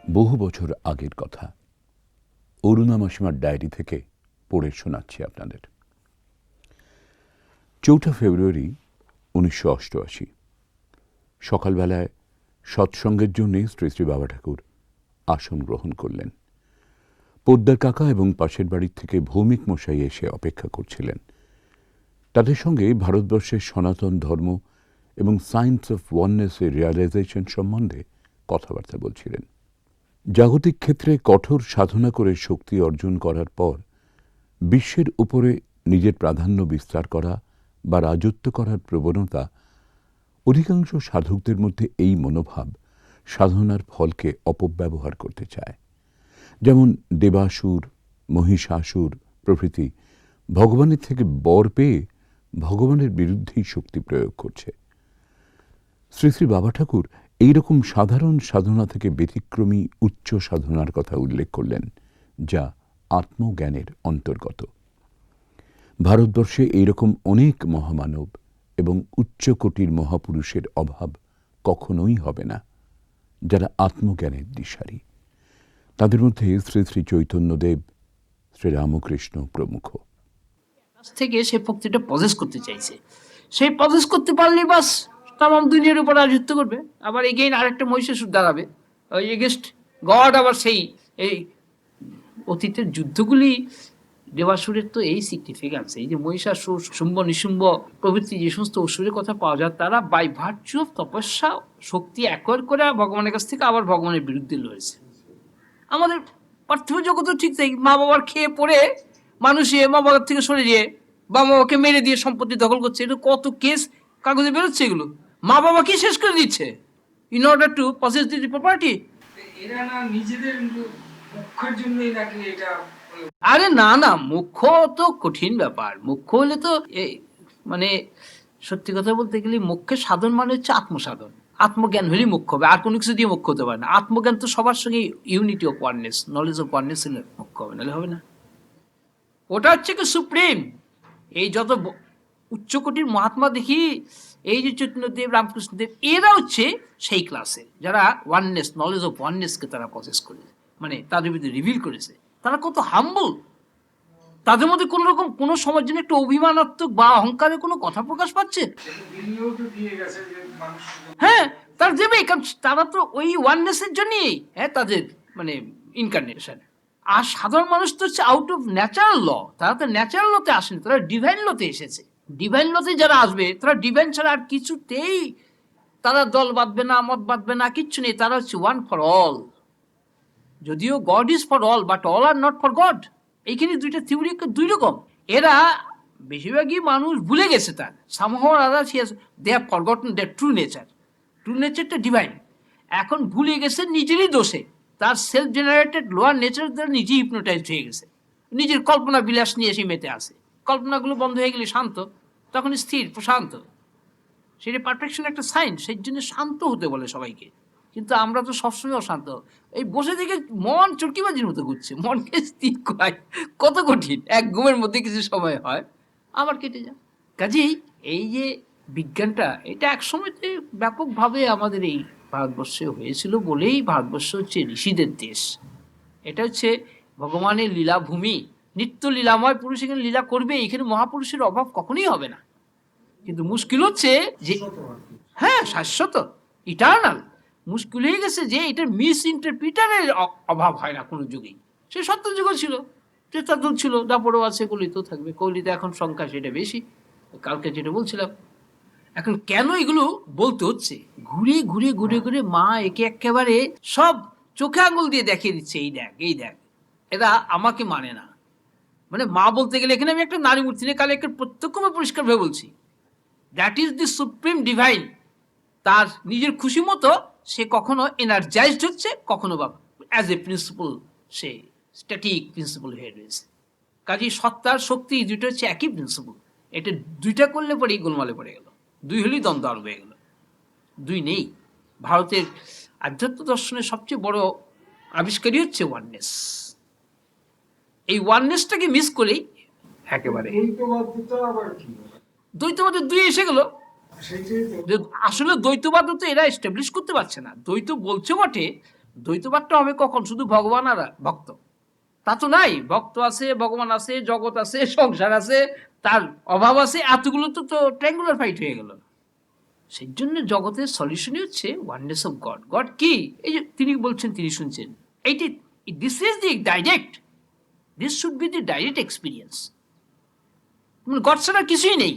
বহু বছর আগের কথা। অরুণা মাসিমার ডায়েরি থেকে পড়ে শোনাচ্ছি আপনাদের। ৪ ফেব্রুয়ারি ১৯৮৮ সকালবেলায় সৎসঙ্গের জন্যে শ্রী শ্রী বাবা ঠাকুর আসন গ্রহণ করলেন। পোদ্দার কাকা এবং পাশের বাড়ির থেকে ভৌমিক মশাই এসে অপেক্ষা করছিলেন। তাদের সঙ্গে ভারতবর্ষের সনাতন ধর্ম এবং সায়েন্স অফ ওয়াননেস এর রিয়ালাইজেশন সম্বন্ধে কথাবার্তা বলছিলেন। জাগতিক ক্ষেত্রে কঠোর সাধনা করে শক্তি অর্জন করার পর বিশ্বের উপরে নিজের প্রাধান্য বিস্তার করা বা রাজত্ব করার প্রবণতা, অধিকাংশ সাধকদের মধ্যে এই মনোভাব সাধনার ফলকে অপব্যবহার করতে চায়। যেমন দেবাসুর, মহিষাসুর প্রভৃতি ভগবানের থেকে বর পেয়ে ভগবানের বিরুদ্ধেই শক্তি প্রয়োগ করছে। শ্রী শ্রী বাবা ঠাকুর এইরকম সাধারণ সাধনা থেকে ব্যতিক্রমী উচ্চ সাধনার কথা উল্লেখ করলেন, যা আত্মজ্ঞানের অন্তর্গত। ভারতবর্ষে এইরকম অনেক মহামানব এবং উচ্চকোটির মহাপুরুষের অভাব কখনোই হবে না, যারা আত্মজ্ঞানের দিশারি। তাদের মধ্যে শ্রী শ্রী চৈতন্যদেব, শ্রী রামকৃষ্ণ প্রমুখ। থেকে সে ভক্তিটা পজেস করতে চাইছে, সেই পজেস করতে পারলে বাস তাম দুনিয়ার উপর রাজত্ব করবে। আবার এগেইন আরেকটা মহিষাসুর দাঁড়াবে ওই এগেস্ট গড। আবার সেই এই অতীতের যুদ্ধগুলি দেবাসুরের তো এই সিগনিফিকেন্স, এই যে মহিষাসুর, শুম্ভ নিশুম্ভ প্রভৃতি যে সমস্ত অসুরের কথা পাওয়া যায়, তারা বাই ভার্চু অফ তপস্যা শক্তি অ্যাকোয়ার করে ভগবানের কাছ থেকে আবার ভগবানের বিরুদ্ধে লড়েছে। আমাদের পার্থিব জগৎও ঠিক তাই, মা বাবার খেয়ে পড়ে মানুষ মা বাবার থেকে সরে যেয়ে বাবা মাকে মেরে দিয়ে সম্পত্তি দখল করছে। এটা কত কেস কাগজে বেরোচ্ছে, এগুলো মা বাবাকে শেষ করে দিচ্ছে in order two possess the property. এরা না নিজেদের মুখ্যের জন্যই নাকি এটা? আরে না না, মুখ্য তো কঠিন ব্যাপার। মুখ্য হলে তো মানে সত্যি কথা বলতে গেলে মুখ্যের সাধন মানে হচ্ছে আত্মসাধন, আত্মজ্ঞান হলেই মুখ্য হবে, আর কোনো কিছু দিয়ে মুখ্য হতে পারে না। আত্মজ্ঞান তো সবার সঙ্গে unity of oneness, knowledge of oneness হলে মুখ্য হবে, নাহলে হবে না। ওটা হচ্ছে কি সুপ্রিম। এই যত উচ্চকোটির মহাত্মা দেখি, এই যে চৈতন্যদেব, রামকৃষ্ণদেব, এরা হচ্ছে সেই ক্লাসে যারা ওয়াননেস, নলেজ অফ ওয়াননেসকে তারা প্রসেস করেছে, মানে তাদের ভিতরে রিভিল করেছে। তারা কত হাম্বল, তাদের মধ্যে কোন রকম কোন সময়ের জন্য একটু অভিমানাত্মক বা অহংকারের কোনো কথা প্রকাশ পাচ্ছে। হ্যাঁ, তারা দেবে, কারণ তারা তো ওই ওয়াননেসের জন্যই তাদের মানে ইনকার্নেশন। আর সাধারণ মানুষ তো হচ্ছে আউট অফ ন্যাচারাল ল, তারা তো ন্যাচারাল লতে আসেনি, তারা ডিভাইন লতে এসেছে। ডিভাইন লতে যারা আসবে তারা ডিভাইন ছাড়া আর কিছুতেই তারা দল বাঁধবে না, মত বাঁধবে না, কিচ্ছু নেই। তারা হচ্ছে ওয়ান ফর অল। যদিও god is for all, but all are not for god. এইখানে দুইটা থিওরি দুই রকম। এরা বেশিরভাগই মানুষ ভুলে গেছে তার somehow or other they have forgotten that true nature. True নেচারটা ডিভাইন এখন ভুলে গেছে নিজেরই দোষে। তার সেলফ জেনারেটেড লোয়ার নেচার দ্বারা নিজেই হিপনোটাইজড হয়ে গেছে, নিজের কল্পনা বিলাস নিয়ে এসে মেতে আসে। কল্পনাগুলো বন্ধ হয়ে গেলে শান্ত, তখন স্থির প্রশান্ত। সেটা পারফেকশন একটা সাইন, সেই জন্য শান্ত হতে বলে সবাইকে। কিন্তু আমরা তো সবসময় অশান্ত, এই বসে থেকে মন চরকিবাজির মতো ঘুরছে, মনকে স্থির করায় কত কঠিন। এক ঘুমের মধ্যে কিছু সময় হয় আবার কেটে যায়। কাজেই এই যে বিজ্ঞানটা, এটা এক সময়তে ব্যাপকভাবে আমাদের এই ভারতবর্ষে হয়েছিল বলেই ভারতবর্ষ হচ্ছে ঋষিদের দেশ। এটা হচ্ছে ভগবানের লীলাভূমি, নিত্য লীলাময় পুরুষ এখানে লীলা করবে, এখানে মহাপুরুষের অভাব কখনোই হবে না। কিন্তু মুশকিল হচ্ছে যে হ্যাঁ শাশ্বত ইটার্নাল, মুশকিল হয়ে গেছে যে এটার মিস ইন্টারপ্রিটারের অভাব হয় না কোনো যুগেই। সে সত্য যুগ ছিল, ত্রেতাযুগ ছিল, দাপরও আছে, কলিতেও থাকবে। কলিতে এখন সংখ্যা সেটা বেশি, কালকে যেটা বলছিলাম। এখন কেন এগুলো বলতে হচ্ছে, ঘুরে ঘুরে ঘুরে ঘুরে মা একে একেবারে সব চোখে আঙুল দিয়ে দেখিয়ে দিচ্ছে, এই দেখ এই দেখ, এরা আমাকে মানে না। মানে মা বলতে গেলে এখানে আমি একটা নারী মূর্তি নিয়ে কালে একটা প্রত্যক্ষভাবে পরিষ্কারভাবে বলছি, that is the supreme divine. তার নিজের খুশি মতো সে কখনো এনার্জাইজড হচ্ছে, কখনো বা as a principal say static principal হয়ে রয়েছে। কাজেই সত্তার শক্তি দুটো হচ্ছে একই প্রিন্সিপাল। এটা দুইটা করলে পরেই গোলমালে পড়ে গেল, দুই হলেই দ্বন্দ্ব আরম্ভ হয়ে গেল। দুই নেই। ভারতের আধ্যাত্ম দর্শনের সবচেয়ে বড় আবিষ্কারই হচ্ছে ওয়াননেস। এই ওয়াননেসটাকে মিস করেই একেবারে দ্বৈতবাদের দুই এসে গেল। আসলে দ্বৈতবাদ তো এরা এস্টাবলিশ করতে পারছে না। দ্বৈত বলছে বটে, দ্বৈতবাদটা হবে কখন? শুধু ভগবান আর ভক্ত, তা তো নাই। ভক্ত আছে, ভগবান আছে, জগৎ আছে, সংসার আছে, তার অভাব আছে, এতগুলো তো তো ট্রায়াঙ্গুলার ফাইট হয়ে গেল। সেই জন্য জগতের সলিউশনই হচ্ছে ওয়াননেস অফ গড। গড কি? এই যে তিনি বলছেন, তিনি শুনছেন, এইটি, this is the direct, this should be the direct experience. God ছাড়া কিছুই নেই।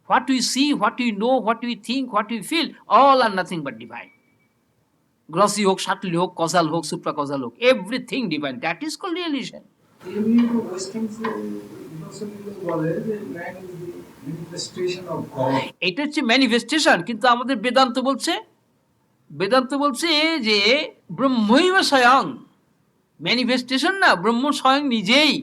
What we see, what we know, what we think, what we feel, all are nothing but divine. Grossly হোক, সাটলি হোক, কজাল হোক, supra causal হোক, everything divine. That is called realisation. এমনি তো western ফিলোসফিতে বলে যে man is the manifestation of God. এটা হচ্ছে ম্যানিফেস্টেশন, কিন্তু আমাদের বেদান্ত বলছে, বেদান্ত বলছে যে ব্রহ্মৈব স্বয়ং, ম্যানিফেস্টেশন না, ব্রহ্ম স্বয়ং নিজেই।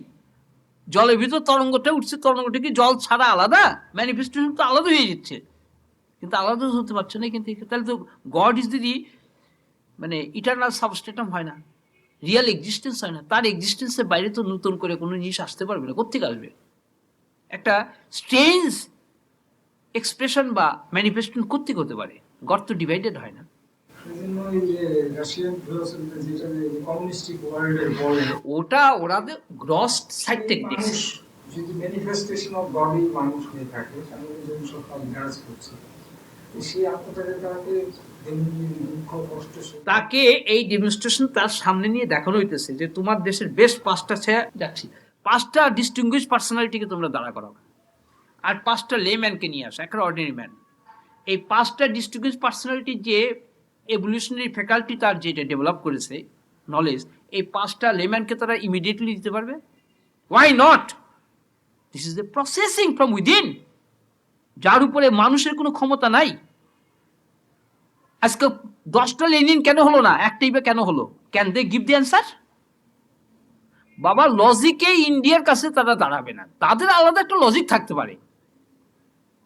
জলের ভিতর তরঙ্গটা উঠছে, তরঙ্গটা কি জল ছাড়া আলাদা? ম্যানিফেস্টেশন তো আলাদা হয়ে যাচ্ছে, কিন্তু আলাদা হতে পারছে না। কিন্তু তাহলে তো গড ইজ দি, মানে ইটারনাল সাবস্টেটাম হয় না, রিয়েল এক্সিস্টেন্স হয় না। তার এক্সিস্টেন্সের বাইরে তো নতুন করে কোনো জিনিস আসতে পারবে না। কোথেকে আসবে? একটা স্ট্রেঞ্জ এক্সপ্রেশন বা ম্যানিফেস্টেশন কোথেকে হতে পারে? গড তো ডিভাইডেড হয় না। সেজন্য এই যে রাশিয়ান ফিলোসফিতে যেটা যে কমিউনিস্টিক ওয়ার্ল্ডে বলে, ওটা ওরাদের গ্রস সাইড টেকনিক্স। মানুষ যদি ম্যানিফেস্টেশন অফ গডই মানুষ হয়ে থাকে, তাহলে যখন সকাল বিরাজ করছে, সেই আত্মাটাকে তাকে দুঃখ কষ্ট তাকে এই ডেমনস্ট্রেশন তার সামনে নিয়ে দেখানো হইতেছে যে তোমার দেশের বেশ 5টা ছেড়ে যাচ্ছি, 5টা ডিস্টিংগুইশ পার্সোনালিটিকে তোমরা দাঁড়া করাও, আর 5টা লেম্যানকে নিয়ে আসো, একটা অর্ডিনারি ম্যান। এই 5টা ডিস্টিংগুইশ পার্সোনালিটি যে এভলিউশনারি ফ্যাকাল্টি তার যেটা ডেভেলপ করেছে নলেজ, এই 5টা লেম্যানকে তারা ইমিডিয়েটলি দিতে পারবে? Why not? This is the processing from within, যার উপরে মানুষের কোনো ক্ষমতা নাই। আজকে 10টা লেনিন কেন হলো না? একটাই বা কেন হলো? Can they give the answer? বাবা, লজিকে ইন্ডিয়ার কাছে তারা দাঁড়াবে না, তাদের আলাদা একটা লজিক থাকতে পারে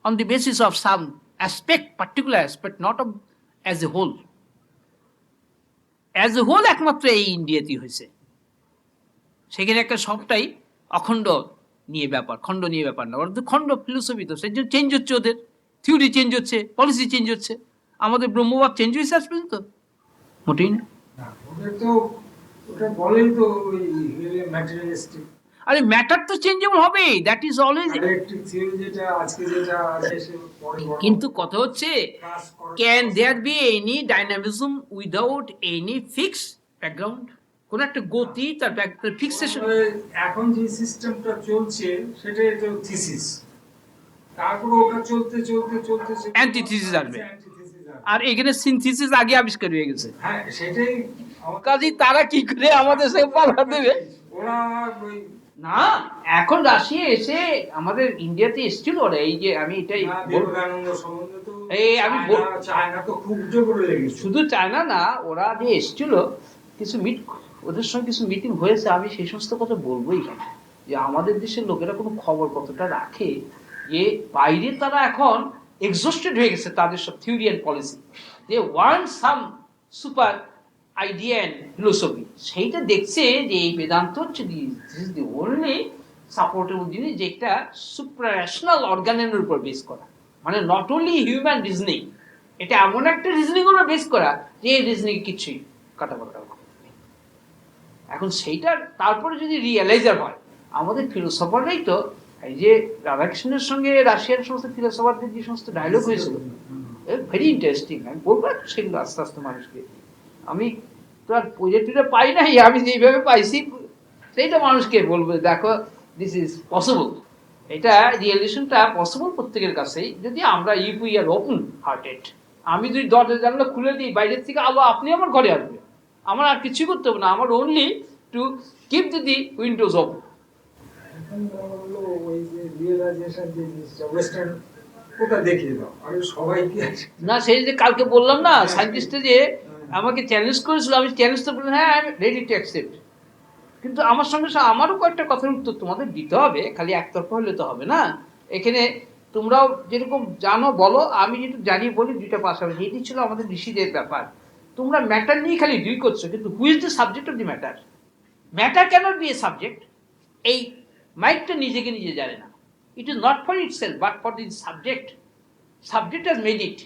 on the basis of some aspect, particular aspect, not of as a whole. As a whole একমাত্র এই ইন্ডিয়াতেই হয়েছে, সেখানে একটা সবটাই অখণ্ড নিয়ে ব্যাপার, খণ্ড নিয়ে ব্যাপার না। ওরা তো খণ্ড ফিলোসফি, তো সেই জন্য চেঞ্জ হচ্ছে, ওদের থিওরি চেঞ্জ হচ্ছে, পলিসি চেঞ্জ হচ্ছে। আমাদের ব্রহ্মবাদ চেঞ্জ হয়েছে আজ পর্যন্ত? মোটেই না। ওদের তো ওটা বলেই তো ওই ম্যাটেরিয়ালিস্টিক। আরে ম্যাটার তো চেঞ্জেবল হবে, that is always. Electric theory যেটা আজকে যেটা আছে সে পরে কিন্তু কথা হচ্ছে, can there be any dynamism without any fix background? কোন একটা গতি, তার ফিক্সেশন। এখন যে সিস্টেমটা চলছে সেটাই তো থিসিস, তারপর ওটা চলতে চলতে চলতে অ্যান্টিথিসিস আসবে, আর এখানে সিনথিসিস আগে আবিষ্কার হয়ে গেছে। হ্যাঁ, সেটাই কাজেই তারা কি করে আমাদের সাথে পাল্লা দেবে? ওরা ওই না, এখন রাশিয়া এসে আমাদের ইন্ডিয়াতে এসেছিল ওরা, এই যে আমি এটাই বিবেকানন্দ সম্বন্ধে তো এই আমি চায়না তো খুব জোর করে লেগেছে। শুধু চায়না না, ওরা যে এসেছিল কিছু ওদের সঙ্গে কিছু মিটিং হয়েছে, আমি সেই সমস্ত কথা বলবোই কেন, যে আমাদের দেশের লোকেরা কোনো খবর কতটা রাখে, যে বাইরে তারা এখন এক্সস্টেড হয়ে গেছে তাদের সব theory and policy, they want some super idea and philosophy. সেইটা দেখছে যে এই বেদান্ত হচ্ছে দি ওনলি সাপোর্টেবল জিনিস, যেটা সুপ্রা ন্যাশনাল অর্গানের উপর বেস করা, মানে নট অনলি হিউম্যান রিজনিং, এটা এমন একটা রিজনিং উপর বেস করা যে এই রিজনিং কিছুই কাটাবাটা। এখন সেইটার তারপরে যদি রিয়েলাইজার হয়, আমাদের ফিলোসফাররাই তো, এই যে রাধাকৃষ্ণের সঙ্গে রাশিয়ার সমস্ত ফিলোসফারদের যে সমস্ত ডায়লগ হয়েছিল, ভেরি ইন্টারেস্টিং। আমি বলবো সেগুলো আস্তে আস্তে মানুষকে, আমি তো আর পজিটিভটা পাই নাই, আমি যেইভাবে পাইছি সেইটা মানুষকে বলবো, দেখো দিস ইজ পসিবল, এটা রিয়েলাইজেশনটা পসিবল প্রত্যেকের কাছেই, যদি আমরা if we are open hearted. আমি যদি দরজা জানলা খুলে দিই বাইরের থেকে, আলো আপনি আমার ঘরে আসবে, আমার আর কিছু করতে হবে না, আমার only to keep the Windows open. এখন হলো ওই যে রিয়েলাইজেশন যে জিনিসটা ওয়েস্টার্ন, ওটা দেখিয়ে দাও, আমি সবাইকে না, সেই যে কালকে বললাম না, সায়েন্টিস্টে যে আমাকে চ্যালেঞ্জ করেছিল, আমি চ্যালেঞ্জটা বললাম হ্যাঁ I am ready to accept, কিন্তু আমার সঙ্গে আমারও কয়েকটা কথার উত্তর তোমাদের দিতে হবে, খালি একতরফা হলে তো হবে না। এখানে তোমরাও যেরকম জানো বলো, আমি যেটুকু জানি বলি, দুইটা পাশাপাশি। এটি ছিল আমাদের ঋষিদের ব্যাপার। তোমরা ম্যাটার নিয়ে খালি ডিল করছো, কিন্তু who is the subject of the matter? Matter cannot be a subject. এই মাইন্ডটা নিজেকে নিজে জানে না। It is not for itself but for the subject. Subject has made it.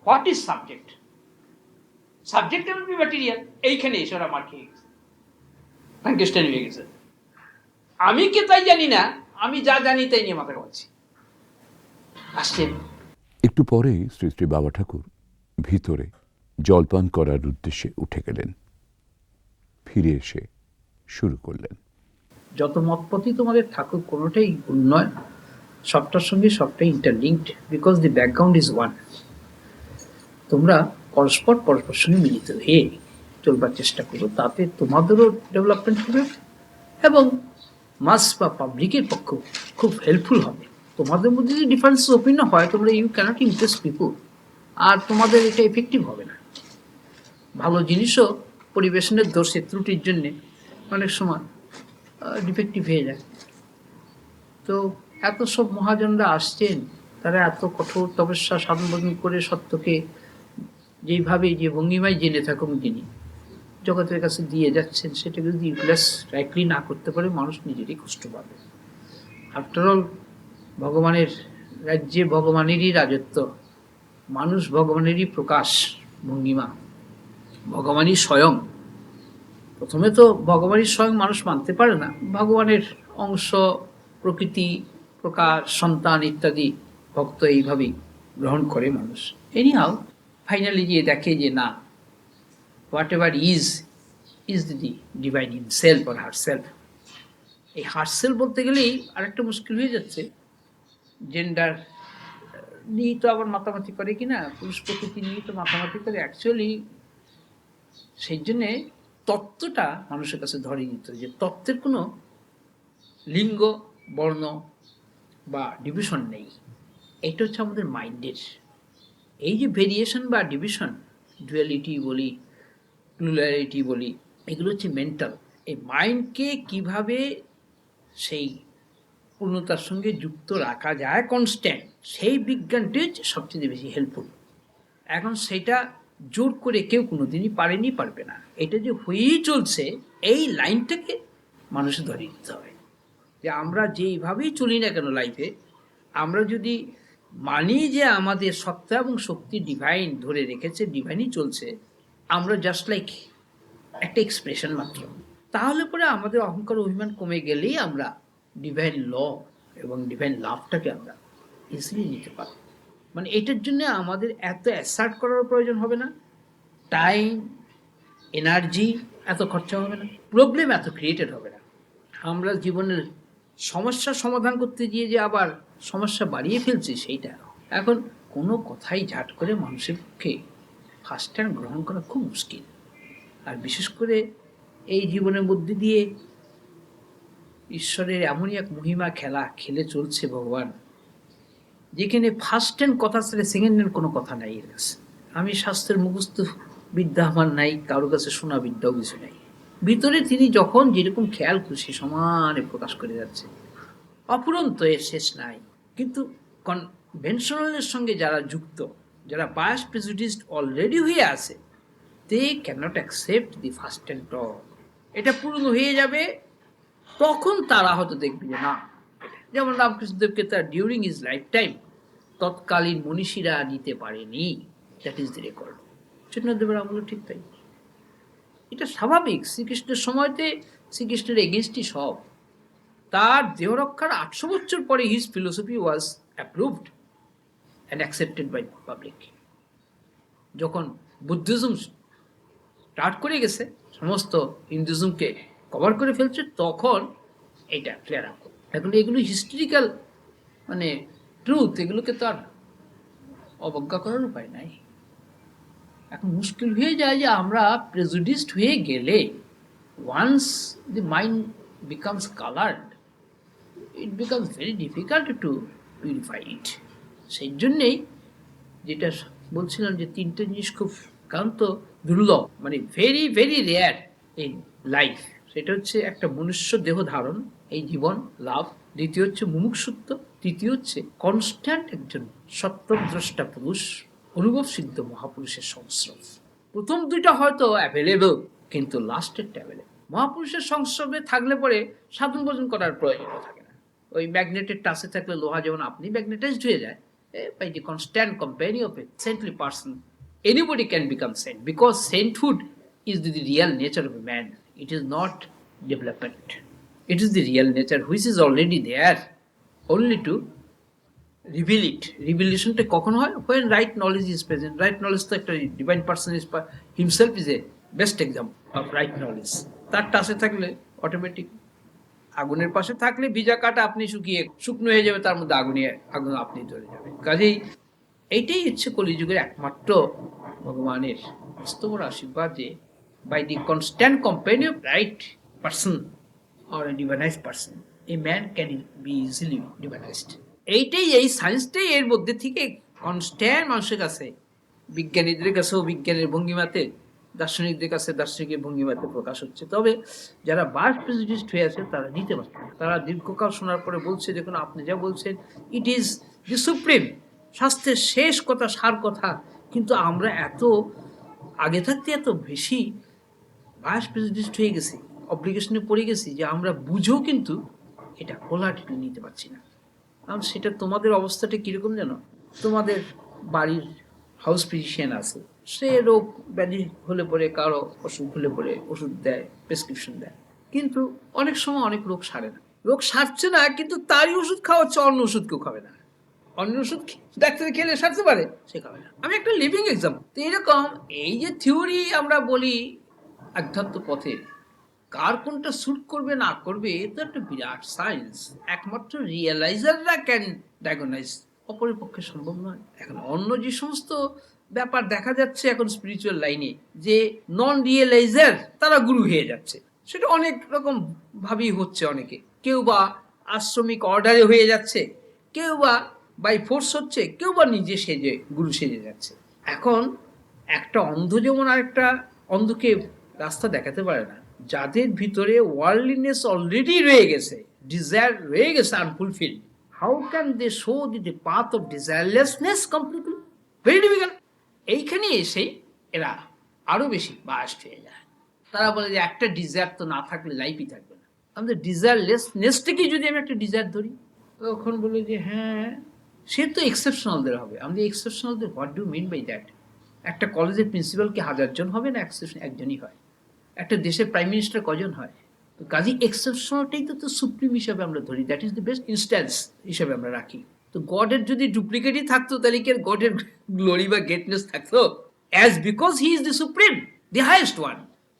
What is subject? Subject can be material. এইখানে এসে ওরা মার খেয়ে গেছে, ফ্রাঙ্কেস্টাইন হয়ে গেছে। আমি কে তাই জানি না, আমি যা জানি তাই নিয়ে মাথা ঘামাচ্ছি। আসছেন একটু পরে শ্রী শ্রী বাবা ঠাকুর ভিতরে জলপান করার উদ্দেশ্যে উঠে গেলেন। ফিরে এসে শুরু করলেন। যত মতপথই তোমাদের থাকুক, কোনোটাই ভুল নয়, সবটার সঙ্গে সবটাই interlinked, because the background is one. তোমরা পরস্পর সঙ্গে মিলিত হয়ে চলবার চেষ্টা করো, তাতে তোমাদেরও ডেভেলপমেন্ট হবে এবং মাস বা পাবলিকের পক্ষ খুব হেল্পফুল হবে। তোমাদের মধ্যে যদি ডিফারেন্স ওপিনিয়ন হয়, তোমরা ইউ ক্যানট ইমপ্রেস পিপুল, আর তোমাদের এটা এফেক্টিভ হবে না। ভালো জিনিসও পরিবেশনের দোষে ত্রুটির জন্যে অনেক সময় ডিফেক্টিভ হয়ে যায়। তো এত সব মহাজনরা আসছেন, তারা এত কঠোর তপস্যা সাধন ভজন করে সত্যকে যেইভাবে যে ভঙ্গিমায় জেনে থাকুন তিনি জগতের কাছে দিয়ে যাচ্ছেন, সেটাকে যদি ইউটিলাইজ রাইটলি না করতে পারে, মানুষ নিজেরই কষ্ট পাবে। আফটারঅল ভগবানের রাজ্যে ভগবানেরই রাজত্ব, মানুষ ভগবানেরই প্রকাশ ভঙ্গিমা, ভগবানই স্বয়ং। প্রথমে তো ভগবানই স্বয়ং মানুষ মানতে পারে না, ভগবানের অংশ, প্রকৃতি, প্রকাশ, সন্তান ইত্যাদি ভক্ত এইভাবেই গ্রহণ করে মানুষ। এনিহাউ ফাইনালি গিয়ে দেখে যে না, what ever is the divine himself or herself. এই হারসেলফ বলতে গেলেই আরেকটা মুশকিল হয়ে যাচ্ছে, জেন্ডার নিয়ে তো আবার মাতামাতি করে কিনা, পুরুষ প্রকৃতি নিয়ে তো মাতামাতি করে। অ্যাকচুয়ালি সেই জন্যে তত্ত্বটা মানুষের কাছে ধরে নিতে, যে তত্ত্বের কোনো লিঙ্গ, বর্ণ বা ডিভিশন নেই। এটা হচ্ছে আমাদের মাইন্ডের এই যে ভেরিয়েশন বা ডিভিশন, ডুয়ালিটি বলি, প্লুরালিটি বলি, এগুলো হচ্ছে মেন্টাল। এই মাইন্ডকে কিভাবে সেই পূর্ণতার সঙ্গে যুক্ত রাখা যায় কনস্ট্যান্ট, সেই বিজ্ঞানটি হচ্ছে সবচেয়ে বেশি হেল্পফুল। এখন সেটা জোর করে কেউ কোনোদিনই পারেনি, পারবে না। এটা যে হয়েই চলছে, এই লাইনটাকে মানুষের ধরে নিতে হবে যে আমরা যেইভাবেই চলি না কেন লাইফে, আমরা যদি মানি যে আমাদের সত্তা এবং শক্তি ডিভাইন ধরে রেখেছে, ডিভাইনই চলছে, আমরা জাস্ট লাইক একটা এক্সপ্রেশন মাত্র, তাহলে পরে আমাদের অহংকার অভিমান কমে গেলেই আমরা ডিভাইন ল এবং ডিভাইন লাভটাকে আমরা ইজিলি নিতে পারব। মানে এটার জন্য আমাদের এত অ্যাসার্ট করার প্রয়োজন হবে না, টাইম, এনার্জি এত খরচা হবে না, প্রবলেম এত ক্রিয়েটেড হবে না। আমরা জীবনের সমস্যার সমাধান করতে গিয়ে যে আবার সমস্যা বাড়িয়ে ফেলছি, সেইটা এখন কোনো কথাই ঝাট করে মানুষের পক্ষে ফার্স্ট হ্যান্ড গ্রহণ করা খুব মুশকিল। আর বিশেষ করে এই জীবনের মধ্যে দিয়ে ঈশ্বরের এমনই এক মহিমা খেলে চলছে ভগবান, যেখানে ফার্স্ট হ্যান্ড কথা ছেড়ে সেকেন্ড হ্যান্ড কোনো কথা নাই এর কাছে। আমি শাস্ত্রের মুখস্থ বিদ্যা আমার নাই, কারোর কাছে শোনা বিদ্যাও কিছু নাই। ভিতরে তিনি যখন যেরকম খেয়াল খুশি সমানে প্রকাশ করে যাচ্ছে, অপুরন্ত এর শেষ নাই। কিন্তু কনভেনশনালের সঙ্গে যারা যুক্ত, যারা বায়াস প্রেজুডিসড অলরেডি হয়ে আছে, they cannot accept the first hand talk. এটা পুরনো হয়ে যাবে, তখন তারা হয়তো দেখবে যে না, যেমন রামকৃষ্ণদেবকে তার ডিউরিং ইজ লাইফ টাইম তৎকালীন মনীষীরা নিতে পারেনি, দ্যাট ইজ দি রেকর্ড। চৈতন্যদেবের আমল ঠিক তাই। এটা স্বাভাবিক, শ্রীকৃষ্ণের সময়তে শ্রীকৃষ্ণের এগেনস্টই সব। তার দেহরক্ষার 800 বছর পরে his philosophy was approved and accepted by public. যখন বুদ্ধিজম স্টার্ট করে গেছে, সমস্ত হিন্দুজমকে কভার করে ফেলছে, তখন এইটা ক্লিয়ার আপ। এখন এগুলো হিস্টোরিক্যাল মানে ট্রুথ, এগুলোকে তো আর অবজ্ঞা করার উপায় নাই। এখন মুশকিল হয়ে যায় যে আমরা প্রেজুডিসড হয়ে গেলে, once the mind becomes coloured, it becomes very difficult to purify it. সেই জন্যেই যেটা বলছিলাম যে তিনটে জিনিস খুব একান্ত দুর্লভ, মানে very very rare in life. সেটা হচ্ছে একটা মনুষ্য দেহ ধারণ, এই জীবন লাভ, দ্বিতীয় হচ্ছে মুমুক্ষুত্ব, তৃতীয় হচ্ছে কনস্ট্যান্ট একজন সত্যদ্রষ্টা পুরুষ, অনুভব সিদ্ধ মহাপুরুষের সংস্রব। প্রথম দুইটা হয়তো অ্যাভেলেবল, কিন্তু লাস্টেরটা অ্যাভেলেবল। মহাপুরুষের সংস্রবে থাকলে পরে সাধন ভোজন করার প্রয়োজন থাকে না। ওই ম্যাগনেটের টাচে থাকলে লোহা যেমন আপনি ম্যাগনেটাইজড হয়ে যায়, by the constant company of a saintly person anybody can become saint because sainthood is the real nature of a man. It is not development. It is the real nature which is already there, only to reveal it. Revelation কখন হয়? When right knowledge is present. Right knowledge তো একটা divine person is himself is a best example of right knowledge. তার টাসে থাকলে automatic, আগুনের পাশে থাকলে ভিজা কাটা আপনি শুকনো হয়ে যাবে, তার মধ্যে আগুন আপনি ধরে যাবে। কাজেই এইটাই হচ্ছে কলিযুগের একমাত্র ভগবানের মস্ত বড় আশীর্বাদ যে by the constant company of right person or a divinised person a man can be easily divinised. এইটাই, এই সায়েন্সটাই এর মধ্যে থেকে কনস্ট্যান্ট মানুষের কাছে, বিজ্ঞানীদের কাছেও বিজ্ঞানের ভঙ্গিমাতে, দার্শনিকদের কাছে দার্শনিকের ভঙ্গিমাতে প্রকাশ হচ্ছে। তবে যারা বার্থ প্রেজুডিসড হয়ে আছে তারা নিতে পারছে না। তারা দীর্ঘকাল শোনার পরে বলছে, দেখুন আপনি যা বলছেন ইট ইজ দি সুপ্রিম, শাস্ত্রের শেষ কথা, সার কথা, কিন্তু আমরা এত আগে থাকতে এত বেশি বার্থ প্রেজুডিসড হয়ে গেছি, অব্লিগেশনে পড়ে গেছি যে আমরা বুঝেও কিন্তু এটা হোলহার্টেডলি নিতে পারছি না। কারণ সেটা তোমাদের অবস্থাটা কীরকম জানো? তোমাদের বাড়ির হাউস ফিজিশিয়ান আছে, সে রোগ ব্যাধি হলে পরে, কারো অসুখ হলে পরে ওষুধ দেয়, প্রেসক্রিপশন দেয়, কিন্তু অনেক সময় অনেক রোগ সারে না। রোগ সারছে না, কিন্তু তারই ওষুধ খাওয়াচ্ছে, অন্য ওষুধ কেউ খাবে না। অন্য ওষুধ ডাক্তার খেলে সারতে পারে, সে খাবে না। আমি একটা লিভিং এক্সাম্পল। তো এরকম এই যে থিওরি আমরা বলি আধ্যাত্ম পথে, কার কোনটা স্যুট করবে না করবে এ তো একটা বিরাট সায়েন্স। একমাত্র রিয়েলাইজাররা ক্যান ডায়াগনাইজ, অপরের পক্ষে সম্ভব নয়। এখন অন্য যে সমস্ত ব্যাপার দেখা যাচ্ছে এখন স্পিরিচুয়াল লাইনে, যে নন রিয়েলাইজার তারা গুরু হয়ে যাচ্ছে, সেটা অনেক রকম ভাবেই হচ্ছে। অনেকে, কেউ বা আশ্রমিক অর্ডারে হয়ে যাচ্ছে, কেউ বা বাই ফোর্স হচ্ছে, কেউ বা নিজে সেজে গুরু সেজে যাচ্ছে। এখন একটা অন্ধ যেমন আরেকটা অন্ধকে রাস্তা দেখাতে পারে না, যাদের ভিতরে ওয়ার্ল্ডলিনেস অলরেডি রয়ে গেছে, ডিজায়ার রয়ে গেছে unfulfilled, how can they show the path of desirelessness completely? Very difficult. এইখানে এসেই এরা আরো বেশি বাস্ট হয়ে যায়। তারা বলে যে একটা ডিজায়ার তো না থাকলে লাইফই থাকবে না। আমাদের ডিজায়ারলেসনেসটাকেই যদি আমি একটা ডিজায়ার ধরি, তখন বলে যে হ্যাঁ সে তো এক্সেপশনালদের হবে। আমাদের এক্সেপশনালদের what do mean by that? একটা কলেজের প্রিন্সিপাল কি 1000 জন হবে না? এক্সেপশন একজনই হয়। একটা দেশের প্রাইম মিনিস্টার কজন হয়? তো কাজী এক্সেপশনালটাই তো সুপ্রিম হিসাবে আমরা ধরি, that is the best instance হিসাবে আমরা রাখি। তো গডের যদি ডুপ্লিকেটই থাকতো তাহলে কি গডের গ্লোরি বা গ্রেটনেস থাকতো? As because he is the supreme, the highest one,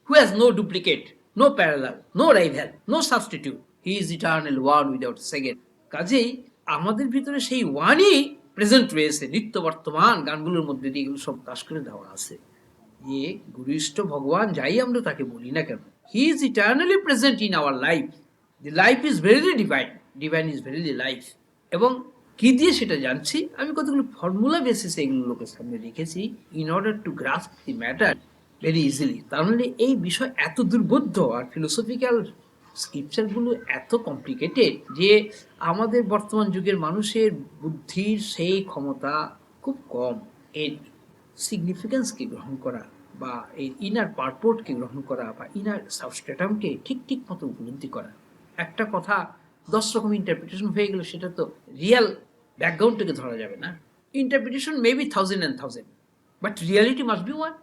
who has no duplicate, no parallel, no rival, no substitute, he is eternal one without second. কাজেই আমাদের ভিতরে সেই ওয়ানই প্রেজেন্ট রয়েছে, নিত্য বর্তমান গানগুলোর মধ্যে দিয়ে এগুলো সব কাজ করে দেওয়া আছে। যে গুরুইষ্ট ভগবান যাই আমরা তাকে বলি না কেন, he is eternally present in our life. The life is verily divine, divine is verily life. এবং কি দিয়ে সেটা জানছি? আমি কতগুলো ফর্মুলা বেসিসে এগুলো লোকের সামনে রেখেছি in order two grasp the matter very easily. তাহলে এই বিষয় এত দুর্বোধ্য আর ফিলোসফিক্যাল স্ক্রিপচারগুলো এত কমপ্লিকেটেড যে আমাদের বর্তমান যুগের মানুষের বুদ্ধির সেই ক্ষমতা খুব কম এর সিগনিফিকেন্সকে গ্রহণ করা, বা এই ইনার পারপোর্টকে গ্রহণ করা, বা ইনার সাবস্ট্রেটামকে ঠিক মতো উপলব্ধি করা। একটা কথা 10 রকম ইন্টারপ্রিটেশন হয়ে গেলে সেটা তো রিয়েল ব্যাকগ্রাউন্ডটাকে ধরা যাবে না। Interpretation may be 1000 and 1000, but reality must be one.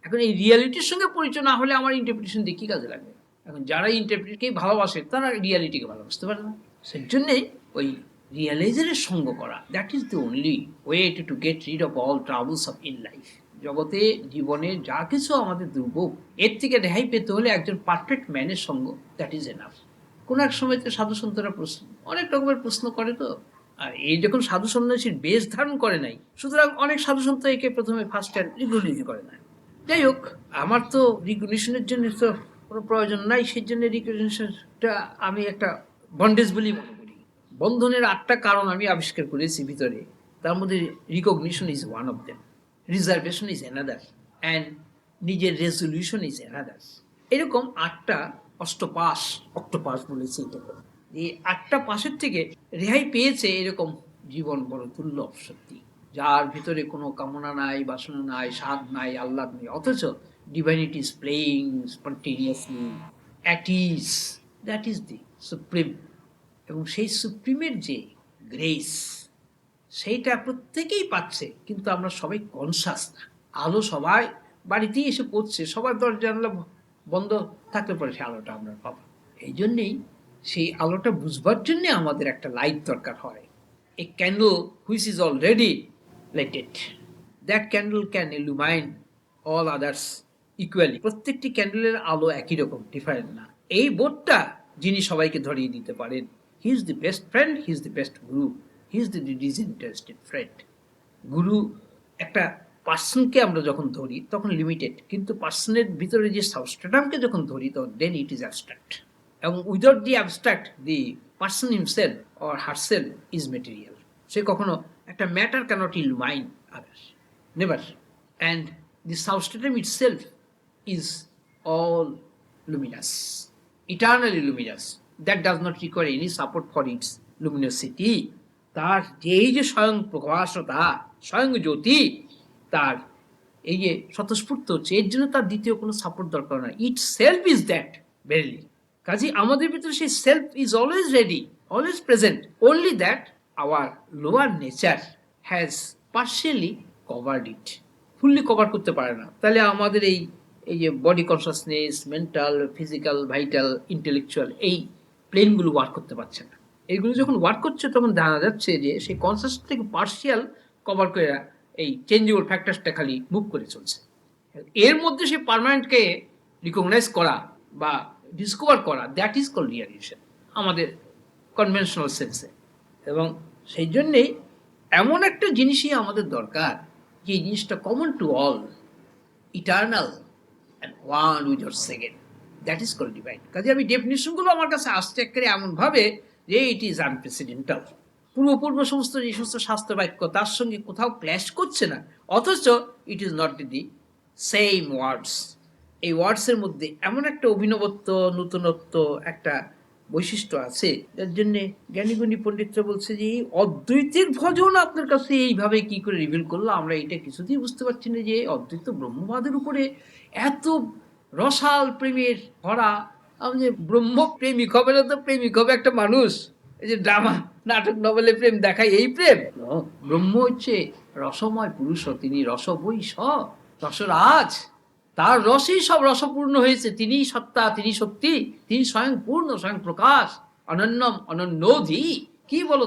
এখন এই রিয়ালিটির সঙ্গে পরিচয় না হলে আমার ইন্টারপ্রিটেশন দিয়ে কী কাজে লাগবে? এখন যারা ইন্টারপ্রিটকেই ভালোবাসে তারা রিয়ালিটিকে ভালোবাসতে পারে না। সেই জন্যেই ওই রিয়েলাইজারের সঙ্গ করা, that is the only way to get rid of all travels of in life. জগতে জীবনে যা কিছু আমাদের দুর্ভোগ, এর থেকে রেহাই পেতে হলে একজন পারফেক্ট ম্যানের সঙ্গ, দ্যাট ইজ এনাফ। কোনো এক সময় তো সাধু সন্তরা অনেক রকমের প্রশ্ন করে, তো আর এই যখন সাধু সন্ন্যাসীর বেশ ধারণ করে নাই, সুতরাং অনেক সাধু সন্ত একে প্রথমে ফার্স্ট হ্যান্ড রিকগনিশন করে না। যাই হোক, আমার তো রিকগনিশনের জন্য তো কোনো প্রয়োজন নাই, সেই জন্য রিকগনিশনটা আমি একটা বন্ডেজ বলেই মনে করি। বন্ধনের 8টা কারণ আমি আবিষ্কার করেছি ভিতরে, তার মধ্যে recognition is one of them, reservation is another, and নিজের রেজলিউশন ইজ অ্যানাদার। এরকম 8টা অক্টোপাস বলেছি। এই 8টা পাশের থেকে রেহাই পেয়েছে এরকম জীবন বড় দুর্লভ সত্যি, যার ভিতরে কোনো কামনা নাই, বাসনা নাই, স্বাদ নাই, আহ্লাদ নেই, অথচ divinity is playing spontaneously at ease. That is the supreme. এবং সেই সুপ্রিমের যে গ্রেস, সেইটা প্রত্যেকেই পাচ্ছে, কিন্তু আমরা সবাই কনসাস না। আলো সবাই বাড়িতেই এসে পড়ছে, সবার দরজা জানলা বন্ধ থাকলে পরে সেই আলোটা আমরা পাবো। এই জন্যেই সেই আলোটা বুঝবার জন্যে আমাদের একটা লাইট দরকার হয়। A candle which is already lighted, that candle can illumine all others equally. প্রত্যেকটি ক্যান্ডেলের আলো একই রকম, ডিফারেন্ট না। এই বোর্ডটা যিনি সবাইকে ধরিয়ে দিতে পারেন, he is the best friend, he is the best guru, he is the disinterested friend. গুরু একটা পার্সনকে আমরা যখন ধরি তখন লিমিটেড, কিন্তু পার্সনের ভিতরে যে সাবস্ট্রাটামকে যখন ধরি তখন দেন ইট ইজ অ্যাবস্ট্রাক্ট, এবং without the abstract the person himself or herself is material. সে কখনো একটা matter cannot illumine others, never. And the substratum itself is all luminous, eternally luminous, that does not require any support for its luminosity. তার এই যে স্বয়ং প্রকাশতা, স্বয়ং জ্যোতি, তার এই যে স্বতঃস্ফূর্ত হচ্ছে, এর জন্য তার দ্বিতীয় কোনো সাপোর্ট দরকার নয়। ইট সেলফ ইজ দ্যাট ভেরিলি। কাজে আমাদের ভিতরে সেই self is always ready, always present, only that our lower nature has partially covered it, fully cover করতে পারে না। তাহলে আমাদের এই যে body consciousness, mental, physical, vital, intellectual, এই প্লেনগুলো ওয়ার্ক করতে পারছে না। এইগুলো যখন ওয়ার্ক করছে তখন জানা যাচ্ছে যে সেই কনসাসটাকে পার্শিয়াল কভার করে এই চেঞ্জেবল ফ্যাক্টরসটা খালি মুভ করে চলছে। এর মধ্যে সেই পার্মানেন্টকে রিকগনাইজ করা বা ডিসকভার করা, দ্যাট ইজ কল্ড রিয়ালাইজেশন আমাদের কনভেনশনাল সেন্সে। এবং সেই জন্যেই এমন একটা জিনিসই আমাদের দরকার যে জিনিসটা common to all, eternal and one without second, that is called divine. কাজে আমি ডেফিনিশনগুলো আমার কাছে আসছে একেবারে এমনভাবে যে ইট ইজ আনপ্রেসিডেন্টাল। পূর্ব সমস্ত যে সমস্ত শাস্ত্র বাক্য তার সঙ্গে কোথাও ক্ল্যাশ করছে না, অথচ ইট ইজ নট দি সেম ওয়ার্ডস। এই ওয়ার্ডসের মধ্যে এমন একটা অভিনবত্ব, নূতনত্ব, একটা বৈশিষ্ট্য আছে যার জন্যে জ্ঞানীগুণী পণ্ডিতরা বলছে যে এই অদ্বৈতের ভজন আপনার কাছে এইভাবে কি করে রিভিল করলো, আমরা এটা কিছুতেই বুঝতে পারছি না যে অদ্বৈত ব্রহ্মবাদের উপরে এত রসাল প্রেমের ভরা। আমি যে ব্রহ্ম প্রেমিক হবে না তো প্রেমিক হবে একটা মানুষ, এই যে ড্রামা, নাটক, নভেলে প্রেম দেখায়, এই প্রেম। ব্রহ্ম হচ্ছে রসময় পুরুষ, তিনি রসবই স রসরাজ, তার রসেই সব রসপূর্ণ হয়েছে, তিনিই সত্তা, তিনি সত্যি, তিনি স্বয়ং পূর্ণ, স্বয়ং প্রকাশ, অনন্যম অনন্যধি। কি বলো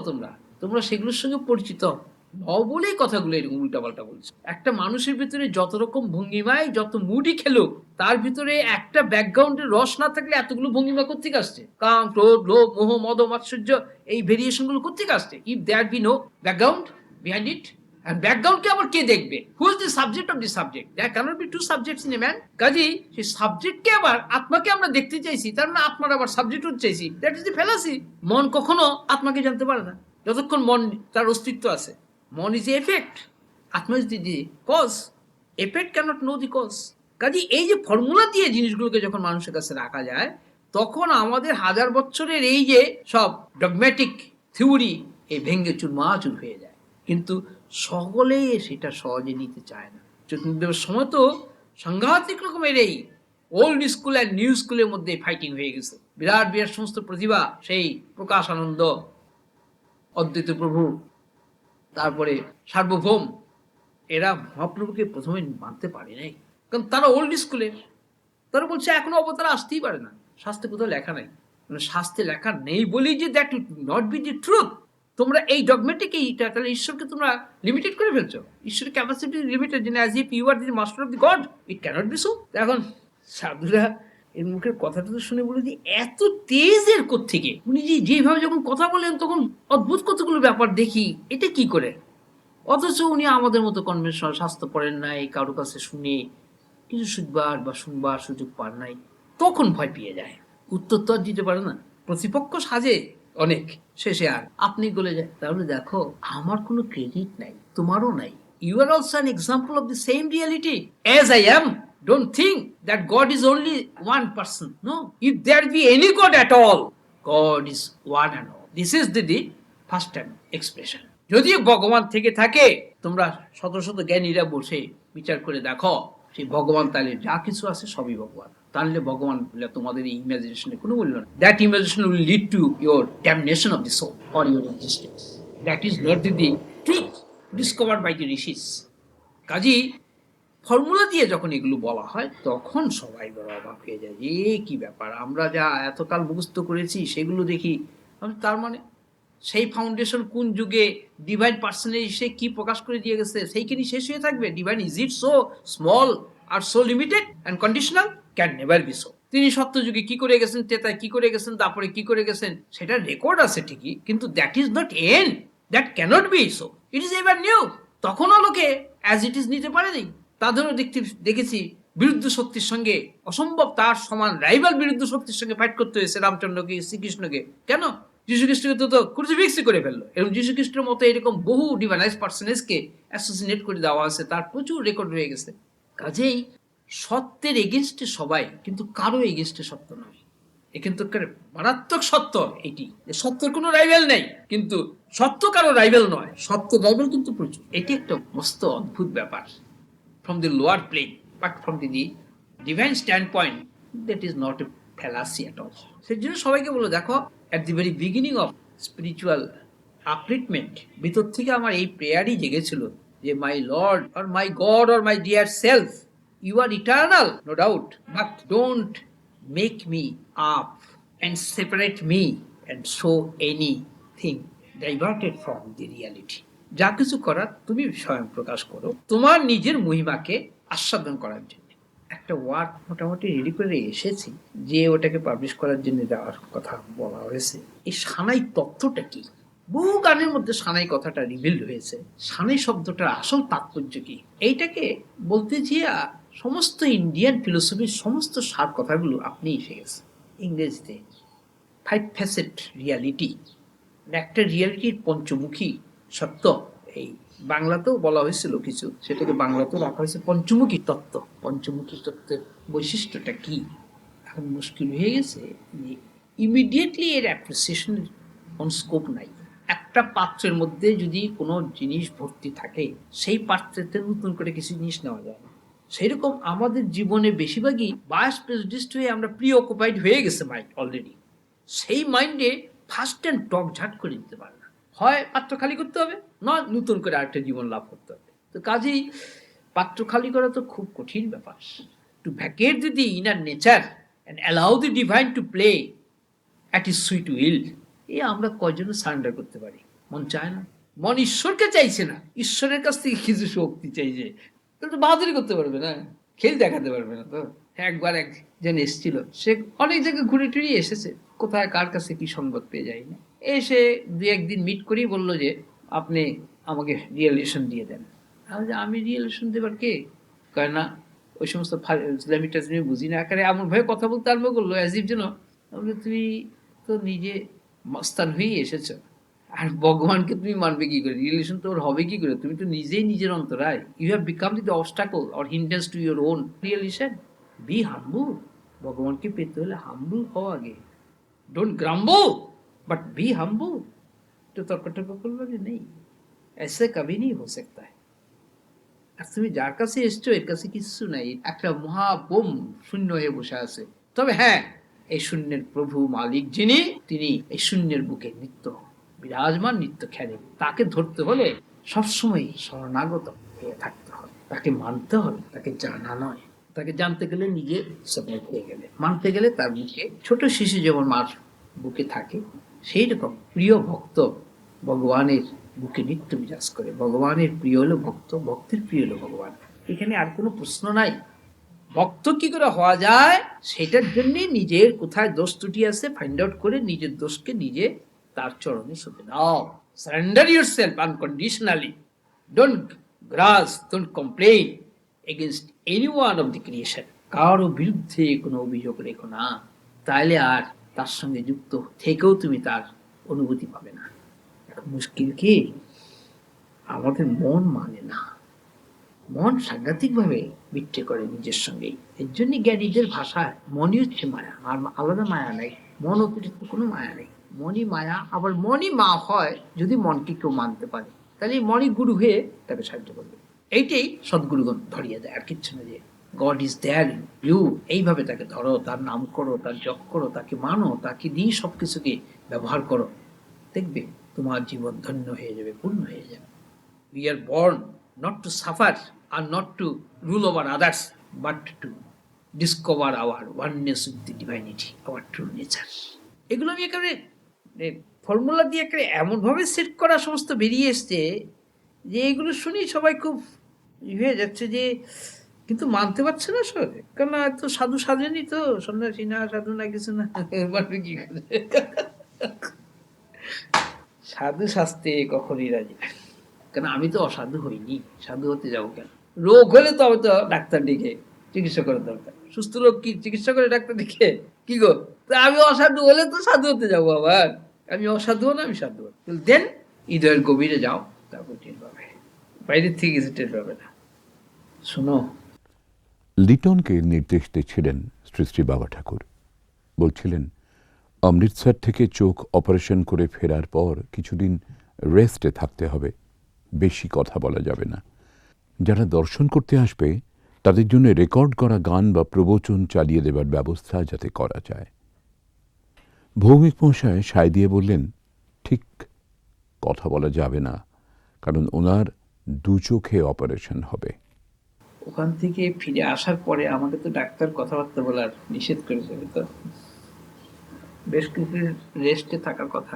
তোমরা সেগুলোর সঙ্গে পরিচিত নও বলেই কথাগুলো এরকম উল্টাপাল্টা বলছে। একটা মানুষের ভিতরে যত রকম ভঙ্গিমায় যত মুডই খেলুক, তার ভিতরে একটা ব্যাকগ্রাউন্ডের রস না থাকলে এতগুলো ভঙ্গিমা কোত্থেকে আসছে? কাম, ক্রোধ, লোভ, মোহ, মদ, মাৎসর্য, এই ভেরিয়েশনগুলো কোত্থেকে আসছে? If there be no background behind it, and ব্যাকগ্রাউন্ডকে আবার কে দেখবে? Who is the subject of the subject? There cannot be two subjects in a man. কাজেই সেই সাবজেক্টকে আবার আত্মাকে আমরা দেখতে চাইছি, তার মানে আত্মার আবার সাবজেক্ট হতে চাইছি। That is the fallacy. মন কখনো আত্মাকে জানতে পারে না যতক্ষণ মন তার অস্তিত্ব আছে। মন ইজ এফেক্ট, আত্মা is the cause, effect cannot know the cause. কাজে এই যে ফর্মুলা দিয়ে জিনিসগুলোকে যখন মানুষের কাছে রাখা যায়, তখন আমাদের হাজার বছরের এই যে সব ডগম্যাটিক থিওরি এই ভেঙ্গে চুরমাচুর হয়ে যায়। কিন্তু সকলেই সেটা সহজে নিতে চায় না। চৈতন্যদেবের সময় তো সাংঘাতিক রকমের এই ওল্ড স্কুল অ্যান্ড নিউ স্কুলের মধ্যে ফাইটিং হয়ে গেছে। বিরাট বিরাট সমস্ত প্রতিভা, সেই প্রকাশ আনন্দ, অদ্বৈত প্রভু, তারপরে সার্বভৌম, এরা মহাপ্রভুকে প্রথমে মানতে পারে নাই, কারণ তারা ওল্ড স্কুলের। তারা বলছে এখনো অবতার আসতেই পারে না, শাস্ত্রে কোথাও লেখা নাই। মানে শাস্ত্রে লেখা নেই বলেই যে that would not be the truth. তোমরা এই ডগমেটিক এইটা, তাহলে ঈশ্বরকে তোমরা লিমিটেড করে ফেলছো। ঈশ্বরের capacity limited, as if you are the master of the God, it cannot be so. এখন সাধুরা এর মুখের কথাটা তো শুনে বলে যে এত তেজের কোত্থেকে, উনি যেভাবে যখন কথা বলেন তখন অদ্ভুত কতগুলো ব্যাপার দেখি, এটা কি করে? অথচ উনি আমাদের মতো কনভেনশনাল শাস্ত্র পড়েন নাই, কারো কাছে শুনে কিছু শিখবার বা শুনবার সুযোগ পান নাই, তখন ভয় পেয়ে যায়, উত্তর তো আর দিতে পারে না, প্রতিপক্ষ সাজে অনেক, শেষে আর আপনি গলে যায়। তাহলে দেখো, আমার কোনো ক্রেডিট নাই, তোমারও নাই। You are also an example of the same reality as I am. Don't think that God is only one person. No. If there be any God at all, God is one and all. This is the first time expression. যদি ভগবান থেকে থাকে, তোমরা শত শত জ্ঞানীরা বসে বিচার করে দেখো, সেই ভগবান তাহলে যা কিছু আছে সবই ভগবান। তাহলে ভগবান বলে তোমাদের এই ইমাজিনেশনে কোনো মূল্য নেই। That imagination will lead to your damnation of the soul or your existence. That is not the truth discovered by the rishis. Kazi formula দিয়ে যখন এগুলো বলা হয় তখন সবাই বড় অবাক হয়ে যায় যে কি ব্যাপার, আমরা যা এতকাল মুখস্থ করেছি সেগুলো দেখি। তার মানে সেই ফাউন্ডেশন কোন যুগে ডিভাইন পার্সনে এসে কি প্রকাশ করে দিয়ে গেছে সেইখানে শেষ হয়ে থাকবে? Divine is it so small আর so limited and conditional? Can never be so. তিনি সত্য যুগে কি করে গেছেন, তেতায় কি করে গেছেন, তারপরে কি করে গেছেন, সেটা রেকর্ড আছে ঠিকই, কিন্তু that is not end, that cannot be so, it is ever new. তখনও লোকে অ্যাজ ইট ইজ নিতে পারেনি। তাদেরও দেখেছি বিরুদ্ধ শক্তির সঙ্গে অসম্ভব তার সমান রাইভাল বিরুদ্ধ শক্তির সঙ্গে ফাইট করতে হয়েছে রামচন্দ্রকে, শ্রীকৃষ্ণকে। কেন? যীশু খ্রিস্টকে তো ক্রুসিফিক্সই করে ফেললো। এবং যীশু খ্রিস্টের মতো এরকম বহু ডিভাইনাইজ পার্সনেজকে অ্যাসোসিনেট করে দেওয়া হয়েছে, তার প্রচুর রেকর্ড রয়ে গেছে। কাজেই সত্যের এগেনস্টে সবাই, কিন্তু কারো এগেনস্টে সত্য নয়। এ কিন্তু মারাত্মক সত্য এটি, সত্যের কোনো রাইভেল নেই, কিন্তু সত্য কারো রাইভেল নয়, সত্যের রাইভেল কিন্তু প্রচুর। এটি একটা মস্ত অদ্ভুত ব্যাপার from the lower plane, but from the divine standpoint, that is not a fallacy at all. সেই জন্য সবাইকে বলো, দেখো, at the very beginning of spiritual upliftment, ভিতর থেকে আমার এই প্রেয়ারই জেগেছিল যে my Lord or my God or my dear self, you are eternal, no doubt, but don't make me up and separate me and show anything diverted from the reality. যা কিছু করার তুমি স্বয়ং প্রকাশ করো তোমার নিজের মহিমাকে আস্বাদন করার জন্য। একটা ওয়ার্ড মোটামুটি রেডি করে এসেছি যে ওটাকে পাবলিশ করার জন্য দেওয়ার কথা বলা হয়েছে। এই সানাই তত্ত্বটা কি? বহু গানের মধ্যে সানাই কথাটা রিভিল হয়েছে। সানাই শব্দটার আসল তাৎপর্য কি, এইটাকে বলতে গিয়ে সমস্ত ইন্ডিয়ান ফিলোসফির সমস্ত সার কথাগুলো আপনি এসে গেছে ইংরেজিতে। 5 ফ্যাসেট রিয়ালিটি, একটা রিয়ালিটির পঞ্চমুখী সত্য। এই বাংলাতেও বলা হয়েছিল কিছু, সেটাকে বাংলাতেও রাখা হয়েছে পঞ্চমুখী তত্ত্ব। পঞ্চমুখী তত্ত্বের বৈশিষ্ট্যটা কি এখন মুশকিল হয়ে গেছে। ইমিডিয়েটলি এর অ্যাপ্রিসিয়েশনের কোন স্কোপ নাই। একটা পাত্রের মধ্যে যদি কোনো জিনিস ভর্তি থাকে, সেই পাত্রেতে নতুন করে কিছু জিনিস নেওয়া যায় না। সেইরকম আমাদের জীবনে বেশিরভাগই বায়াস প্রেজুডিসড হয়ে আমরা প্রি অকুপাইড হয়ে গেছে মাইন্ড অলরেডি। সেই মাইন্ডে ফার্স্ট অ্যান্ড টপ ঝাট করে দিতে পারে না। হয় পাত্র খালি করতে হবে, নয় নতুন করে আরেকটা জীবন লাভ করতে হবে। তো কাজেই পাত্র খালি করা তো খুব কঠিন ব্যাপার। To vacate the inner nature and allow the divine to play at his sweet will, আমরা কয়জনে সারেন্ডার করতে পারি? মন চায় না, মন ঈশ্বরকে চাইছে না, ঈশ্বরের কাছ থেকে কিছু শক্তি চাইছে। তাহলে তো বাহাদুরি করতে পারবে না, খেল দেখাতে পারবে না। তো একবার একজন এসেছিল, সে অনেক জায়গায় ঘুরে টুরে এসেছে, কোথায় কার কাছে কি সংবাদ পেয়ে যায় না, এসে 2-1 দিন মিট করেই বললো যে আপনি আমাকে রিয়েলেশন দিয়ে দেন। আমি রিয়েলেশন দেবার কে? কয় না, ওই সমস্ত ইসলামী টাজমি বুঝি না। আকারে এমন ভাবে কথা বলতে আরম্ভ করলো অ্যাজিব যেন তুমি তো নিজে মস্তান হয়েই এসেছ, আর ভগবানকে তুমি মানবে কি করে? রিলেশন তো ওর হবে কি করে? তুমি তো নিজেই নিজের অন্তরায়। You have become the obstacle or hindrance to your own realisation. Be humble. ভগবানকে পেতে হলে হাম্বল হও আগে। Don't grumble but be humble. তো তর্ক করলো যে নেই, এসে কবি নেই হো সকতা है। আর তুমি যার কাছে এসছো এর কাছে কিছু নাই, একটা মহাবোম শূন্য হয়ে বসে আছে। তবে হ্যাঁ, এই শূন্যের প্রভু মালিক যিনি, তিনি এই শূন্যের বুকে নিত্য বিরাজমান, নিত্য খেলে। তাকে ধরতে হলে সবসময় শরণাগত হয়ে থাকতে হবে, তাকে মানতে হবে, তাকে জানা নয়। তাকে জানতে গেলে নিজে সাবমিট হয়ে গেলে, মানতে গেলে তার বুকে, ছোট শিশু যেমন মার বুকে থাকে, সেই রকম প্রিয় ভক্ত ভগবানের বুকে নিত্য বিরাজ করে। ভগবানের প্রিয় হলো ভক্ত, ভক্তের প্রিয় হলো ভগবান। এখানে আর কোনো প্রশ্ন নাই। ভক্ত কি করে হওয়া যায় সেটার জন্য নিজের কোথায় দোষ ত্রুটি আছে ফাইন্ড আউট করে নিজের দোষকে নিজে তার চরণে সঁপে দাও। Surrender yourself unconditionally. Don't glass, don't complain against any one of the creation. কারো বিরুদ্ধে কোনো অভিযোগ রেখো না, তাইলে আর তার সঙ্গে যুক্ত থেকেও তুমি তার অনুভূতি পাবে না। মুশকিল কি, আমাদের মন মানে না। মন সাংঘাতিকভাবে বিট্রে করে নিজের সঙ্গেই। এর জন্য জ্ঞানীদের ভাষায় মনই হচ্ছে মায়া, আর আলাদা মায়া নেই। মন অতিরিক্ত কোনো মায়া নেই, মনই মায়া। আবার মনই মা হয় যদি মনকে কেউ মানতে পারে, তাহলে মনই গুরু হয়ে তাকে সাহায্য করবে। এইটাই সদ্গুরুগণ ধরিয়ে দেয়, আর কিচ্ছু না। যে God is there in you, এইভাবে তাকে ধরো, তার নাম করো, তার জপ করো, তাকে মানো, তাকে দিয়ে সবকিছুকে ব্যবহার করো, দেখবে তোমার জীবন ধন্য হয়ে যাবে, পূর্ণ হয়ে যাবে। We are born not to suffer, are not to rule over others, but to discover our oneness with the divinity, our true nature. এগুলো আমি একেবারে ফর্মুলা দিয়ে একেবারে এমনভাবে সেট করা সমস্ত বেরিয়ে এসছে যে এগুলো শুনি সবাই খুব হয়ে যাচ্ছে যে, কিন্তু মানতে পারছে না সবাই, কারণ এত সাধু সাজেনি তো, সন্ন্যাসী না, সাধু না, কিছু না, মানে কি করে? সাধু শাস্তে কখনই রাজি না, কারণ আমি তো অসাধু হইনি, সাধু হতে যাবো কেন? রোগ হলে তবে তো ডাক্তার ডেকে চিকিৎসা করার দরকার, সুস্থ রোগ কি চিকিৎসা করে ডাক্তার ডেকে কি গো? তা আমি অসাধু হলে তো সাধু হতে যাবো আবার? আমি অসাধু না, আমি সাধু দেন হৃদয়ের গভীরে যাও, তারপর টের পাবে, বাইরের থেকে কিছু টের পাবে না। শোনো, লিটনকে নির্দেশ দিচ্ছিলেন শ্রী শ্রী বাবা ঠাকুর। বলছিলেন, অমৃতসর থেকে চোখ অপারেশন করে ফেরার পর কিছুদিন রেস্টে থাকতে হবে, বেশি কথা বলা যাবে না। যারা দর্শন করতে আসবে তাদের জন্য রেকর্ড করা গান বা প্রবচন চালিয়ে দেবার ব্যবস্থা যাতে করা যায়। ভৌমিক মশাই সায় দিয়ে বললেন, ঠিক, কথা বলা যাবে না, কারণ ওনার দু চোখে অপারেশন হবে। ওখান থেকে ফিরে আসার পরে আমাকে তো ডাক্তার কথাবার্তা বলার নিষেধ করেছে, তো বেশ কিছু রেস্টে থাকার কথা,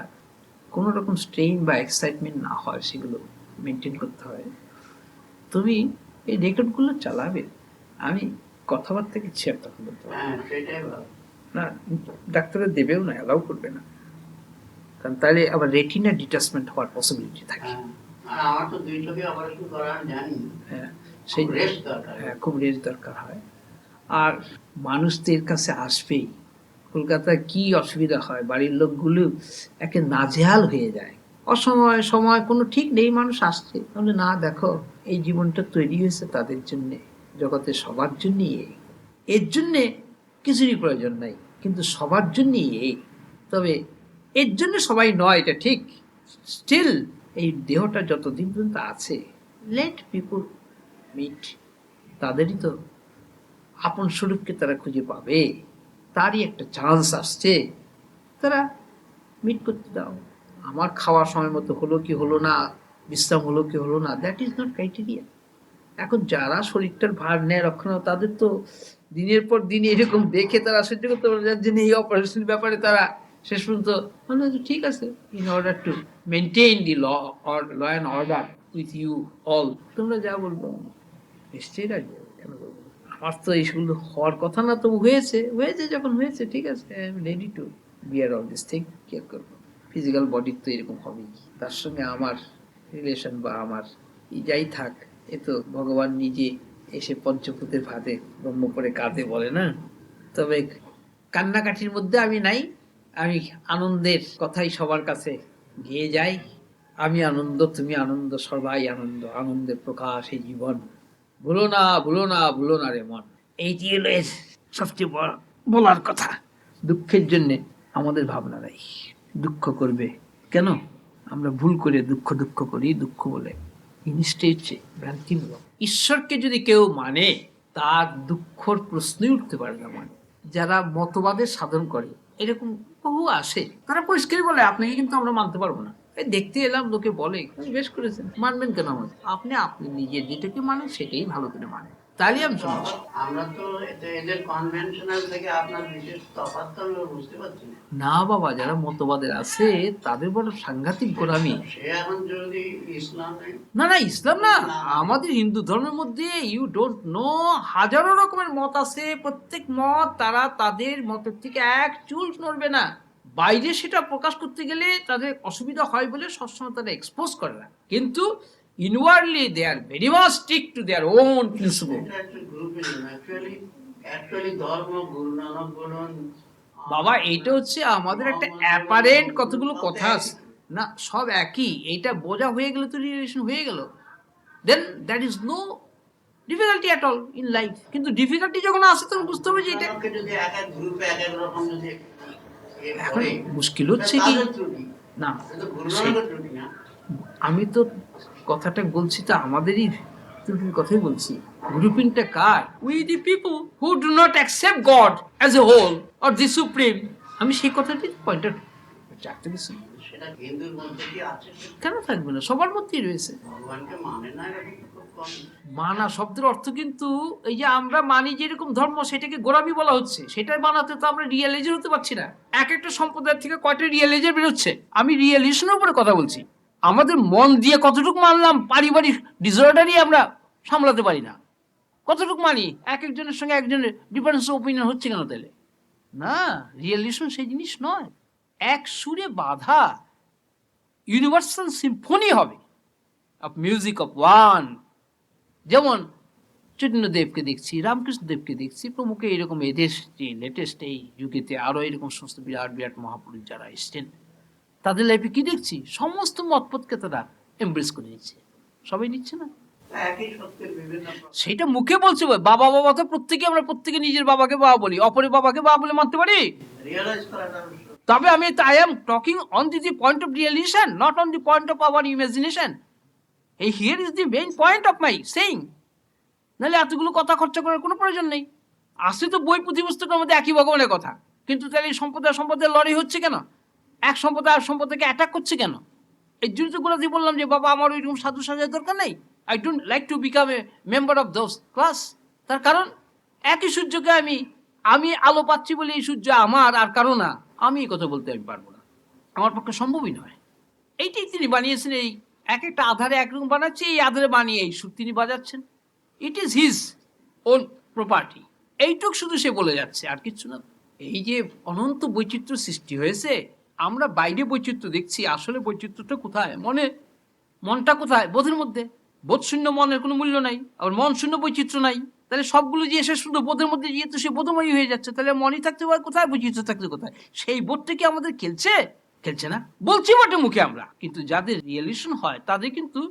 কোনো রকম স্ট্রেইন বা এক্সাইটমেন্ট না হয় সেগুলো মেনটেন করতে হয়। তুমি এই রেকর্ডগুলো চালাবে, আমি কথাবার্তা কিছু একটা বলতে না, ডাক্তারের দেবেও না, অ্যালাউ করবে না, কারণ তাহলে আবার রেটিনা ডিটাচমেন্ট হওয়ার পসিবিলিটি থাকে। আমার তো দুই চোখে অপারেশন করা আমি জানি। হ্যাঁ, সেই রেস্ট দরকার। হ্যাঁ, খুব রেস্ট দরকার হয়। আর মানুষ তো এর কাছে আসবেই। কলকাতায় কি অসুবিধা হয়, বাড়ির লোকগুলো একে নাজেহাল হয়ে যায়, অসময় সময় কোনো ঠিক নেই, মানুষ আসছে, তাহলে না, দেখো এই জীবনটা তৈরি হয়েছে তাদের জন্যে, জগতে সবার জন্যই এর জন্যে কিছুরই প্রয়োজন নাই, কিন্তু সবার জন্যই তবে এর জন্য সবাই নয়, এটা ঠিক। স্টিল এই দেহটা যতদিন পর্যন্ত আছে, লেট পিপুল মিট, তাদেরই তো আপন স্বরূপকে তারা খুঁজে পাবে, তারই একটা চান্স আসছে, তারা মিট করতে দাও। আমার খাওয়ার সময় মতো হলো কি হলো না, বিশ্রাম হলো কি হলো না, দ্যাট ইজ নট ক্রাইটেরিয়া। এখন যারা শরীরটার ভার নেয় রক্ষণ, তাদের তো দিনের পর দিন এরকম দেখে তারা সহ্য করতে পারে, যার জন্য এই অপারেশনের ব্যাপারে তারা শেষ পর্যন্ত বললো যে ঠিক আছে, in order to maintain the law and order with you all, তোমরা যা বলবো নিশ্চয়ই রাজি হবে, কেন বলবো? আমার তো এইগুলো হওয়ার কথা না, তো হয়েছে, যখন হয়েছে, ঠিক আছে, I am ready to bear all this thing. কে করবো? ফিজিক্যাল বডির তো এরকম হবেই, তার সঙ্গে আমার রিলেশন বা আমার যাই থাক, এ তো ভগবান নিজে এসে পঞ্চভূতের ভাতে ব্রহ্ম করে কাঁদে বলে না। তবে কান্নাকাঠির মধ্যে আমি নাই, আমি আনন্দের কথাই সবার কাছে গিয়ে যাই। আমি আনন্দ, তুমি আনন্দ, সবাই আনন্দ, আনন্দের প্রকাশ এই জীবন, ভুলো না, ভুলো না, ভুলো না রে মন, এইটি হলো এর সবচেয়ে বলার কথা। দুঃখের জন্যে আমাদের ভাবনা নাই, দুঃখ করবে কেন? আমরা ভুল করে দুঃখ করি, দুঃখ বলে জিনিসটা হচ্ছে ভ্রান্তিমূলক। ঈশ্বরকে যদি কেউ মানে, তার দুঃখর প্রশ্নই উঠতে পারে না। মানে যারা মতবাদের সাধন করে, এরকম বহু আসে, তারা পরিষ্কারই বলে আপনাকে কিন্তু আমরা মানতে পারবো না, এই দেখতে এলাম, লোকে বলে বেশ করেছেন, মানবেন কেন আমাদের? আপনি নিজের যেটাকে মানেন সেটাই ভালো করে মানেন, তাহলে আমি শুনছি। আমরা তো এদের কনভেনশনাল থেকে আপনার বিশেষ তফাৎ তো আমরা বুঝতে পারছি না। না বাবা, যারা মতবাদের আছে তাদের বড় সাংঘাতিক গোড়ামি। সে এখন যদি ইসলামে না, ইসলাম না, আমাদের হিন্দু ধর্মের মধ্যে ইউ ডোন্ট নো, হাজারো রকমের মত আছে, প্রত্যেক মত তারা তাদের মতের থেকে এক চুল নড়বে না। বাইরে সেটা প্রকাশ করতে গেলে তাদের অসুবিধা হয় বলে সবসময় তারা এক্সপোজ করে না, কিন্তু inwardly they are very much stick to their own principle. এটা একটা গ্রুপিজম, অ্যাকচুয়ালি ধর্ম, গুরু নানক বলুন বাবা, এইটা হচ্ছে আমাদের একটা অ্যাপারেন্ট কতগুলো কথা আছে না, সব একই, এইটা বোঝা হয়ে গেলে তো রিলেশন হয়ে গেল, then that is no difficulty at all in life. কিন্তু ডিফিকাল্টি যখন আসে তখন বুঝতে হবে যে এটা যদি এক এক গ্রুপে এক এক রকম যদি এখন মুশকিল হচ্ছে কি না, আমি তো কথাটা বলছি তো আমাদেরই ত্রুটির কথাই বলছি। গ্রুপিংটা কার? We the people who do not accept God as a whole or the supreme. আমি সেই কথাটি পয়েন্ট আউট চাকতে গেছি। সেটা হিন্দুর মধ্যে কি আছে? কেন থাকবে না, সবার মধ্যেই রয়েছে। ভগবানকে মানে না এরকম কোন মানা শব্দের অর্থ কিন্তু এই যে আমরা মানি যেরকম ধর্ম সেটাকে গোড়ামি বলা হচ্ছে, সেটাই বানাতে তো আমরা রিয়েলাইজার হতে পারছি না। এক একটা সম্প্রদায় থেকে কয়টা রিয়েলাইজার বেরোচ্ছে। আমি রিয়েলিশনের উপরে কথা বলছি। আমাদের মন দিয়ে কতটুকু মানলাম, পারিবারিক ডিসঅর্ডারই আমরা সামলাতে পারি না। কতটুকু মানি, এক একজনের সঙ্গে একজনের ডিফারেন্স অপিনিয়ন হচ্ছে কেন তাহলে? না, রিয়েলিশন সেই জিনিস নয়। এক সুরে বাঁধা ইউনিভার্সাল সিম্ফনি হবে অফ মিউজিক অফ ওয়ান। যেমন চৈতন্যদেবকে দেখছি, রামকৃষ্ণদেবকে দেখছি, প্রমুখ এইরকম এদেশ যে লেটেস্ট এই যুগেতে আরও এরকম সমস্ত বিরাট বিরাট মহাপুরুষ যারা এসছেন, তাদের লাইফে কি দেখছি? সমস্ত মতপথকে তারা এমব্রেস করে নিচ্ছে। সবাই নিচ্ছে না? একই সত্যের বিভিন্ন সেটা মুখে বলছে, বাবা বাবা তো প্রত্যেকে, আমরা প্রত্যেকে নিজের বাবাকে বাবা বলি, অপরের বাবাকে বাবা বলে মানতে পারি। রিয়েলাইজ করাটা আবশ্যক। তবে আমি I am talking on the point of realisation, not on the point of our imagination. এই here is the main point of my saying. নাহলে এতগুলো কথা খরচা করার কোনো প্রয়োজন নেই। আসলে তো বই পুঁথিপুস্তকের মধ্যে একই ভগবানের কথা, কিন্তু তাহলে এই সম্প্রদায় লড়াই হচ্ছে কেন? এক সম্প্রদায় আর সম্প্রদায়কে অ্যাটাক করছে কেন? এই জন্য তো গোড়াতেই বললাম যে বাবা আমার ওইরকম সাধু সাজার দরকার নেই। I don't like to become a member of those class. তার কারণ একই সূর্যকে আমি আলো পাচ্ছি বলে এই সূর্য আমার আর কারো না, আমি এই কথা বলতে আমি পারবো না, আমার পক্ষে সম্ভবই নয়। এইটাই তিনি বানিয়েছেন। এই এক একটা আধারে একরকম বানাচ্ছে, এই আধারে বানিয়ে এই সুর তিনি বাজাচ্ছেন। It is his own property. এইটুক শুধু সে বলে যাচ্ছে, আর কিচ্ছু না। এই যে অনন্ত বৈচিত্র্য সৃষ্টি হয়েছে, আমরা বাইরে বৈচিত্র্য দেখছি, আসলে বৈচিত্র্যটা কোথায়? মনটা কোথায়? বোধের মধ্যে। বোধশূন্য মনের কোনো মূল্য নাই, আবার মন শূন্য বৈচিত্র্য নাই। তাহলে সবগুলো যে এসে শুধু বোধের মধ্যে গিয়ে তো সে বোধময়ী হয়ে যাচ্ছে। তাহলে মনই থাকতে পারে কোথায়, বৈচিত্র্য থাকতে কোথায়? সেই বোধটা কি আমাদের খেলছে না? বলছি বটে মুখে আমরা, কিন্তু যাদের রিয়েলিশন হয় তাদের কিন্তু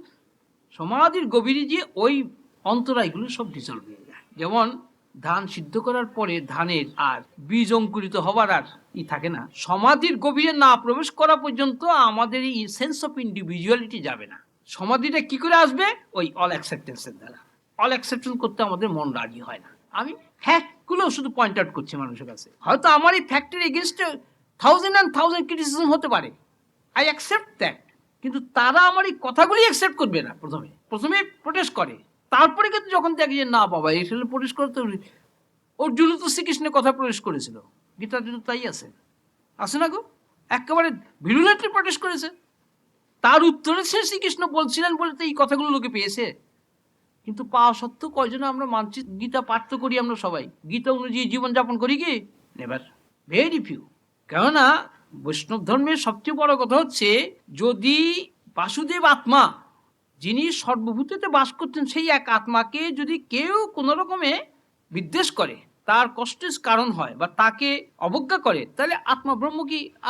সমাধির গভীরে যে ওই অন্তরায়গুলো সব ডিসলভ হয়ে যায়। যেমন ধান সিদ্ধ করার পরে ধানের আর বীজ অঙ্কুরিত হবার আর থাকে না, সমাধির গভীরে না প্রবেশ করা পর্যন্ত আমাদের এই সেন্স অফ ইন্ডিভিজুয়ালিটি যাবে না। সমাধিটা কি করে আসবে? ওই অল অ্যাকসেপ্টেন্সের দ্বারা। অল অ্যাকসেপ্টেন্স করতে আমাদের মন রাজি হয় না। আমি ফ্যাক্টগুলো শুধু পয়েন্ট আউট করছি মানুষের কাছে। হয়তো আমার এই ফ্যাক্টের এগেনস্টে 1000 ক্রিটিসিজম হতে পারে, আই অ্যাকসেপ্ট দ্যাট, কিন্তু তারা আমার এই কথাগুলি অ্যাকসেপ্ট করবে না। প্রথমে প্রোটেস্ট করে, তারপরে কিন্তু যখন দেখে যে না বাবা এখানে প্রোটেস্ট করতে, অর্জুন তো শ্রীকৃষ্ণের কথা প্রবেশ করেছিল, গীতার জন্য তাই আছে না গো? একেবারে ভিরুলেন্টলি প্রোটেস্ট করেছে। তার উত্তরে সে শ্রীকৃষ্ণ বলছিলেন বলে তো এই কথাগুলো লোকে পেয়েছে। কিন্তু পাওয়া সত্ত্বেও কয়জনে আমরা মানছি? গীতা পাঠ তো করি আমরা সবাই, গীতা অনুযায়ী জীবনযাপন করি কি? Never, very few. কেননা বৈষ্ণব ধর্মের সবচেয়ে বড় কথা হচ্ছে, যদি বাসুদেব আত্মা, যিনি সর্বভূতেতে বাস করতেন, সেই এক আত্মাকে যদি কেউ কোনো রকমে বিদ্বেষ করে, তার কষ্টের কারণ হয় বা তাকে অবজ্ঞা করে, তাহলে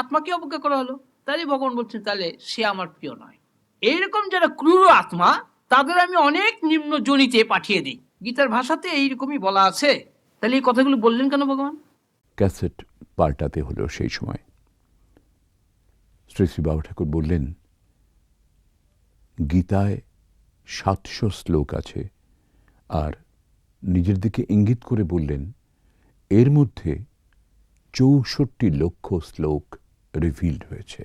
আত্মাকে অবজ্ঞা করা হলো। তাহলে ভগবান বলছেন তাহলে সে আমার প্রিয় নয়। এইরকম যারা ক্রূর আত্মা, তাদের আমি অনেক নিম্ন জনিতে পাঠিয়ে দিই। গীতার ভাষাতে এইরকমই বলা আছে। তাহলে এই কথাগুলো বললেন কেন ভগবান? ক্যাসেট পাল্টাতে হলো সেই সময়। শ্রী শ্রী বাবা ঠাকুর বললেন, গীতায় 700 শ্লোক আছে, আর নিজের দিকে ইঙ্গিত করে বললেন এর মধ্যে 64 লক্ষ শ্লোক রিভিল্ড হয়েছে।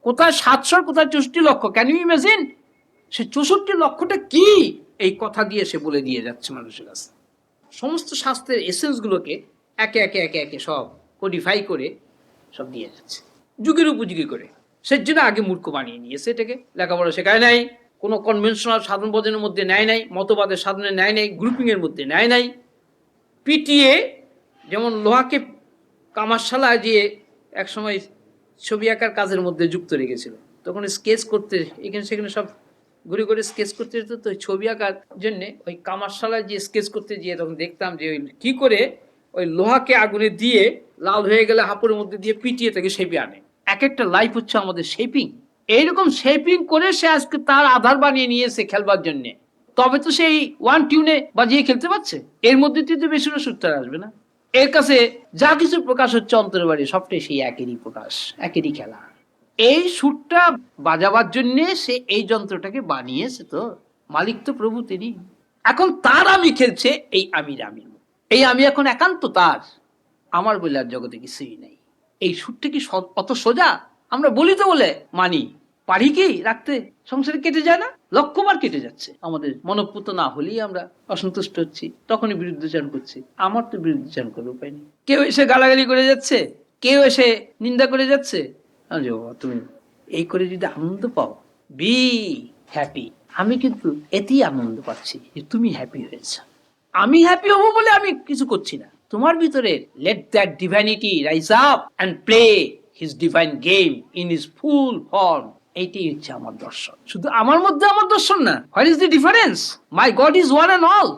কোথায় 700, কোথায় 64 লক্ষ? Can you imagine? সে 64 লক্ষটা কি এই কথা দিয়ে সে বলে দিয়ে যাচ্ছে মানুষের কাছে। সমস্ত শাস্ত্রের এসেন্সগুলোকে একে একে একে একে সব কোডিফাই করে সব দিয়ে যাচ্ছে, যুগের উপযোগী করে। সেই জন্য আগে মূর্খ বানিয়ে নিয়েছে এটাকে। লেখাপড়া শেখায় নাই, কোনো কনভেনশনাল সাধন ভজনের মধ্যে নেয় নাই, মতবাদের সাধনে নেয় নাই, গ্রুপিংয়ের মধ্যে নেয় নাই। পিটিয়ে, যেমন লোহাকে কামারশালায় দিয়ে একসময় ছবি আঁকার কাজের মধ্যে যুক্ত রেখেছিল, তখন স্কেচ করতে এখানে সেখানে সব ঘুরে ঘুরে স্কেচ করতে যেত। তো ছবি আঁকার জন্যে ওই কামারশালায় যে স্কেচ করতে গিয়ে তখন দেখতাম যে ওই কী করে ওই লোহাকে আগুনে দিয়ে লাল হয়ে গেলে হাঁপুরের মধ্যে দিয়ে পিটিয়ে তাকে শেপে আনে। এক একটা লাইফ হচ্ছে আমাদের শেপিং। এইরকম শেপিং করে সে আজকে তার আধার বানিয়ে নিয়েছে খেলবার জন্যে। তবে তো সেই ওয়ান টিউনে বাজিয়ে খেলতে পারছে। এর মধ্যে তো বেশি সুরতার আসবে না। এর কাছে যা কিছু প্রকাশ হচ্ছে অন্তরের বাড়ি, সবটাই সেই একই প্রকাশ, একই খেলা। এই সুরটা বাজাবার জন্যে সে এই যন্ত্রটাকে বানিয়েছে। তো মালিক তো প্রভু তিনি। এখন তার আমি খেলছে এই আমির। এই আমি এখন একান্ত তার, আমার বলে আর জগতে কিছুই নেই। এই সুরটা কি অত সোজা? আমরা বলি তো বলে মানি, পারি কি রাখতে? সংসারে কেটে যায় না? লক্ষবার কেটে যাচ্ছে। আমাদের মনোপুত না হলেই আমরা অসন্তুষ্ট হচ্ছি, তখনই বিরুদ্ধাচরণ করছি। আমার তো বিরুদ্ধাচরণ করার উপায় নেই। কেউ এসে গালাগালি করে যাচ্ছে, কেউ এসে নিন্দা করে যাচ্ছে, আমি যে বাবা তুমি এই করে যদি আনন্দ পাও, বি হ্যাপি। আমি কিন্তু এতেই আনন্দ পাচ্ছি যে তুমি হ্যাপি হয়েছ। আমি হ্যাপি হবো বলে আমি কিছু করছি না। তোমার ভিতরে let that divinity rise up and play his divine game in his full form. এইটাই হচ্ছে আমার দর্শন। শুধু আমার মধ্যে আমার দর্শন না। What is the difference? My god is one and all,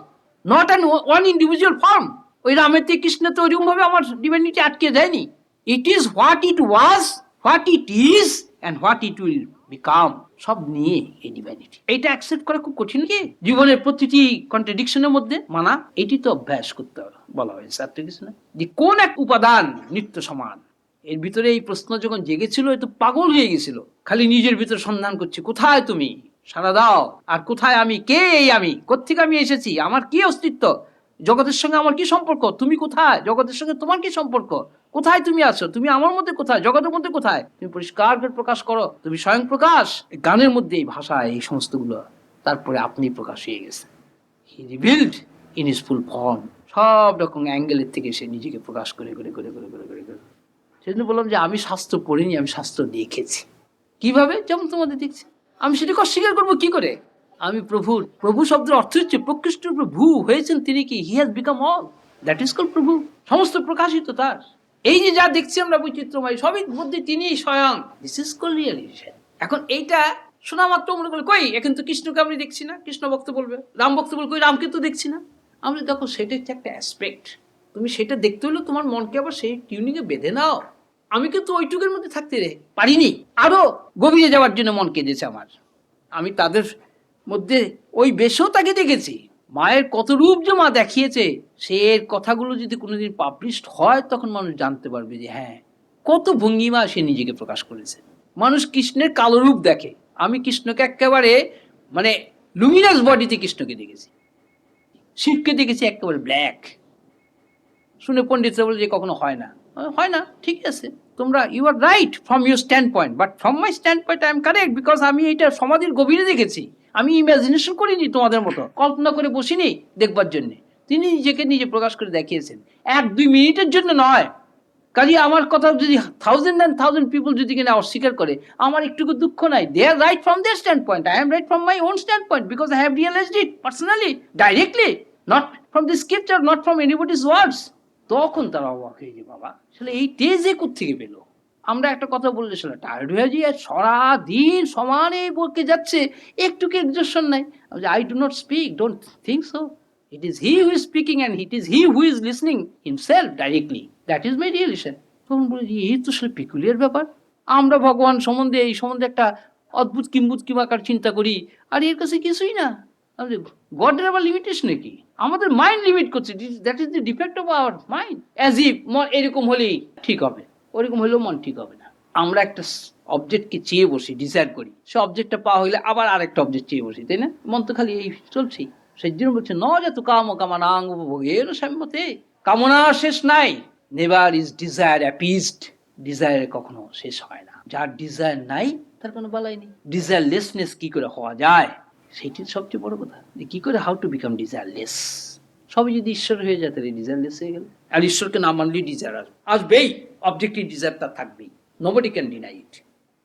not an one individual form. ওই রামেতে কৃষ্ণতে ওইরকম ভাবে আমার ডিভাইনিটি আটকে যায়নি। It is what it was, what it is and what it will become. সব নিয়ে এই ডিভাইনিটি। এইটা অ্যাকসেপ্ট করা খুব কঠিন কি? জীবনের প্রতিটি কন্ট্রাডিকশনের মধ্যে মানা, এটি তো অভ্যাস করতে হবে বলা হয়েছে। আর তো কিছু না। যে কোন এক উপাদান নিত্য সমান, এর ভিতরে এই প্রশ্ন যখন জেগেছিল, এ তো পাগল হয়ে গেছিল। খালি নিজের ভিতরে সন্ধান করছে, কোথায় তুমি, সাড়া দাও। আর কোথায় আমি, কে এই আমি, কোত্থেকে আমি এসেছি, আমার কি অস্তিত্ব, জগতের সঙ্গে আমার কি সম্পর্ক, তুমি কোথায়, জগতের সঙ্গে তোমার কি সম্পর্ক, কোথায় তুমি আছো, তুমি আমার মধ্যে কোথায়, জগতের মধ্যে কোথায়, তুমি পরিষ্কার করে প্রকাশ করো, তুমি স্বয়ং প্রকাশ। গানের মধ্যে এই ভাষায় এই সমস্তগুলো তারপরে আপনি প্রকাশ হয়ে গেছে। He revealed in his full form. সব রকম অ্যাঙ্গেলের থেকে সে নিজেকে প্রকাশ করে করে করে করে করে করে করে। সেজন্য বললাম যে আমি শাস্ত্র পড়িনি, আমি শাস্ত্র দেখেছি। কিভাবে? যেমন তোমাদের দেখছি। আমি সেটাকে অস্বীকার করবো কি করে? আমি প্রভুর, প্রভু শব্দের অর্থ হচ্ছে প্রকৃষ্ট প্রভু হয়েছেন তিনি। কি? He has become all, that is called প্রভু। সমস্ত প্রকাশিত তার। এই যে যা দেখছি আমরা বৈচিত্র্যময়, সবই মধ্যে তিনি স্বয়ং। This is called realisation. এখন এইটা শোনা মাত্র মনে করলে কই, এখন তো কৃষ্ণকে আমি দেখছি না, কৃষ্ণ ভক্ত বলবে, রাম ভক্ত বলবে কই রামকে তো দেখছি না। আমরা দেখো সেটা হচ্ছে একটা অ্যাসপেক্ট। তুমি সেটা দেখতে হলে তোমার মনকে আবার সেই টিউনিংয়ে বেঁধে নাও। আমি কিন্তু ওইটুকের মধ্যে থাকতে পারিনি, আরো গভীরে যাওয়ার জন্য মন কেঁদেছে আমার। আমি তাদের মধ্যে ওই বেশেও তাকে দেখেছি। মায়ের কত রূপ যে মা দেখিয়েছে, সে কথাগুলো যদি কোনোদিন পাবলিশড হয়, তখন মানুষ জানতে পারবে যে হ্যাঁ, কত ভঙ্গিমা সে নিজেকে প্রকাশ করেছে। মানুষ কৃষ্ণের কালো রূপ দেখে, আমি কৃষ্ণকে একেবারে মানে লুমিনাস বডিতে কৃষ্ণকে দেখেছি। শিবকে দেখেছি একেবারে ব্ল্যাক। শুনে পণ্ডিতরা বলে যে কখনো হয় না, হয় না, ঠিক আছে, তোমরা you are right from your standpoint, but from my stand point I am correct, because আমি এটা সমাধির গভীরে দেখেছি। আমি ইমাজিনেশন করিনি, তোমাদের মতো কল্পনা করে বসিনি দেখবার জন্য। তিনি নিজেকে নিজে প্রকাশ করে দেখিয়েছেন, 1-2 মিনিটের জন্য নয়। কাজে আমার কথা যদি 1000 পিপল যদি কিনা অস্বীকার করে, আমার একটুকু দুঃখ নাই। They are right from their stand point, I am right from my own stand point, because I have realised it personally, directly, not from the scripture, not from anybody's words. তখন তারা অবাক হয়ে যে বাবা, আসলে এই তেজে কোত্থেকে পেল। আমরা একটা কথা বললে সেটা টায়ার্ড হয়ে যাই, আর সারাদিন সমানে বকে যাচ্ছে, একটুকে এক্সজশন নাই। I do not speak, don't think so. It is he who is speaking and it is he who is listening himself directly. That is my realization. তখন বলি এই তো আসলে পিকুলিয়ার ব্যাপার। আমরা ভগবান সম্বন্ধে, এই সম্বন্ধে একটা অদ্ভুত কিম্বুৎকিমাকার চিন্তা করি, আর এর কাছে কিছুই না। গডের আবার লিমিটেশন কি? আমাদের মাইন্ড লিমিট করছে। That is the defect of our mind. As if এরকম হলেই ঠিক হবে, ওরকম হলেও মন ঠিক হবে না। আমরা একটা অবজেক্টকে চেয়ে বসি, ডিসাইড করি, সে অবজেক্টটা পাওয়া হইলে আবার আরেকটা অবজেক্ট চেয়ে বসি, তাই না? মন তো খালি এই চলছেই। সেই জন্য বলছে ন যত কাম কামনাং উপভোগের সাম্যতে, কামনা শেষ নাই। নেভার ইজ ডিজায়ার অ্যাপিজড, ডিজায়ার কখনো শেষ হয় না। যার ডিজায়ার নাই তার কোনো বালাই নেই। ডিজায়ারলেসনেস কি করে হওয়া যায়, সেইটি সবচেয়ে বড় কথা। যে কি করে, হাউ টু বিকাম ডিজায়ারলেস। সবই যদি ঈশ্বর হয়ে যায় তাহলে ডিজায়ারলেস হয়ে গেল। আর ঈশ্বরকে না মানলেই ডিজায়ার আসবেই, অবজেক্টিভ ডিজায়ার তার থাকবেই, নোবডি ক্যান ডিনাই ইট।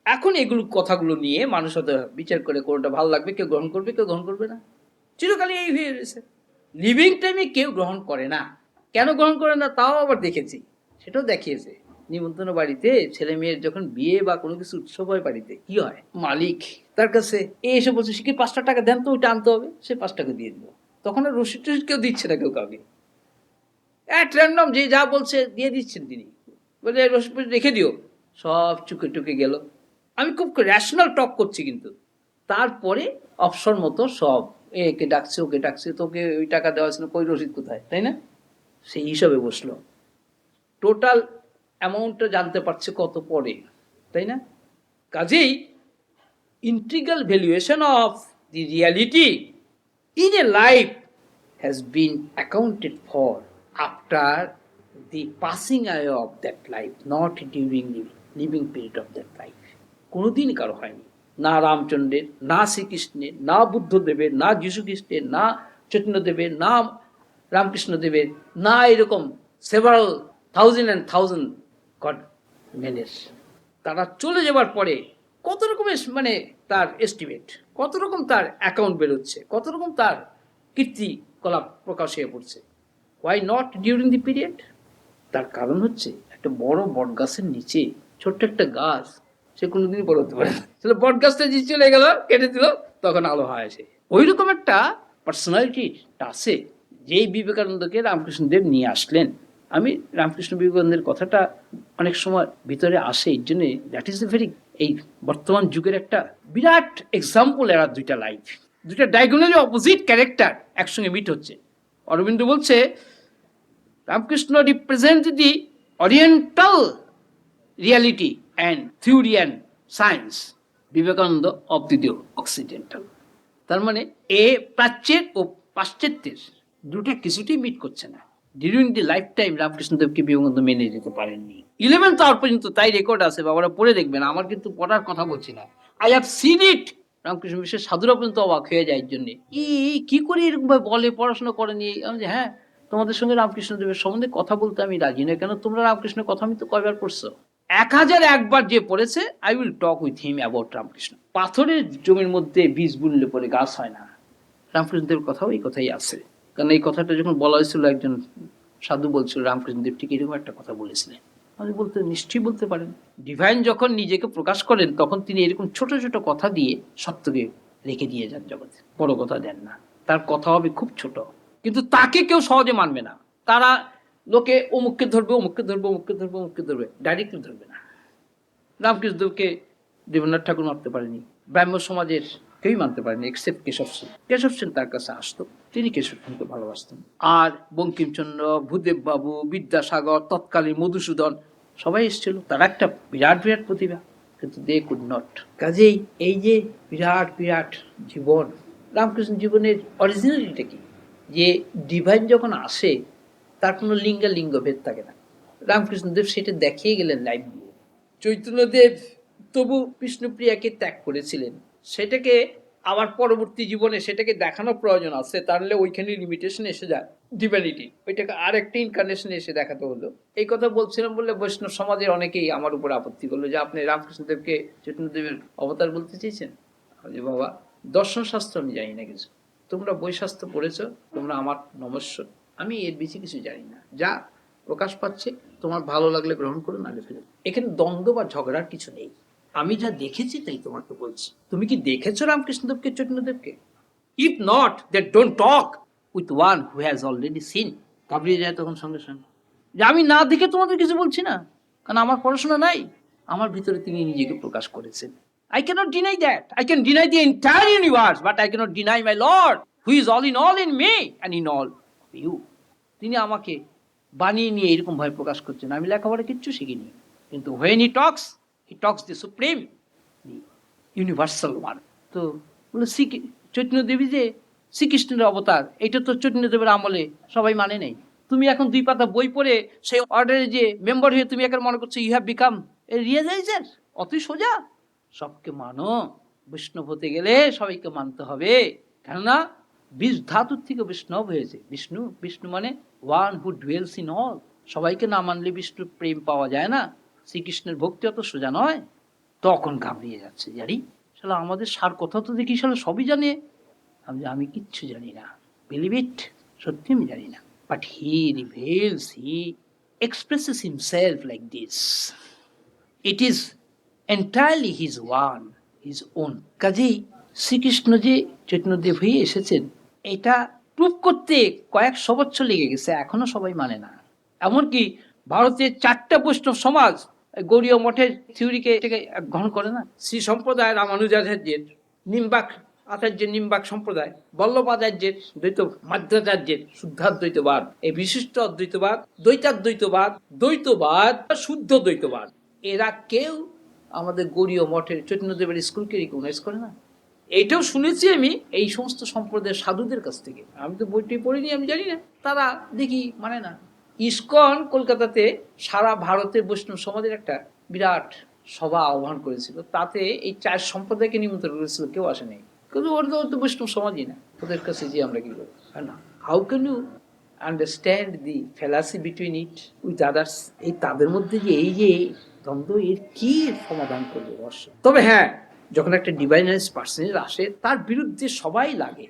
এখন এগুলো কথাগুলো নিয়ে মানুষ হয়তো বিচার করে, কোনটা ভালো লাগবে, কেউ গ্রহণ করবে, কেউ গ্রহণ করবে না। চিরকালই এই হয়ে রয়েছে। লিভিং টাইমে কেউ গ্রহণ করে না। কেন গ্রহণ করে না তাও আবার দেখেছি, সেটাও দেখিয়েছে। নিমন্ত্রণ বাড়িতে ছেলে মেয়ের যখন বিয়ে বা কোনো কিছু উৎসব হয়, বাড়িতে কি হয়, মালিক তার কাছে এসে বলছে সে কি 5টা টাকা দেন তো, ওইটা আনতে হবে, সে 5 টাকা দিয়ে দিল। তখন আর রসিদ টসিদ কেউ দিচ্ছে না, কেউ কাউকে, অ্যাট র্যান্ডম যে যা বলছে দিয়ে দিচ্ছেন তিনি। বলে রসিদ রেখে দিও, সব চুকে টুকে গেল। আমি খুব র্যাশনাল টক করছি, কিন্তু তারপরে অপশন মতো সব একে ডাকছে, ওকে ডাকছে, তোকে ওই টাকা দেওয়া ছিল, কই রসিদ কোথায়, তাই না? সেই হিসাবে বসলো, টোটাল অ্যামাউন্টটা জানতে পারছে কত পরে, তাই না? কাজেই integral valuation of the reality in a life has been accounted for after the passing away of that life, not during the living period of that life. কোনোদিন কারো হয়নি। না রামচন্দ্রের, না শ্রীকৃষ্ণের, না বুদ্ধদেবের, না যীশু খ্রিস্টের, না চৈতন্যদেবের, না রামকৃষ্ণদেবের, না এরকম several thousand and thousand god মেনের। তারা চলে যাবার পরে কত রকমের মানে তার এস্টিমেট, কত রকম তার অ্যাকাউন্ট বেরোচ্ছে, কত রকম তার কীর্তিকলাপ প্রকাশ হয়ে পড়ছে। Why not during the period? তার কারণ হচ্ছে একটা বড় বট গাছের নিচে ছোট্ট একটা গাছ, সে কোনোদিনই বড় হতে পারে না। তাহলে বট গাছটা যে চলে গেল, কেটে দিল, তখন আলো হয় আসে। ওই রকম একটা পার্সোনালিটি আছে যেই বিবেকানন্দকে রামকৃষ্ণদেব নিয়ে আসলেন। আমি রামকৃষ্ণ বিবেকানন্দের কথাটা অনেক সময় ভিতরে আসে, এই জন্যে দ্যাট ইজ এ ভেরি, এই বর্তমান যুগের একটা বিরাট এক্সাম্পল। এরা দুইটা লাইফ, দুইটা ডায়াগোনালি অপোজিট ক্যারেক্টার একসঙ্গে মিট হচ্ছে। অরবিন্দ বলছে Ramakrishna represent the oriental reality and theory and science, Vivekananda of the occidental. তার মানে এ প্রাচ্যের ও পাশ্চাত্যের দুটো কিছুতেই মিট করছে না। ডিউরিং দি লাইফ টাইম রামকৃষ্ণদেবকে বিবেকানন্দ মেনে যেতে পারেননি। 11th আওয়ার পর্যন্ত তাই রেকর্ড আছে, বাবারা পড়ে দেখবেন, আমার কিন্তু পড়ার কথা বলছি না, আই হ্যাভ সিন ইট। রামকৃষ্ণ মিশনের সাধুরা পর্যন্ত অবাক হয়ে যায় এর জন্যে, কি করে এরকম ভাবে বলে, পড়াশোনা করেনি। আমি যে হ্যাঁ, তোমাদের সঙ্গে রামকৃষ্ণদেবের সম্বন্ধে কথা বলতে আমি রাজি না, কেন তোমরা রামকৃষ্ণের কথা আমি তো কয়বার পড়ছো? 1001 বার যে পড়েছে, I will talk with him about Ramakrishna. পাথরের জমির মধ্যে বীজ বুনলে পরে গাছ হয় না, রামকৃষ্ণদেবের কথাও এই কথাই আছে। কারণ এই কথাটা যখন বলা হয়েছিল, একজন সাধু বলছিল রামকৃষ্ণদেব ঠিক এরকম একটা কথা বলেছিলেন। আমি বলতে নিশ্চয়ই বলতে পারেন। ডিভাইন যখন নিজেকে প্রকাশ করেন, তখন তিনি এরকম ছোট ছোট কথা দিয়ে সত্যকে রেখে দিয়ে যান জগতে, বড় কথা দেন না। তার কথা হবে খুব ছোট, কিন্তু তাকে কেউ সহজে মানবে না। তারা লোকে অমুককে ধরবে, অমুককে ধরবে, অমুককে ধরবে, অমুককে ধরবে, ডাইরেক্টলি ধরবে না। রামকৃষ্ণদেবকে দেবেন্দ্রনাথ ঠাকুর মানতে পারেনি, ব্রাহ্ম সমাজের কেউই মানতে পারেনি এক্সেপ্ট কেশব সেন। কেশব সেন তার কাছে আসতো, তিনি কেশব সেনকে ভালোবাসতেন। আর বঙ্কিমচন্দ্র, ভূদেব বাবু, বিদ্যাসাগর, তৎকালীন মধুসূদন, সবাই এসেছিল। তারা একটা বিরাট বিরাট প্রতিভা, কিন্তু দে কুড নট। কাজেই এই যে বিরাট বিরাট জীবন, রামকৃষ্ণ জীবনের অরিজিনালিটা কি? যে ডিভাইন যখন আসে, তার কোনো লিঙ্গ ভেদ থাকে না। রামকৃষ্ণদেব সেটা দেখিয়ে গেলেন লাইভ দিয়ে। চৈতন্যদেব তবু বিষ্ণুপ্রিয়াকে ত্যাগ করেছিলেন, সেটাকে আবার পরবর্তী জীবনে সেটাকে দেখানোর প্রয়োজন আছে, তাহলে ওইখানে লিমিটেশন এসে যায় ডিভাইনিটি, ওইটাকে আর একটা ইনকার্নেশনে এসে দেখাতে হলো। এই কথা বলছিলাম বললে বৈষ্ণব সমাজের অনেকেই আমার উপর আপত্তি করলো যে আপনি রামকৃষ্ণদেবকে চৈতন্যদেবের অবতার বলতে চেয়েছেন। যে বাবা, দর্শন শাস্ত্র আমি জানি না কিছু, তোমরা বৈশাস্ত্র পড়েছ, তোমরা আমার নমস্য, আমি এর বেশি কিছু জানি না। যা প্রকাশ পাচ্ছে তোমার ভালো লাগলে গ্রহণ করো, নালে ফেলে। এখানে দ্বন্দ্ব বা ঝগড়ার কিছু নেই। আমি যা দেখেছি তাই তোমাকে বলছি। তুমি কি দেখেছো রামকৃষ্ণদেবকে, চৈতন্যদেবকে? If not, that don't talk with one who has already seen. কাবড়িয়ে যায় তখন সঙ্গে সঙ্গে যে আমি না দেখে তোমাদের কিছু বলছি না, কারণ আমার পড়াশোনা নাই। আমার ভিতরে তিনি নিজেকে প্রকাশ করেছেন। I cannot deny that. I can deny the entire universe, but I cannot deny my Lord, who is all in me and in all of you. তিনি আমাকে বানিয়ে নিয়ে এরকম ভাবে প্রকাশ করছেন। আমি লেখাপড়া কিচ্ছু শিখিনি, কিন্তু when he talks the supreme, the universal one. তো বলে চৈতন্যদেবী যে শ্রীকৃষ্ণের অবতার, এটা তো চৈতন্যদেবের আমলে সবাই মানে নেই। তুমি এখন 2 পাতা বই পড়ে সেই অর্ডারে যে মেম্বার হয়ে তুমি এখন মনে করছো ইউ হ্যাভ বিকাম এ রিয়েলাইজার। অতই সোজা? সবকে মানো। বৈষ্ণব হতে গেলে সবাইকে মানতে হবে, কেননা বীজ ধাতুর থেকে বৈষ্ণব হয়েছে। বিষ্ণু মানে one who duels in all. সবাইকে না মানলে বিষ্ণুর প্রেম পাওয়া যায় না। শ্রীকৃষ্ণের ভক্তি অত সোজা নয়। তখন ঘাবড়িয়ে যাচ্ছে, জানি শালা আমাদের সার কথা তো দেখি শালা সবই জানে। আমি কিচ্ছু জানি না, বিলিভ ইট, সত্যি আমি জানি না। But he reveals, he expresses himself like this. It is entirely his one, his own. কাজেই শ্রীকৃষ্ণ যে চৈতন্যদেব হয়ে এসেছেন, এটা প্রুভ করতে কয়েকশো বছর লেগে গেছে, এখনো সবাই মানে না। এমনকি ভারতের 4টা বৈষ্ণব সমাজ গৌড়ীয় মঠের থিওরিকে গ্রহণ করে না। শ্রী সম্প্রদায় রামানুজাচার্যের, নিম্বাক আচার্যের নিম্বাক সম্প্রদায়, বল্লভাচার্যের দ্বৈত, মাধ্যাচার্যের শুদ্ধাদ্বৈতবাদ, এই বিশিষ্ট অদ্বৈতবাদ, দ্বৈতাদ্বৈতবাদ, দ্বৈতবাদ, শুদ্ধ দ্বৈতবাদ, এরা কেউ আমাদের গৌড়ীয় মঠের চৈতন্যদেবের স্কুলকে রিকগনাইজ করে না। এইটাও শুনেছি আমি এই সমস্ত সম্প্রদায়ের সাধুদের কাছ থেকে। আমি তো বইটি পড়িনি, আমি জানি না। তারা দেখি মানে না। ইসকন কলকাতাতে সারা ভারতের বৈষ্ণব সমাজের একটা বিরাট সভা আহ্বান করেছিল, তাতে এই 4 সম্প্রদায়কে নিমন্ত্রণ করেছিল, কেউ আসেনি। কিন্তু ওরা তো বৈষ্ণব সমাজই না, ওদের কাছে যে আমরা কি করবো না। How can you understand the fallacy between it with others? এই তাদের মধ্যে যে এই যে দ্বন্দ্ব, এর কি সমাধান করবে অবশ্য। তবে হ্যাঁ, যখন একটা ডিভাইনাইজ পার্সেন্টেজ আসে তার বিরুদ্ধে সবাই লাগে,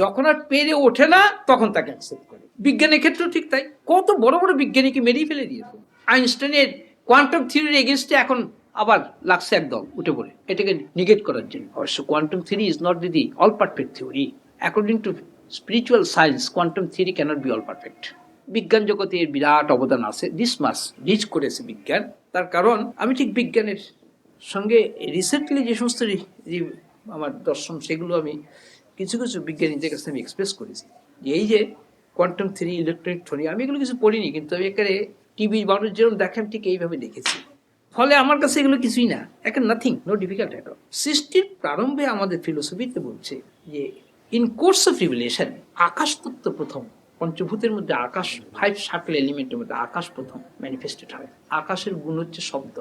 যখন আর পেরে ওঠে না তখন তাকে অ্যাকসেপ্ট করে। বিজ্ঞানের ক্ষেত্রেও ঠিক তাই, কত বড় বড় বিজ্ঞানীকে মেরিয়ে ফেলে দিয়েছে। আইনস্টাইনের কোয়ান্টাম থিওরির এগেনস্টে এখন আবার লাগছে একদল উঠে পড়ে এটাকে নিগেট করার জন্য। অবশ্য quantum theory is not the all perfect theory. According to spiritual science, quantum theory cannot be all perfect. বিজ্ঞান জগতে এর বিরাট অবদান আছে, দিস মাস রিচ করেছে বিজ্ঞান। তার কারণ আমি ঠিক বিজ্ঞানের সঙ্গে রিসেন্টলি যে সমস্ত আমার দর্শন, সেগুলো আমি কিছু কিছু বিজ্ঞানীদের কাছে আমি এক্সপ্রেস করেছি যে এই যে কোয়ান্টাম থিওরি, ইলেকট্রনিক থিওরি, আমি এগুলো কিছু পড়িনি, কিন্তু আমি এখানে টিভি মানুষ যেরকম দেখেন ঠিক এইভাবে দেখেছি। ফলে আমার কাছে এগুলো কিছুই না, এখন nothing, no difficult at all. সৃষ্টির প্রারম্ভে আমাদের ফিলোসফিতে বলছে যে ইন কোর্স অফ রিভেলেশন আকাশ তত্ত্ব প্রথম, পঞ্চভূতের মধ্যে আকাশ, 5 সার্কেল এলিমেন্টের মধ্যে আকাশ প্রথম ম্যানিফেস্টেড হয়। আকাশের গুণ হচ্ছে শব্দ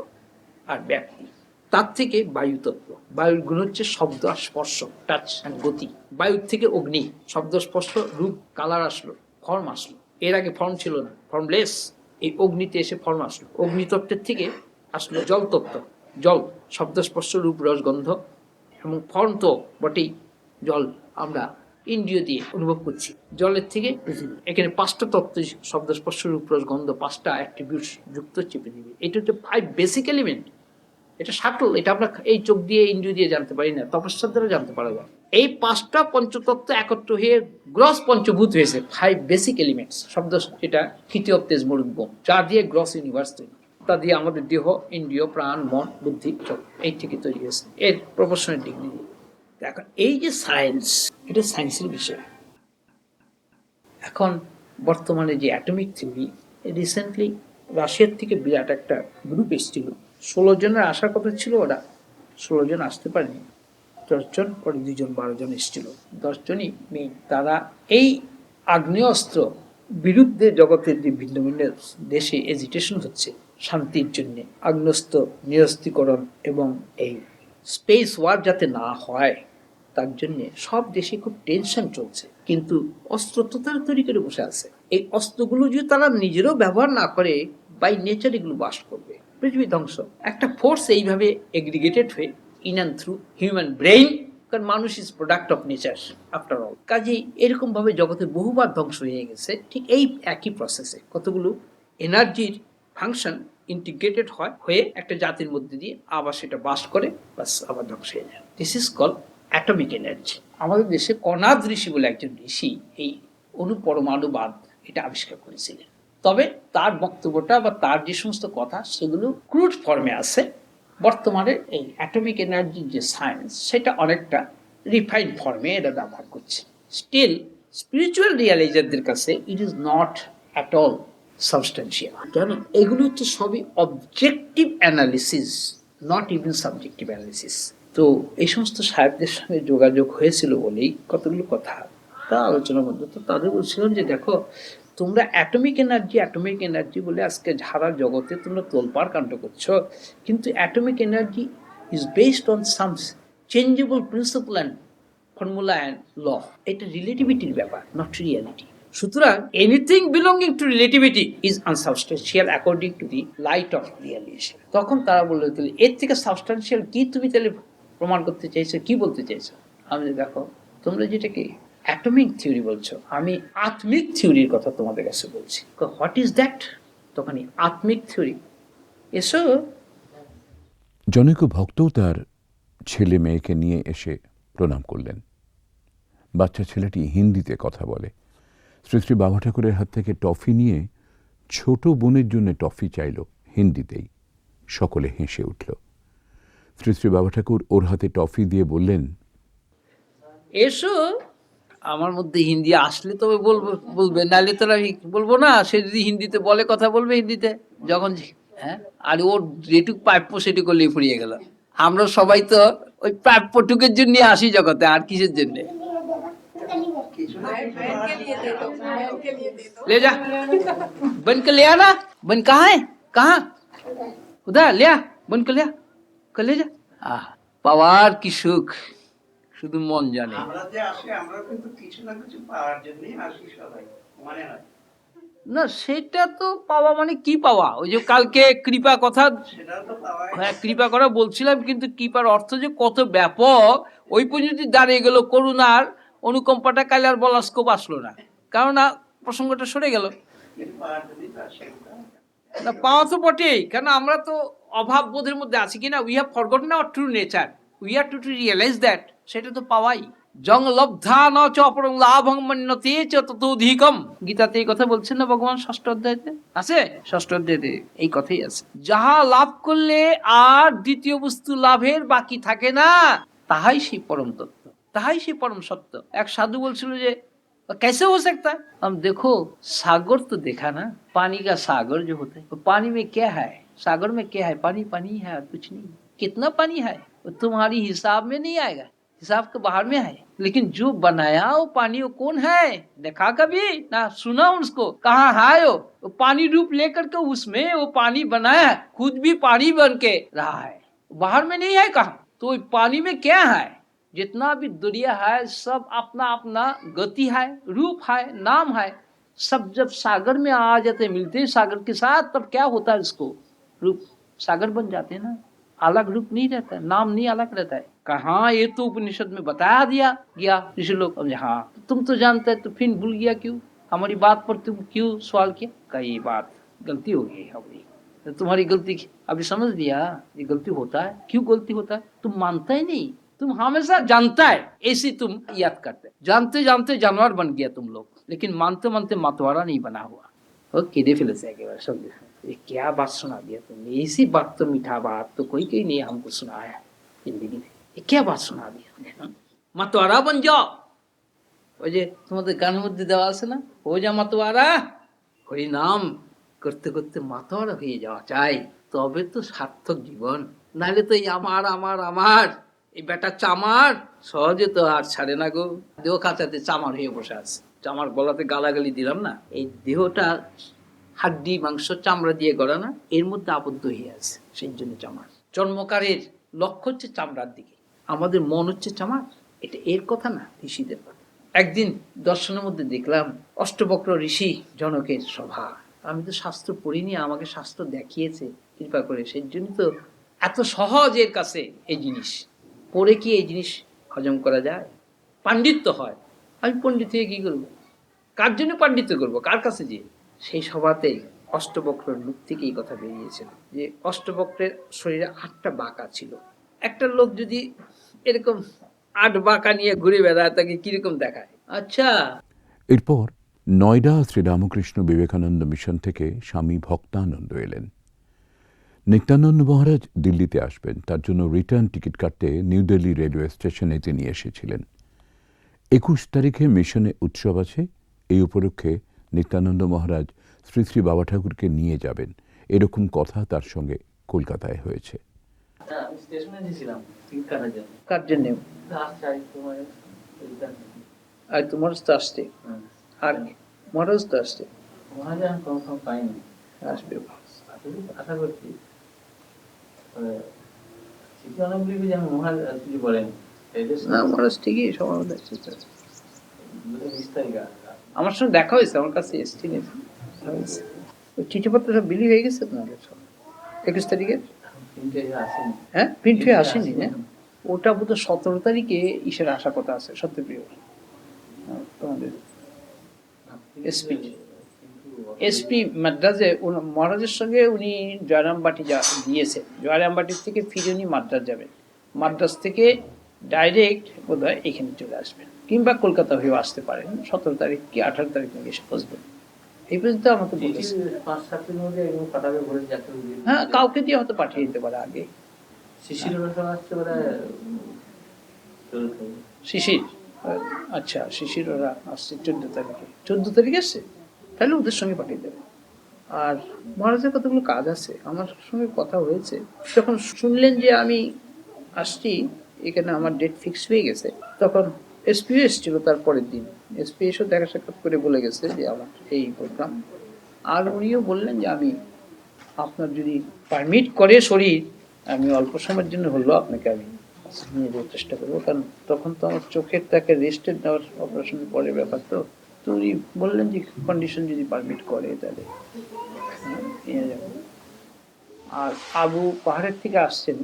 আর ব্যাপ্তি, তার থেকে বায়ু তত্ত্ব, বায়ুর গুণ হচ্ছে শব্দ আর স্পর্শ, টাচ অ্যান্ড গতি। বায়ুর থেকে অগ্নি, শব্দ স্পর্শ রূপ কালার আসলো, ফর্ম আসলো। এর আগে ফর্ম ছিল না, ফর্মলেস। এই অগ্নিতে এসে ফর্ম আসলো। অগ্নিতত্ত্বের থেকে আসলো জল তত্ত্ব, জল শব্দ স্পর্শ রূপ রস গন্ধ এবং ফর্ম তো বটেই, জল আমরা ইন্দ্রিয় দিয়ে অনুভব করছি। জলের থেকে পৃথিবী, এখানে 5টা তত্ত্ব, শব্দ স্পর্শ রূপ রস গন্ধ, 5টা অ্যাট্রিবিউটস যুক্ত হচ্ছে পৃথিবী। এটা হচ্ছে 5 বেসিক এলিমেন্ট। এটা সাটল, এটা আমরা এই চোখ দিয়ে ইন্দ্রিয় দিয়ে জানতে পারি না, তপস্যার দ্বারা জানতে পারা যায়। এই 5টা পঞ্চতত্ত্ব একত্র হয়ে গ্রস পঞ্চভূত হয়েছে, 5 বেসিক এলিমেন্টস। শব্দ এটা তৃতীয় তেজ মরুদ্গম, যা দিয়ে গ্রস ইউনিভার্স তৈরি। তা দিয়ে আমাদের দেহ, ইন্দ্রিয়, প্রাণ, মন, বুদ্ধি, চোখ, এই থেকে তৈরি হয়েছে এর প্রফেশনাল ডিগ্রি দিয়ে। এখন এই যে সায়েন্স, এটা সায়েন্সের বিষয়। এখন বর্তমানে যে অ্যাটমিক থিওরি, রিসেন্টলি রাশিয়ার থেকে বিরাট একটা গ্রুপ এসেছিল, 16 জনের আসার কথা ছিল, ওরা 16 জন আসতে পারেনি, 10 জন, পরে 2 জন 12 জন এসেছিল, 10 জনই মেইন। তারা এই আগ্নেয়াস্ত্র বিরুদ্ধে জগতের যে ভিন্ন ভিন্ন দেশে এজিটেশন হচ্ছে শান্তির জন্য, আগ্নেয়াস্ত্র নিরস্ত্রীকরণ এবং এই স্পেস ওয়ার যাতে না হয় তার জন্য সব দেশে খুব টেনশন চলছে। কিন্তু অস্ত্র তো তারা তৈরি করে বসে আছে। এই অস্ত্রগুলো যদি তারা নিজেরও ব্যবহার না করে, বাই নেচার এগুলো বাস করবে, পৃথিবী ধ্বংস। একটা ফোর্স এইভাবে এগ্রিগেটেড হয়ে in and through human brain, কারণ মানুষ is product of nature after all. কাজেই এরকম ভাবে জগতে বহুবার ধ্বংস হয়ে গেছে। ঠিক এই একই প্রসেসে কতগুলো এনার্জির ফাংশন ইন্টিগ্রেটেড হয়, হয়ে একটা জাতির মধ্যে দিয়ে আবার সেটা বাস করে, বাস আবার ধ্বংস হয়ে যায়। This is call atomic energy. আমাদের দেশে কনাদ ঋষি বলে একজন ঋষি এই অনুপরমাণুবাদ এটা আবিষ্কার করেছিলেন। তবে তার বক্তব্যটা বা তার যে সমস্ত কথা সেগুলো ক্রুড ফর্মে আছে। বর্তমানে এই অ্যাটমিক এনার্জির যে সায়েন্স, সেটা অনেকটা রিফাইন্ড ফর্মে এটা ব্যবহার করছে। স্টিল স্পিরিচুয়াল রিয়ালাইজারদের কাছে ইট is not at all substantial. জানেন, এগুলো হচ্ছে সবই objective analysis, not even subjective analysis. তো এই সমস্ত সাহেবদের সঙ্গে যোগাযোগ হয়েছিল বলেই কতগুলো কথা তা আলোচনার মধ্যে। তো তাদের বলছিলাম যে দেখো, তোমরা অ্যাটমিক এনার্জি বলে আজকে সারা জগতে তোমরা তোলপাড় কাণ্ড করছো, কিন্তু atomic energy is based on some changeable principle and formula and law. এটা রিলেটিভিটির ব্যাপার, নট রিয়ালিটি। সুতরাং anything belonging to relativity is unsubstantial according to the light of realisation. তখন তারা বললো, তাহলে এর থেকে সাবস্টেন্সিয়াল কি তুমি তাহলে প্রমাণ করতে চাইছো, কি বলতে চাইছো? আমি দেখো, তোমরা যেটাকে অ্যাটমিক থিওরি বলছো, আমি আত্মিক থিওরির কথা তোমাদের কাছে বলছি। What is that? তখন আত্মিক থিওরি এসো। জনৈক ভক্তও তার ছেলে মেয়েকে নিয়ে এসে প্রণাম করলেন। বাচ্চা ছেলেটি হিন্দিতে কথা বলে। শ্রী শ্রী বাবা ঠাকুরের হাত থেকে টফি নিয়ে ছোট বোনের জন্য টফি চাইল হিন্দিতেই। সকলে হেসে উঠল। শ্রী শ্রী বাবা ঠাকুর ওর হাতে টফি দিয়ে বললেন, এসো, আমার মধ্যে হিন্দি আসলে তবে বলবে, নাহলে তো আমি বলবো না। সে যদি হিন্দিতে বলে কথা বলবে হিন্দিতে, যখন হ্যাঁ, আর ওর যেটুক প্রাপ্য সেটুক করলেই ফুরিয়ে গেল। আমরা সবাই তো ওই প্রাপ্যটুকের জন্য আসি জগতে, আর কিসের জন্যে? ले जा, बन के ले आना। बन कहाँ है? कहाँ? उधर ले आ, बन के ले आ। কলেজা পাওয়ার কি সুখ শুধু মন জানে। আমরা যে আসি আমরা কিন্তু কিছু না কিছু পাওয়ার জন্যই আসি সবাই, মনে হয় না সেটা তো পাওয়া মানে কি পাওয়া, ওই যে কালকে কৃপা কথা, সেটাও তো পাওয়াই। হ্যাঁ কৃপা করা বলছিলাম, কিন্তু কৃপার অর্থ যে কত ব্যাপক ওই পর্যন্ত দাঁড়িয়ে গেল। করুণার অনুকম্পাটা কাল আর বলার স্কোপ আসলো না, কারণ প্রসঙ্গটা সরে গেল। কিন্তু পাওয়ার জন্যই তো আসি আমরা। না পাওয়া তো বটেই, কারণ আমরা তো অভাব বোধের মধ্যে আছি কিনা, we have forgotten our true nature, we are to realise that, সেটা তো পাওয়াই। জং লব্ধা ন চ অপরং লাভং মন্যতে চ ততোধিকম, গীতাতে এই কথা বলছেন না ভগবান, ষষ্ঠ অধ্যায়তে আছে, ষষ্ঠ অধ্যায়তে এই কথাই আছে, যাহা লাভ করলে আর দ্বিতীয় বস্তু লাভের বাকি থাকে না, তাহাই সেই পরম তত্ত্ব, তাহাই সেই পরম সত্য। এক সাধু বলছিল যে कैसे हो सकता है, हम देखो सागर तो देखा ना, पानी का सागर जो होता है, तो पानी में क्या है, सागर में क्या है, पानी पानी है और कुछ नहीं। कितना पानी है वो तुम्हारी हिसाब में नहीं आएगा, हिसाब के बाहर में है, लेकिन जो बनाया वो पानी वो कौन है, देखा कभी ना, सुना उसको, कहाँ है वो पानी रूप लेकर के उसमें वो पानी बनाया, खुद भी पानी बन के रहा है, बाहर में नहीं है कहाँ। तो पानी में क्या है, जितना भी दुनिया है सब अपना अपना गति है, रूप है, नाम है, सब जब सागर में आ जाते मिलते हैं सागर के साथ, तब क्या होता है, उसको रूप सागर बन जाते हैं ना, अलग रूप नहीं रहता है, नाम नहीं अलग रहता है। कहाँ ये तो उपनिषद में बताया दिया गया, ऋषि लोग, हाँ तुम तो जानते है तो फिर भूल गया क्यों, हमारी बात पर तुम क्यों सवाल किया, कई बात गलती हो गई हमारी, तो तुम्हारी गलती अभी समझ लिया, ये गलती होता है, क्यों गलती होता है, तुम मानता ही नहीं, तुम हमेशा जानता है ऐसी तुम याद करते, जानते जानते जानवर बन गया तुम लोग, लेकिन मानते मानते मतवारा नहीं बना हुआ। और केदे फिर से सब ये क्या बात सुना दिया तुमने, ऐसी बात तो मीठा बात तो कोई नहीं हमको सुनाया जिंदगी में, ये क्या बात सुना दिया तुमने, मतवारा बन जाओ। ওই যে তোমাদের গানের মধ্যে দেওয়া আছে না, ও যা মাতোয়ারা, হরি নাম করতে করতে মাতোয়ারা হয়ে যাওয়া চাই, তবে তো সার্থক জীবন, নাহলে তো এই আমার আমার আমার এই বেটা চামার সহজে তো আর ছাড়ে না গো, দেহ খাঁচাতে চামার হয়ে বসে আছে, চামার গলাতে গালাগালি দিলাম না, এই দেহটা হাড্ডি মাংস চামড়া দিয়ে গড়া না, এর মধ্যে আবদ্ধ হয়ে আছে, সেই জন্য চামার। জন্মকারের লক্ষ্য হচ্ছে চামড়ার দিকে, আমাদের মন হচ্ছে চামার, এটা এর কথা না, ঋষিদের কথা। একদিন দর্শনের মধ্যে দেখলাম অষ্টবক্র ঋষি জনকের সভা, আমি তো শাস্ত্র পড়িনি, আমাকে শাস্ত্র দেখিয়েছে কৃপা করে, সেই জন্য তো এত সহজ এর কাছে এই জিনিস, পড়ে কি এই জিনিস হজম করা যায়, পাণ্ডিত্য হয়। আমি পণ্ডিত হয়ে কি করবো, কার জন্য পাণ্ডিত্য করবো, কার কাছে যে, সেই সভাতে অষ্টবক্রের মুখ থেকে এই কথা বেরিয়েছিল যে অষ্টবক্রের শরীরে 8টা বাঁকা ছিল, একটা লোক যদি এরকম 8 বাঁকা নিয়ে ঘুরে বেড়ায় তাকে কিরকম দেখায়। আচ্ছা, এরপর নয়ডা শ্রীরামকৃষ্ণ বিবেকানন্দ মিশন থেকে স্বামী ভক্তানন্দ এলেন। নিত্যানন্দ মহারাজ দিল্লিতে আসবেন, তার জন্য রিটার্ন টিকিট কাটতে নিউ দিল্লি রেলওয়ে স্টেশনে তিনি এসেছিলেন। 21 তারিখে মিশনে উৎসব আছে, এই উপলক্ষে নিত্যানন্দ মহারাজ শ্রী শ্রী বাবা ঠাকুরকে নিয়ে যাবেন, এরকম কথা তার সঙ্গে কলকাতায় হয়েছে। কার জন্য, আর তোমার তো আসছে, আর মহারাজ তো আসছে, আসবে আশা করছি অনেকগুলি যেমন মহারাজ কিছু বলেন না, মহারাজ ঠিকই সময় 20 তারিখ আমার সঙ্গে দেখা হয়েছে, আমার কাছে এসছি, চিঠিপত্র সব বিলি হয়ে গেছে তোমাদের সব 21 তারিখের, আসেনি, হ্যাঁ প্রিন্ট হয়ে আসেনি না, ওটা বোধ 17 তারিখে ইসের আসার কথা আছে, সত্যপ্রিয় তোমাদের এসপি মাদ্রাজে মহারাজের সঙ্গে উনি জয়রামবাটি দিয়েছেন, জয়রামবাটির থেকে ফিরে উনি মাদ্রাজ যাবেন, মাদ্রাজ থেকে ডাইরেক্ট বোধ হয় এখানে চলে আসবেন, কিংবা কলকাতা হয়েও আসতে পারেন, 17 তারিখ কি 18 তারিখ নাকি এসে পৌঁছবেন, এই পর্যন্ত আমাকে বলেছে। 5-7 দিনের মধ্যে পাঠাবে বলে যাচ্ছে, হ্যাঁ কাউকে দিয়ে হয়তো পাঠিয়ে দিতে পারে আগে, শিশির আসছে ওরা, শিশির, আচ্ছা শিশির ওরা আসছে 14 তারিখে, 14 তারিখ আসছে, তাহলে ওদের সঙ্গে পাঠিয়ে দেবে। আর মহারাজের কতগুলো কাজ আছে, আমার সঙ্গে কথা হয়েছে, যখন শুনলেন যে আমি আসছি এখানে, আমার ডেট ফিক্স হয়ে গেছে, তখন এসপিও এসেছিল তার পরের দিন, এসপি এসেও দেখা সাক্ষাৎ করে বলে গেছে যে আমার এই প্রোগ্রাম, আর উনিও বললেন যে আমি আপনার যদি পারমিট করে শরীর, আমি অল্প সময়ের জন্য হলো আপনাকে আমি নিয়ে যাওয়ার চেষ্টা করবো, কারণ তখন তো আমার চোখের তাকে রেস্টেড নেওয়ার অপারেশনের পরে ব্যাপার, তো উনি বললেন যে কন্ডিশন যদি পারমিট করে তাহলে নিয়ে যাবো। আর আবু পাহাড়ের থেকে আসছেন,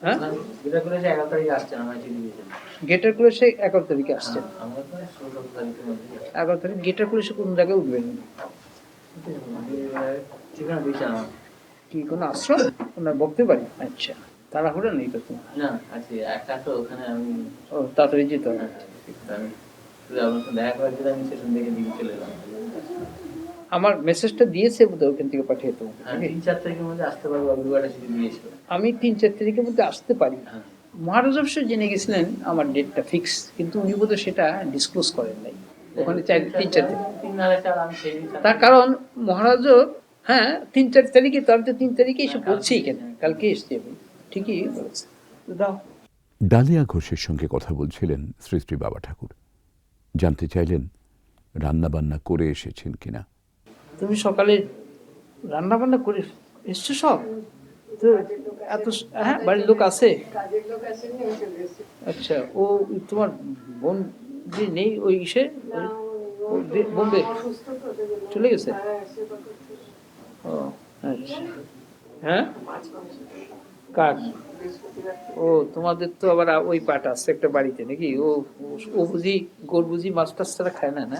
হ্যাঁ গেটের করে সে 11 তারিখে আসছেন। 11 তারিখ গেটের করে সে কোন জায়গায় উঠবেন? কি কোনো আশ্রম ওনার বলতে পারি? আচ্ছা, তাড়াহুড়া নেই তো তোমার? না আছি একটা তো ওখানে আমি ও তাড়াতাড়ি যেতে হবে। দেখা করার জন্য আমি সেখান থেকে দিকে চলে এলাম। আমার মেসেজটা দিয়েছে বোধহয়, ওখান থেকে পাঠিয়ে দেবো। 3-4 তারিখের মধ্যে আসতে পারবো, অভিজ্ঞতা সেটা দিয়েছিল। আমি 3-4 তারিখের মধ্যে আসতে পারি। হ্যাঁ। মহারাজ অবশ্য জেনে গেছিলেন আমার ডেটটা ফিক্স, কিন্তু উনি বোধহয় সেটা ডিসক্লোজ করেন নাই ওখানে 3-4 তারিখ। 3-4 আমি সেই দিন তার কারণ মহারাজও, হ্যাঁ 3-4 তারিখে, তো আমি তো 3 তারিখে এসে পড়ছি এখানে, কালকে এসছি আমি। ঠিকই বলেছে। দাও। ডালিয়া ঘোষের সঙ্গে কথা বলছিলেন শ্রী শ্রী বাবা ঠাকুর। জানতে চাইলেন রান্নাবান্না করে এসেছেন কিনা। তুমি সকালে রান্না বান্না করে এসছো সব? তো এত, হ্যাঁ বাড়ির লোক আছে? আচ্ছা, ও তোমার বোন যে নেই ওই ইসে বোম্বে চলে গেছে? ও আচ্ছা, হ্যাঁ কার? ও তোমাদের তো আবার ওই পাট আছে একটা বাড়িতে নাকি? ও বুঝি গোর বুঝি মাছ টাছ ছাড়া খায় না? না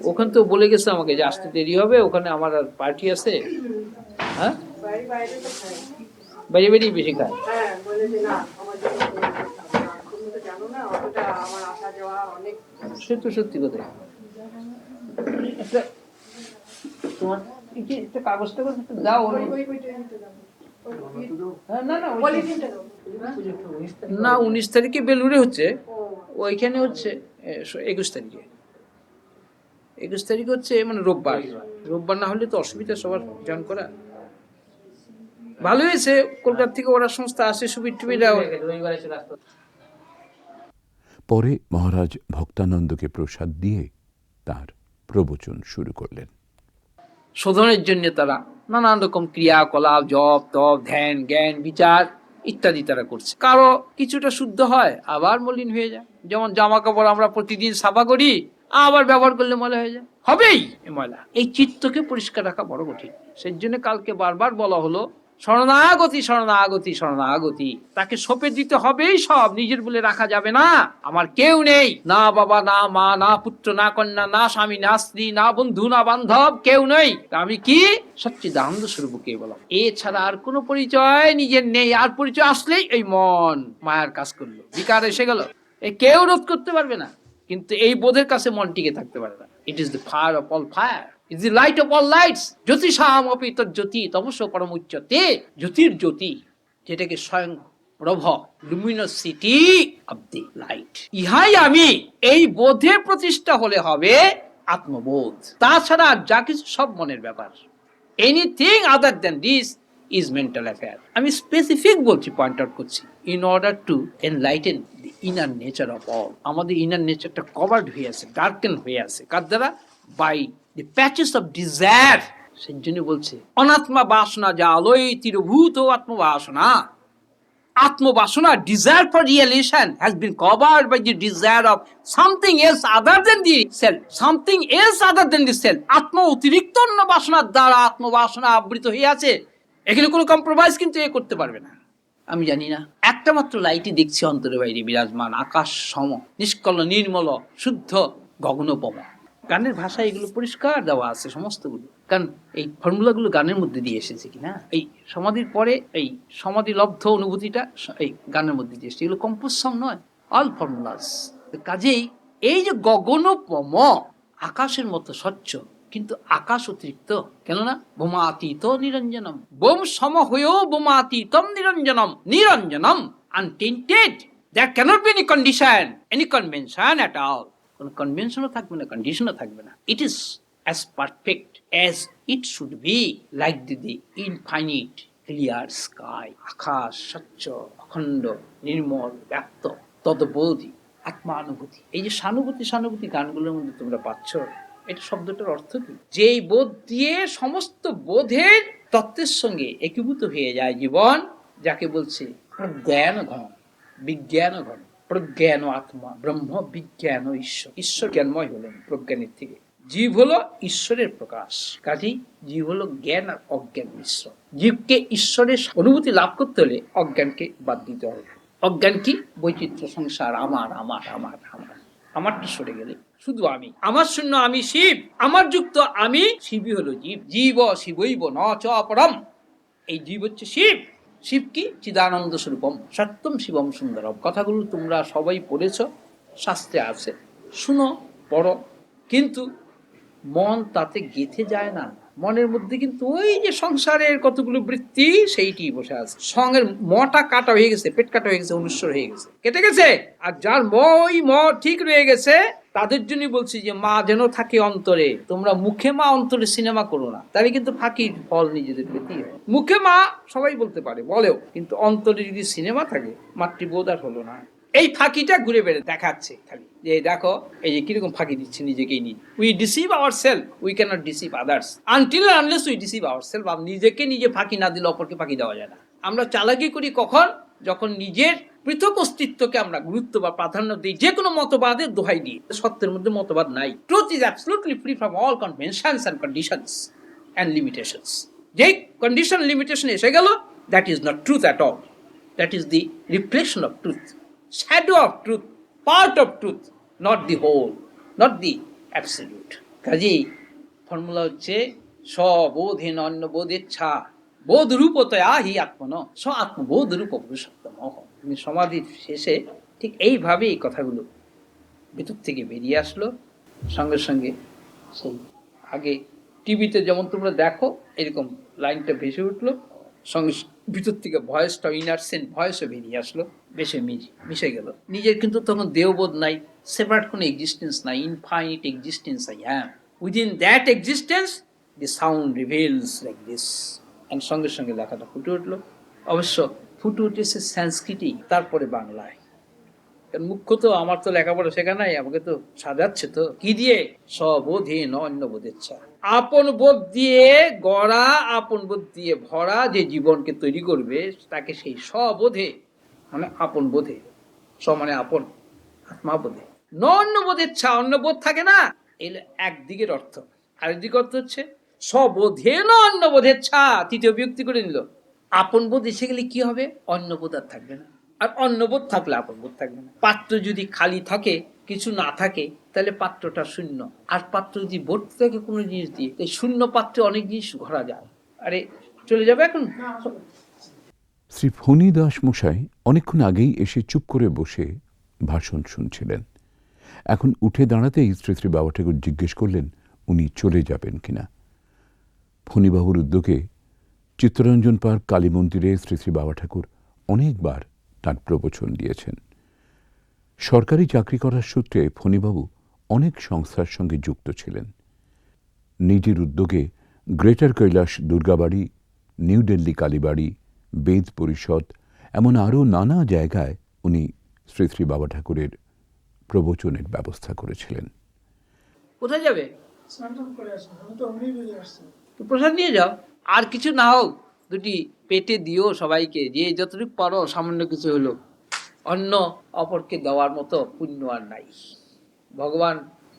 ওখানে তো বলে গেছে আমাকে যে আসতে দেরি হবে, ওখানে আমার আর পার্টি আছে। হ্যাঁ বাইরে বাইরে বেশি খায়। সে তো সত্যি কথা। তোমার একটা কাগজ টাগজ দাও। না 19 তারিখে বেলুড়ে হচ্ছে, ওইখানে হচ্ছে 21 তারিখে। 21 তারিখ হচ্ছে মানে রোববার। রোববার না হলে তো অসুবিধা সবার জয়েন করা। ভালো হয়েছে কলকাতা থেকে ওরা সংস্থা আসে, সুবিধা। পরে মহারাজ ভক্তানন্দকে প্রসাদ দিয়ে তার প্রবচন শুরু করলেন। শোধনের জন্য তারা নানান রকম ক্রিয়াকলাপ, জপ তপ ধ্যান জ্ঞান বিচার ইত্যাদি তারা করছে। কারো কিছুটা শুদ্ধ হয়, আবার মলিন হয়ে যায়। যেমন জামা কাপড় আমরা প্রতিদিন সাফা করি, আবার ব্যবহার করলে ময়লা হয়ে যায়, হবেই ময়লা। এই চিত্তকে পরিষ্কার রাখা বড় কঠিন। সেই জন্য কালকে বারবার বলা হলো শরণাগতি শরণাগতি শরণাগতি। তাকে সঁপে দিতে হবেই সব, নিজের বলে রাখা যাবে না। আমার কেউ নেই, না বাবা না মা না পুত্র না কন্যা না স্বামী না স্ত্রী না বন্ধু না বান্ধব, কেউ নেই। আমি কি সচ্চিদানন্দ স্বরূপকে বললাম, এছাড়া আর কোনো পরিচয় নিজের নেই। আর পরিচয় আসলেই এই মন মায়ার কাজ করলো, বিকার এসে গেল, এ কেউ রোধ করতে পারবে না। কিন্তু এই বোধের কাছে মন টিকে থাকতে পারে না। It is the fire of all fire, is the light of all lights, জ্যোতিষামপি তজ্জ্যোতি তমসো পরমুচ্যতে। জ্যোতির জ্যোতি, যেটাকে স্বয়ং প্রভ, লুমিনোসিটি অফ দি লাইট। ইহাই আমি, এই বোধে প্রতিষ্ঠা হলে হবে আত্মবোধ। তাছাড়া যা কিছু সব মনের ব্যাপার। Anything other than this is mental affair. আমি স্পেসিফিক বলছি, পয়েন্ট আউট করছি। In order to enlighten the inner nature of all. আমাদের ইনার নেচারটা কভার্ড হয়ে আছে, ডার্কেন হয়ে আছে, কার দ্বারা? By the patches of desire. সেই জন্য বলছে অনাত্মা বাসনা জালই তিরভূত আত্মবাসনা। Atma-vasana, desire for realization, has been covered by the desire of something else other than the self. Something else other than the self. আত্ম অতিরিক্ত অন্য বাসনার দ্বারা আত্মবাসনা আবৃত হয়ে আছে। এখানে কোনো কম্প্রোমাইজ কিন্তু এ করতে পারবে না। আমি জানি না, একটা মাত্র লাইটই দেখছি অন্তরে বাইরে বিরাজমান, আকাশ সম, নিষ্কল নির্মল শুদ্ধ গগনপম। গানের ভাষা এগুলো পরিষ্কার দেওয়া আছে সমস্তগুলো, কারণ এই ফর্মুলাগুলো গানের মধ্যে দিয়ে এসেছে কিনা। এই সমাধির পরে এই সমাধি লব্ধ অনুভূতিটা এই গানের মধ্যে দিয়ে এসেছে। এগুলো কম্পোজ সং নয়, অল ফর্মুলাস। কাজেই এই যে গগনপম, আকাশের মতো স্বচ্ছ, কিন্তু আকাশ অতিরিক্ত। কেননা বোমাতীত নিরঞ্জনম, বোম সম হয়েও বোমাতীতম নিরঞ্জনম, নিরঞ্জনম untainted. There cannot be any condition, any convention at all. কোনো কনভেনশনও থাকবে না, কন্ডিশনও থাকবে না। It is as perfect as it should be, like the infinite clear sky. আকাশ স্বচ্ছ, অখণ্ড, নির্মল, ব্যক্ত, তদবোধি, আত্মানুভূতি। এই যে সানুভূতি সানুভূতি গানগুলোর মধ্যে তোমরা পাচ্ছ, এটা শব্দটার অর্থ কি? যেই বোধ দিয়ে সমস্ত বোধের তত্ত্বের সঙ্গে একীভূত হয়ে যায় জীবন, যাকে বলছে প্রজ্ঞান ঘন, বিজ্ঞান ঘন। প্রজ্ঞান আত্মা ব্রহ্ম, বিজ্ঞান ঈশ্বর। ঈশ্বর জ্ঞানময় হলেন প্রজ্ঞানের থেকে। জীব হলো ঈশ্বরের প্রকাশ, কাজেই জীব হলো জ্ঞান আর অজ্ঞান মিশ্র। জীবকে ঈশ্বরের অনুভূতি লাভ করতে হলে অজ্ঞানকে বাদ দিতে হবে। অজ্ঞান কি? বৈচিত্র্য সংসার, আমার আমার আমার আমার, আমারটা সরে গেলে শুধু আমি, আমার শূন্য আমি শিব, আমার যুক্ত আমি শিবই হলো জীব। জীব শিবৈব ন চ পরম। এই জীব হচ্ছে শিব। শিব কি? চিদানন্দ স্বরূপম সত্যম শিবম সুন্দরম। কথাগুলো তোমরা সবাই পড়েছ, শাস্ত্রে আছে, শুনো, পড়ো, কিন্তু মন তাতে গেঁথে যায় না। মনের মধ্যে কিন্তু ওই যে সংসারের কতগুলো বৃত্তি সেইটি বসে আছে। সঙ্গের মটা কাটা হয়ে গেছে, পেট কাটা হয়ে গেছে, অনুস্বর হয়ে গেছে, কেটে গেছে। আর যার ওই ঠিক রয়ে গেছে তাদের জন্য বলছি যে মা যেন থাকে অন্তরে। তোমরা মুখে মা অন্তরে সিনেমা করো না, তাহলে কিন্তু ফাঁকির ফল নিজেদের পেতেই হয়। মুখে মা সবাই বলতে পারে, বলেও, কিন্তু অন্তরে যদি সিনেমা থাকে মাতৃবোধ আর হলো না। এই ফাঁকিটা ঘুরে বেড়ে দেখাচ্ছে খালি, যে দেখো এই যে কিরকম ফাঁকি দিচ্ছে নিজেকেই নিজে। We deceive ourself, we cannot deceive others until unless we deceive ourself. নিজেকে নিজে ফাঁকি না দিলে অপরকে ফাঁকি দেওয়া যায় না। আমরা চালাকি করি কখন? যখন নিজের পৃথক অস্তিত্বকে আমরা গুরুত্ব বা প্রাধান্য দিই যে কোনো মতবাদের দোহাই দিই। সত্যের মধ্যে মতবাদ নাই। Truth is absolutely free from all conventions and conditions and limitations. যেই কন্ডিশন লিমিটেশন এসে গেল, that is not truth at all. That is the reflection of truth, shadow of truth, part of truth, not the whole, not the absolute. কাজেই formula হচ্ছে স্ববোধেন অন্য বোধেচ্ছা বোধ রূপতয়া হি আত্মন স আত্মবোধ রূপ পুরুষোত্তম। তুমি সমাধির শেষে ঠিক এইভাবে এই কথাগুলো ভিতর থেকে বেরিয়ে আসলো। সঙ্গে সঙ্গে সেই আগে টিভিতে যেমন তোমরা দেখো এরকম লাইনটা ভেসে উঠলো, সঙ্গে ভিতর থেকে ভয়েসটা, ইনারসেন্ট ভয়েসও বেরিয়ে আসলো, বেশি মিশে গেল। নিজের কিন্তু তখন দেহবোধ নাই, সেপারেট কোনো এক্সিস্টেন্স নাই, infinite existence I am. Within that existence the sound reveals like this. And সঙ্গে সঙ্গে লেখাটা ফুটে উঠলো। অবশ্য ফুটে উঠেছে সংস্কৃতি, তারপরে বাংলায়। কারণ মুখ্য তো আমার তো লেখাপড়া শেখা নাই, আমাকে তো সাজাচ্ছে তো কি দিয়ে? স্ববোধে ন অন্য বোধেচ্ছা। আপন বোধ দিয়ে গড়া, আপন বোধ দিয়ে ভরা যে জীবনকে তৈরি করবে তাকে সেই স্ববোধে, মানে আপন বোধে, স্ব মানে আপন, আত্মা বোধে, ন অন্য বোধেচ্ছা। অন্য বোধ থাকে না, এই একদিকের অর্থ। আরেকদিকে অর্থ হচ্ছে স্ববোধে ন অন্য বোধেচ্ছা, তৃতীয় বিভক্তি করে নিল। আপন বোধ এসে গেলে কি হবে? অন্য বোধ আর থাকবে না। আর অন্নবোধ থাকলে আপন বোধ থাকবে না। পাত্র যদি খালি থাকে, কিছু না থাকে, তাহলে পাত্রটা শূন্য। আর পাত্র যদি ভর্তি থাকে কোনো জিনিস দিয়ে, তাই শূন্য পাত্রে অনেক জিনিস ভরা যায়। আরে চলে যাবে এখন। শ্রী ফণী দাস মশাই অনেকক্ষণ আগেই এসে চুপ করে বসে ভাষণ শুনছিলেন। এখন উঠে দাঁড়াতেই শ্রী শ্রী বাবা ঠাকুর জিজ্ঞেস করলেন উনি চলে যাবেন কিনা। ফণীবাবুর উদ্যোগে চিত্তরঞ্জন পার্ক কালী মন্দিরে শ্রী শ্রী বাবা ঠাকুর অনেকবার তাঁর প্রবচন দিয়েছেন। সরকারি চাকরি করার সূত্রে ফণীবাবু অনেক সংস্থার সঙ্গে যুক্ত ছিলেন। নিজের উদ্যোগে গ্রেটার কৈলাস দুর্গাবাড়ি, নিউ দিল্লি কালীবাড়ি, বেদ পরিষদ, এমন আরও নানা জায়গায় উনি শ্রী শ্রী বাবা ঠাকুরের প্রবচনের ব্যবস্থা করেছিলেন। কোথায় যাবে? স্নান করে আসুন, আমি তো অমনি বেরিয়ে আসছি। তো প্রসাদ নিয়ে যাও, আর কিছু না হোক দুটি পেটে দিও সবাইকে, যে যতটুকু পারো সামান্য কিছু হলো। অন্য অপরকে দেওয়ার মতো পুণ্য আর নাই। ভগবান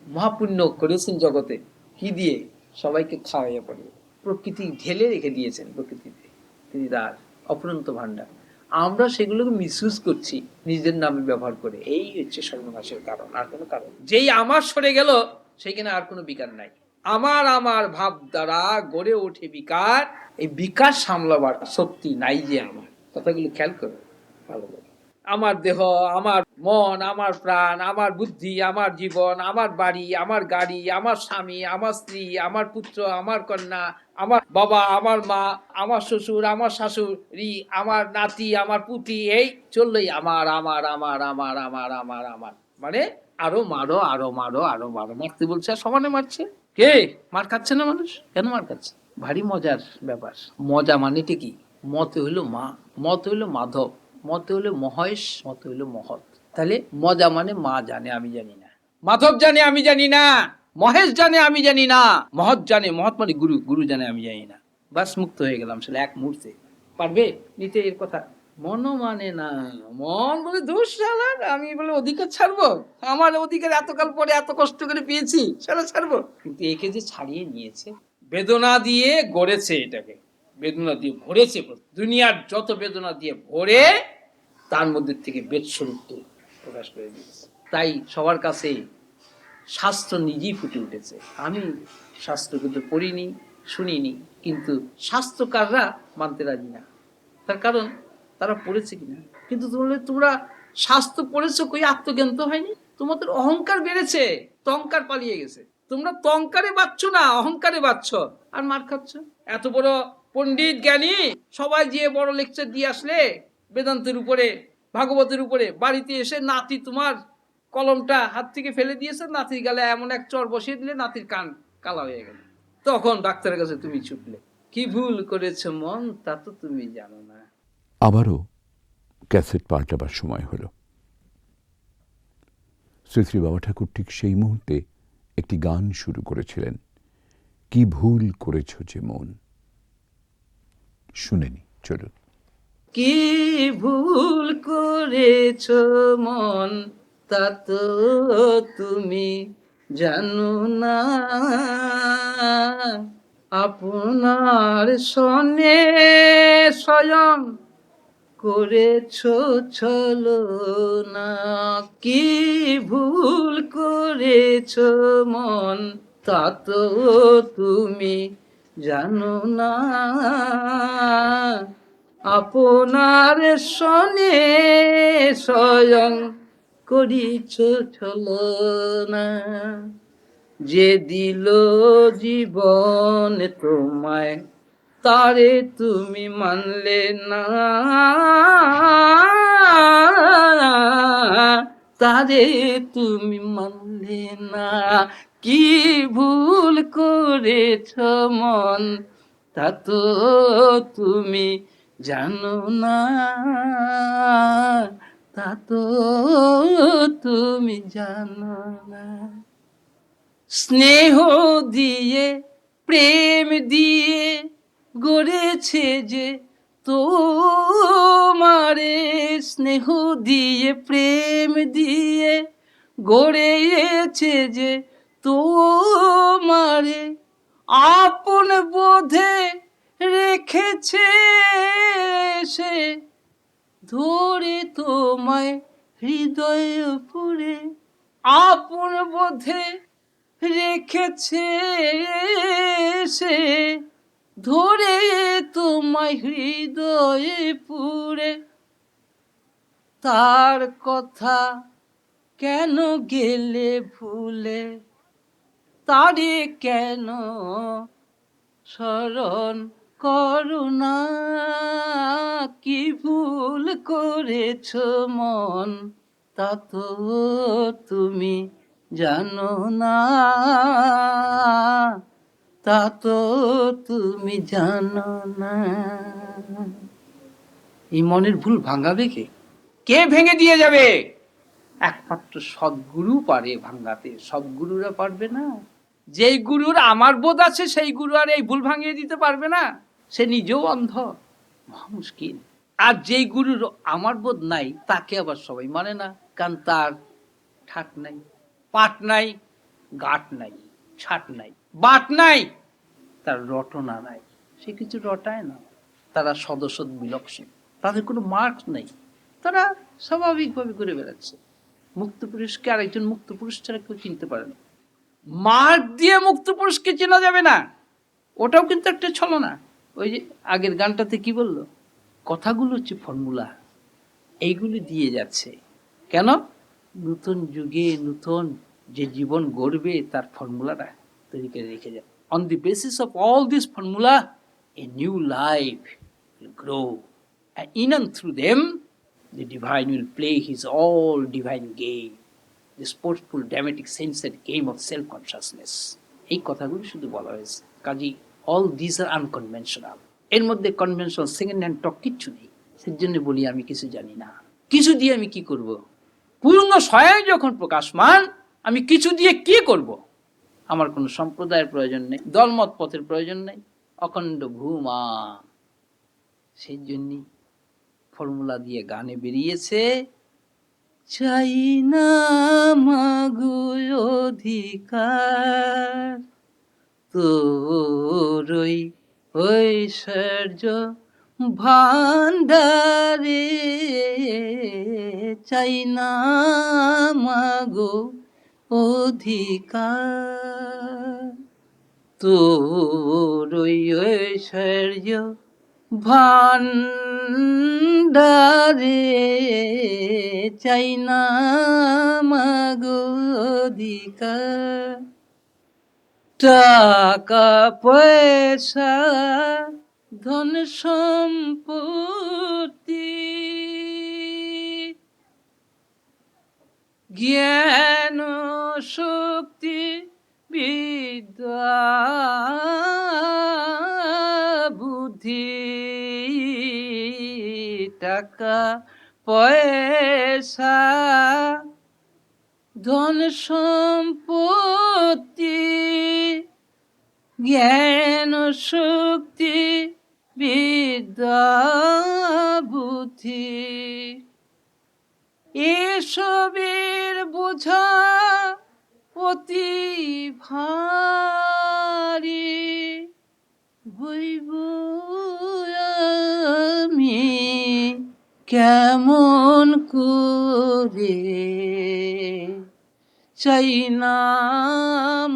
মহাপুণ্য করেছেন জগতে, কি দিয়ে? সবাইকে খাওয়াইয়া পড়ে। প্রকৃতি ঢেলে রেখে দিয়েছেন, প্রকৃতিতে তিনি তার অপরন্ত ভাণ্ডার। আমরা সেগুলোকে মিসইউজ করছি নিজের নামে ব্যবহার করে। এই হচ্ছে সর্বনাশের কারণ, আর কোনো কারণ। যেই আমার সরে গেল সেখানে আর কোনো বিকার নাই। আমার আমার ভাব দ্বারা গড়ে ওঠে বিকার, এই বিকার সামলাবার শক্তি নাই যে আমার। কথাগুলো খেয়াল করো ভালো করে। আমার দেহ, আমার মন, আমার প্রাণ, আমার বুদ্ধি, আমার জীবন, আমার বাড়ি, আমার গাড়ি, আমার স্বামী, আমার স্ত্রী, আমার পুত্র, আমার কন্যা, আমার বাবা, আমার মা, আমার শ্বশুর, আমার শাশুড়ি, আমার নাতি, আমার পুতি, এই চললেই আমার আমার আমার আমার আমার আমার আমার, মানে আরো মারো, আরো মারো, আরো মারো। মারতে বলছে আর সমানে মারছে। কে মার খাচ্ছে না মানুষ? কেন মার খাচ্ছে? ভারী মজার ব্যাপার। মজা মানেটা কি? মত হইল মা, মত হইল মাধব, মতে হলো মহেশ, মতে হলো মহৎ। তাহলে মজা মানে মা জানে আমি জানি না, মাধব জানে আমি জানি না, মহেশ জানে আমি জানি না, মহৎ জানে, মহৎ মানে গুরু, গুরু জানে আমি জানি না। বাস মুক্ত হয়ে গেলাম সেটা এক মুহূর্তে। পারবে নিতে এর কথা? মনও মানে না, মন বলে দোষ শালার, আমি বলে অধিকার ছাড়বো, আমার অধিকার এতকাল পরে এত কষ্ট করে পেয়েছি সেটা ছাড়বো। কিন্তু একে যে ছাড়িয়ে নিয়েছে, বেদনা দিয়ে গড়েছে, এটাকে বেদনা দিয়ে ভরেছে, দুনিয়ার যত বেদনা দিয়ে ভরে তার মধ্যে থেকে বেদ স্বরূপ প্রকাশ করে দিয়েছে। তাই সবার কাছে শাস্ত্র নিজেই ফুটে উঠেছে। আমি শাস্ত্র কিন্তু পড়িনি, শুনিনি, কিন্তু শাস্ত্রকাররা মানতে রাজি না। তার কারণ তারা পড়েছে কিনা। কিন্তু তোমরা শাস্ত্র পড়েছো, কই আত্মজ্ঞান তো হয়নি। তোমাদের অহংকার বেড়েছে, তংকার পালিয়ে গেছে। তোমরা তংকারে বাঁচছ না, অহংকারে বাঁচছ, আর মার খাচ্ছ। এত বড় পণ্ডিত জ্ঞানী সবাই যে বড় লেকচার দিয়ে আসলে বেদান্তের উপরে, ভাগবতের উপরে, বাড়িতে এসে নাতি তোমার কলমটা হাত থেকে ফেলে দিয়েছে, নাতির গালে এমন এক চর বসিয়ে দিলে নাতির কান কালা হয়ে গেল। তখন ডাক্তারের কাছে তুমি ছুটলে, কি ভুল করেছো মন তা তো তুমি জানো না। আবারও ক্যাসেট পাল্টাবার সময় হল। শ্রী শ্রী বাবা ঠাকুর ঠিক সেই মুহূর্তে একটি গান শুরু করেছিলেন, কি ভুল করেছ যে মন। শুনেনি, চলুন। কি ভুল করেছো মন তা তো তুমি জানো না, আপনার সনে স্বয়ং করেছো ছলনা। কি ভুল করেছো মন তা তো তুমি জানো না, আপনার সনে স্বয়ং করিছ ছলনা। যে দিল জীবন তোমায় তারে তুমি মানলে না, তারে তুমি মানলে না। কি ভুল করেছ মন তা তো তুমি জানো না, তা তো তুমি জানো না। স্নেহ দিয়ে প্রেম দিয়ে গড়েছে যে তোমারে, স্নেহ দিয়ে প্রেম দিয়ে গড়েছে যে তোমারে, আপন বোধে রেখেছে সে ধরে তোমায় হৃদয় পুরে, আপন বোধে রেখেছে সে ধরে তোমায় হৃদয়ে পুরে। তার কথা কেন গেলে ভুলে, তারে কেন স্মরণ করুণা। কি ভুল করেছ মন তা তো তুমি জানো না, তা তো তুমি জানো না। এই মনের ভুল ভাঙাবে কে? কে ভেঙে দিয়ে যাবে? একমাত্র সদ্গুরু পারে ভাঙাতে, সদ্গুরুরা পারবে না। যেই গুরুর আমার বোধ আছে সেই গুরু আর এই ভুল ভাঙিয়ে দিতে পারবে না, সে নিজেও অন্ধ, মহা মুশকিল। আর যেই গুরুর আমার বোধ নাই তাকে আবার সবাই মানে না, কারণ তার ঠাট নাই, পাট নাই, গাট নাই, ছাট নাই, বাট নাই, তার রটনা নাই, সে কিছু রটায় না। তারা সদসৎ বিলক্ষণ, তাদের কোনো মার্ক নেই, তারা স্বাভাবিকভাবে ঘুরে বেড়াচ্ছে। মুক্ত পুরুষকে আরেকজন মুক্ত পুরুষ ছাড়া কেউ চিনতে পারে না। মার্ক দিয়ে মুক্ত পুরুষকে চেনা যাবে না, ওটাও কিন্তু একটা ছলনা। ওই যে আগের গানটাতে কি বললো, কথাগুলো হচ্ছে ফর্মুলা, এইগুলি দিয়ে যাচ্ছে। কেন? নতুন যুগে নতুন যে জীবন গড়বে তার ফর্মুলাটা তৈরি করে রেখে যাবে। On the basis of all this formula a new life will grow, and in and through them the divine will play his all divine game, the sportful dramatic censored game of self-consciousness. এই কথাগুলো শুধু বলা হয়েছে। কাজী all these are unconventional, এর মধ্যে conventional second hand টক কিচ্ছু নেই। সেজন্য বলি আমি কিছু জানি না, কিছু দিয়ে আমি কি করব? পূর্ণ স্বয়ং যখন প্রকাশমান, আমি কিছু দিয়ে কি করব? আমার কোনো সম্প্রদায়ের প্রয়োজন নেই, দলমত পথের প্রয়োজন নেই, অখণ্ড ভূমা। সেই জন্যই ফর্মুলা দিয়ে গানে বেরিয়েছে, চাই না মাগো অধিকার তোরই ঐশ্বর্য ভান্ডারে, চাই না মাগো অধিকার তোরই ঐশ্বর্য ভান্ডারে, চাই না মাগো অধিকার। টাকা পয়সা ধন সম্পত্তি জ্ঞান শক্তি বিদ্যা বুদ্ধি, টাকা পয়সা ধন সম্পত্তি জ্ঞান শক্তি বিদ্যা বুদ্ধি, এসবের বোঝা অতি ভারী, বইব আমি কেমন করে, চাই না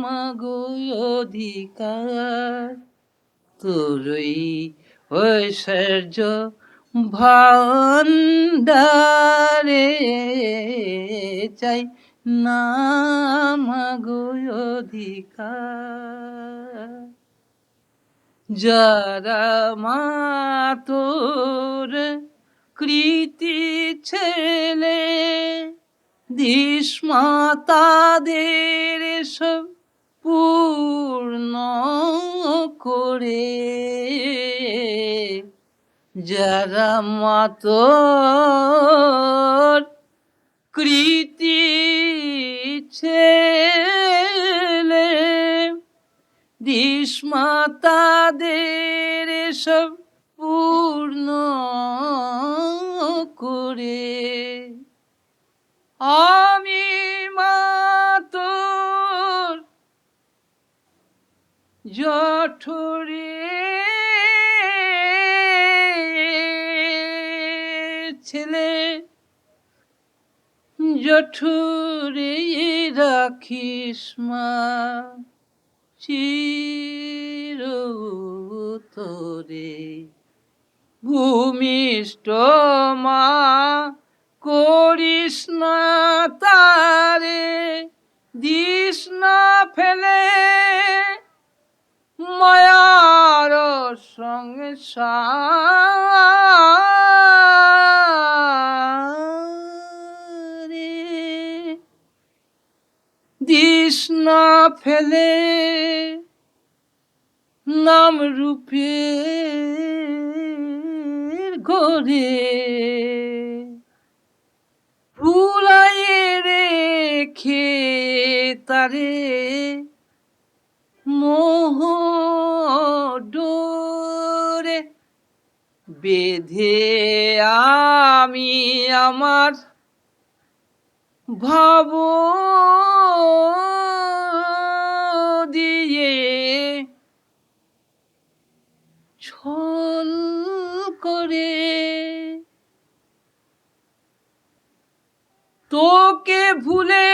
মাগো অধিকার তোরই ঐশ্বর্য ভান্ডারে, চাই না মাগো অধিকার। যারা মাতোর কৃতি ছেলে ধীষ্মা তাদের সব পূর্ণ করে, যারা মাতোর কৃতি ছেলে ধীষ্মা তাদের সব পূর্ণ করে, আমি মাতোর জঠরে ছেলে জঠরে রাখিস মা চিরতরে, ভূমিষ্ঠ মা করিস না তারে, দিস না ফেলে মায়ার সংসারে, দিস না ফেলে নাম রূপের ঘরে, ভুলাইয়ে রেখে তারে মোহ ডোরে, বেঁধে আমি আমার ভাব দিয়ে ছল করে, তোকে ভুলে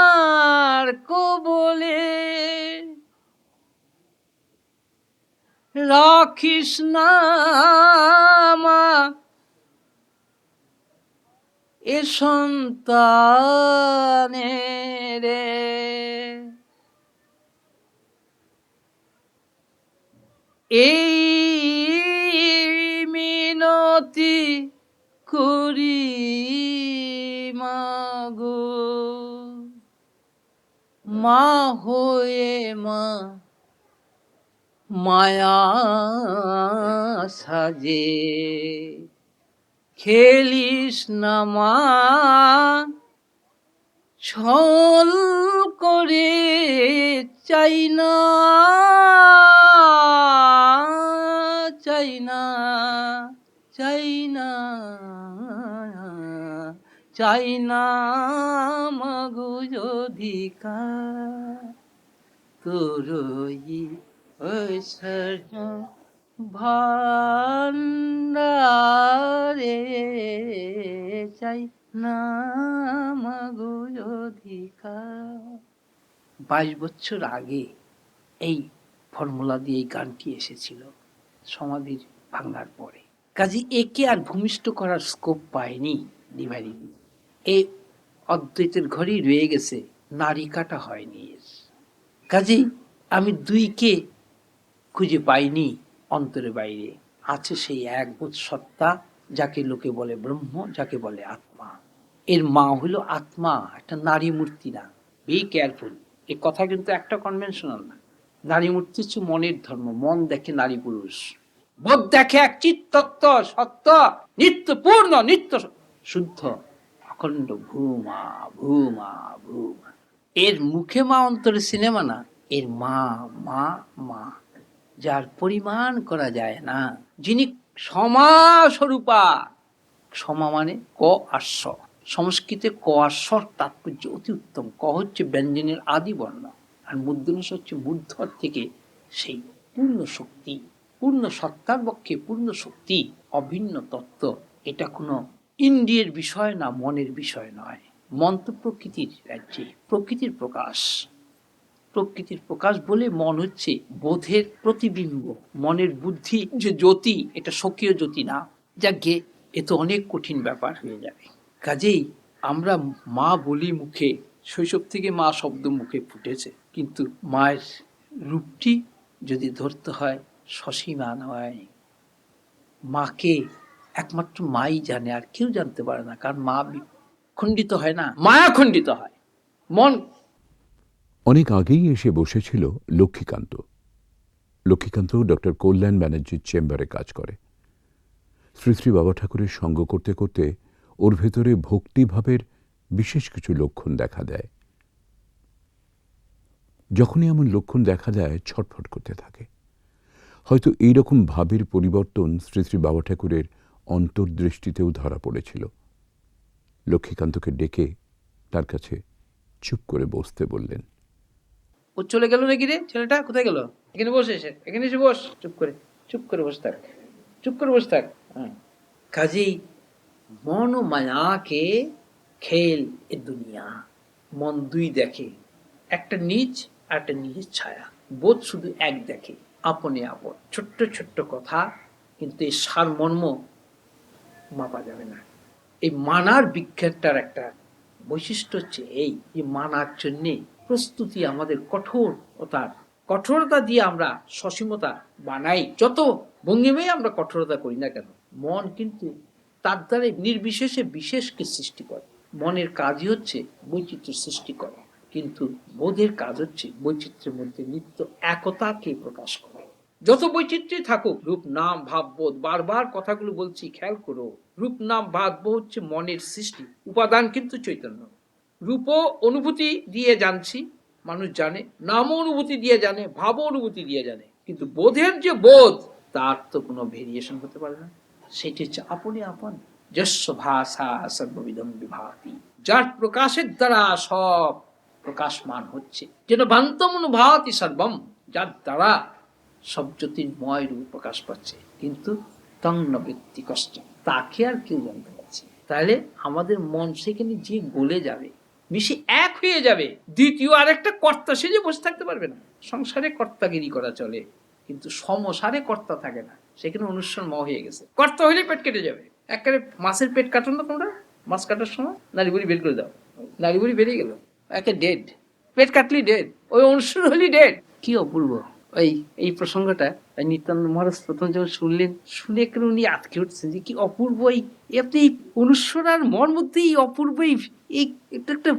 মায়ার কবলে রাখিস না মা এ সন্তানেরে, এই মিনতি করি মাগো, মা হয়ে মা মায়া সাজে, খেলিস না মা ছল করে, চাই না চাই না চাই না চাই না মাগো অধিকার তোরই ঐশ্বর্য ভান্ডারে, চাই না মাগো অধিকার। 22 বছর আগে এই ফর্মুলা দিয়ে এই গানটি এসেছিল সমাধির ভাঙার পরে। কাজে একে আর ভূমিষ্ঠ করার স্কোপ পায়নি ডিভাইন। এই অদ্বৈতের ঘরেই রয়ে গেছে, নারী কাটা হয়নি এর। কাজেই আমি দুইকে খুঁজে পাইনি অন্তরে বাইরে। আছে সেই একবোধ সত্তা, যাকে লোকে বলে ব্রহ্ম, যাকে বলে আত্মা। এর মা হলো আত্মা, একটা নারী মূর্তি না। বি কেয়ারফুল, এই কথা কিন্তু একটা কনভেনশনাল না। নারী মূর্তি হচ্ছে মনের ধর্ম। মন দেখে নারী পুরুষ, বোধ দেখে এক চিত্তত্ব সত্য, নিত্য পূর্ণ, নিত্য শুদ্ধ, অখণ্ড ভূমা ভূমা ভূমা। এর মুখে মা, অন্তরে সিনেমা না। এর মা মা মা, যার পরিমাণ করা যায় না, যিনি সমা স্বরূপা। সমা মানে ক আর স। সংস্কৃতে ক আর স্বর তাৎপর্য অতি উত্তম। ক হচ্ছে ব্যঞ্জনের আদি বর্ণ, আর মূর্ধন্য হচ্ছে মূর্ধর থেকে সেই পূর্ণ শক্তি, পূর্ণ সত্তার পক্ষে পূর্ণ শক্তি, অভিন্ন তত্ত্ব। এটা কোনো ইন্দ্রিয়ের বিষয় না, মনের বিষয় নয়। মন তো প্রকৃতির রাজ্যে, প্রকৃতির প্রকাশ। প্রকৃতির প্রকাশ বলে মন হচ্ছে বোধের প্রতিবিম্ব। মনের বুদ্ধি যে জ্যোতি, এটা স্বকীয় জ্যোতি না। যাকে এ তো অনেক কঠিন ব্যাপার হয়ে যাবে। কাজেই আমরা মা বলি মুখে, শৈশব থেকে মা শব্দ মুখে ফুটেছে, কিন্তু মায়ের রূপটি যদি ধরতে হয় সসীমা নয়। মাকে একমাত্র মাই জানে, আর কেউ জানতে পারে না। কারণ মা খণ্ডিত হয় না, মায়া খণ্ডিত হয়। মন অনেক আগেই এসে বসেছিল লক্ষ্মীকান্ত। লক্ষ্মীকান্ত ডক্টর কল্যাণ ব্যানার্জির চেম্বারে কাজ করে। শ্রী শ্রী বাবা ঠাকুরের সঙ্গ করতে করতে ওর ভেতরে ভক্তিভাবের বিশেষ কিছু লক্ষণ দেখা দেয়। যখনই এমন লক্ষণ দেখা দেয় ছটফট করতে থাকে। হয়তো এইরকম ভাবের পরিবর্তন শ্রী শ্রী বাবা ঠাকুরের অন্তর্দৃষ্টিতেও ধরা পড়েছিল। লক্ষ্মীকান্তকে ডেকে তার কাছে চুপ করে বসতে বললেন। ও চলে গেল নাকি রে? ছেলেটা কোথায় গেল? এখানে বসে, এসে এখানে এসে বস, চুপ করে, চুপ করে বসে থাক, চুপ করে বসে থাক। কাজেই মন ও মায়াকে খেল এ দুনিয়া। মন দুই দেখে, একটা নিজ আর একটা নিজের ছায়া। বোধ শুধু এক দেখে, আপনে আপন। ছোট্ট ছোট্ট কথা, কিন্তু এই সারমর্ম মাপা যাবে না। এই মানার বিজ্ঞানটার একটা বৈশিষ্ট্য হচ্ছে এই যে মানার জন্যে প্রস্তুতি আমাদের কঠোরতা দিয়ে আমরা সসীমতা বানাই। যত ভঙ্গিমেই আমরা কঠোরতা করি না কেন, মন কিন্তু তার দ্বারা নির্বিশেষে বিশেষকে সৃষ্টি করে। মনের কাজই হচ্ছে বৈচিত্র্য সৃষ্টি করা, কিন্তু বোধের কাজ হচ্ছে বৈচিত্র্যের মধ্যে নিত্য একতাকে প্রকাশ করা। যত বৈচিত্র্যই থাকুক, রূপ নাম ভাব বোধ, বারবার কথাগুলো বলছি, খেয়াল করো। রূপ নাম ভাব বোধ হচ্ছে মনের সৃষ্টি, উপাদান কিন্তু চৈতন্য। রূপ অনুভূতি দিয়ে জানছি, মানুষ জানে, নাম অনুভূতি দিয়ে জানে, ভাব অনুভূতি দিয়ে জানে, কিন্তু বোধের যে বোধ, তার তো কোনো ভেরিয়েশন হতে পারে না। সেটি হচ্ছে আপনি আপন। যস্য ভাষা সর্ববিদম বিভাতি, যার প্রকাশের দ্বারা সব প্রকাশমান হচ্ছে। যেন ভান্তমনুভাতি সর্বম, যার দ্বারা সব জ্যোতির্ময় রূপ প্রকাশ পাচ্ছে, কিন্তু তং ন ব্যক্তি কষ্ট, তাকে আর কেউ জানতে পারছে। তাহলে আমাদের মন সেখানে যে গলে যাবে, মিশে এক হয়ে যাবে। দ্বিতীয় আরেকটা কর্তা সেজে বসে থাকতে পারবে না। সংসারে কর্তাগিরি করা চলে, কিন্তু সমসারে কর্তা থাকে না। সেখানে অনুষ্ঠান ম হয়ে গেছে। কর্তা হইলে পেট কেটে যাবে। একেবারে মাছের পেট কাটো না তোমরা? মাছ কাটার সময় নাড়ি বুড়ি বের করে দাও, নাড়ি বুড়ি বেরিয়ে গেল, একে ডেড। পেট কাটলি ডেড, ওই অনুষ্ঠান হলি ডেড। কি অপূর্ব এই প্রসঙ্গটা নিত্যানন্দ মহারাজ প্রথম যখন শুনলেন, শুনে কেন উনি আটকে উঠছেন যে কি অপূর্ব এই অনুসরার মন মধ্যে এই অপূর্ব এই একটা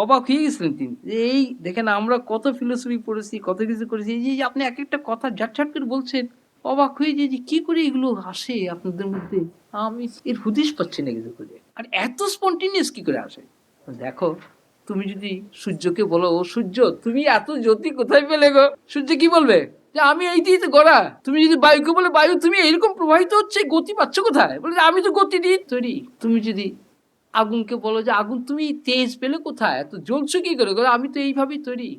অবাক হয়ে গেছিলেন তিনি। যে এই দেখেন আমরা কত ফিলোসফি পড়েছি, কত কিছু করেছি, এই যে আপনি এক একটা কথা ঝাটঝাট করে বলছেন, অবাক হয়ে যে কি করে এগুলো আসে আপনাদের মধ্যে, আমি এর হুদিস পাচ্ছি না কিছু করে, আর এত স্পন্টেনিয়াস কি করে আসে। দেখো, তুমি যদি সূর্যকে বলো, ও সূর্য তুমি এত জ্যোতি কোথায় পেলে গো, সূর্য কি বলবে যে আমি এই দিয়ে তো গড়া। তুমি যদি বায়ুকে বলে, বায়ু তুমি এইরকম প্রবাহিত হচ্ছে, গতি পাচ্ছ কোথায়, বলে যে আমি তো গতি দিয়ে তৈরি। তুমি যদি আগুনকে বলো যে আগুন তুমি তেজ পেলে কোথায়, এত জ্বলছো কি করে, বলে আমি তো এইভাবেই তৈরি।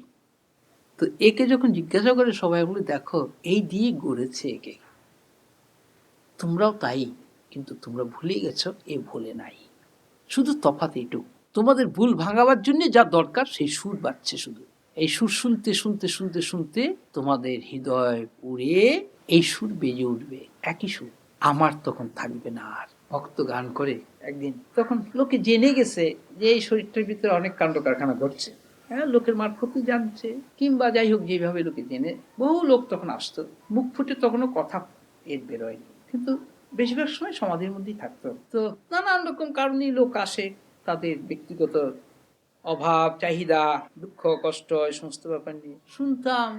তো একে যখন জিজ্ঞাসা করে সবাই, বলে দেখো এই দিয়ে গড়েছে একে, তোমরাও তাই, কিন্তু তোমরা ভুলে গেছো, এ ভুলে নাই। শুধু তফাৎ এইটুকু, তোমাদের ভুল ভাঙাবার জন্য যা দরকার সেই সুর বাজছে শুধু। এই সুর শুনতে শুনতে শুনতে শুনতে তোমাদের হৃদয় পুড়ে এই সুর বেজে উঠবে, একই সুর। আমার তখন থাকবে না আর। ভক্ত গান করে একদিন, তখন লোকে জেনে গেছে যে এই শরীরটার ভিতরে অনেক কাণ্ড কারখানা ঘটছে, হ্যাঁ, লোকের মারফতে জানছে, কিংবা যাই হোক যেভাবে লোকে জেনে, বহু লোক তখন আসতো, মুখ ফুটে তখনও কথা এর বেরোয়নি, কিন্তু বেশিরভাগ সময় সমাধির মধ্যেই থাকতো। তো নানান রকম কারণেই লোক আসে, তাদের ব্যক্তিগত অভাব, চাহিদা, দুঃখ, কষ্ট, এই সমস্ত ব্যাপার নিয়ে শুনতাম।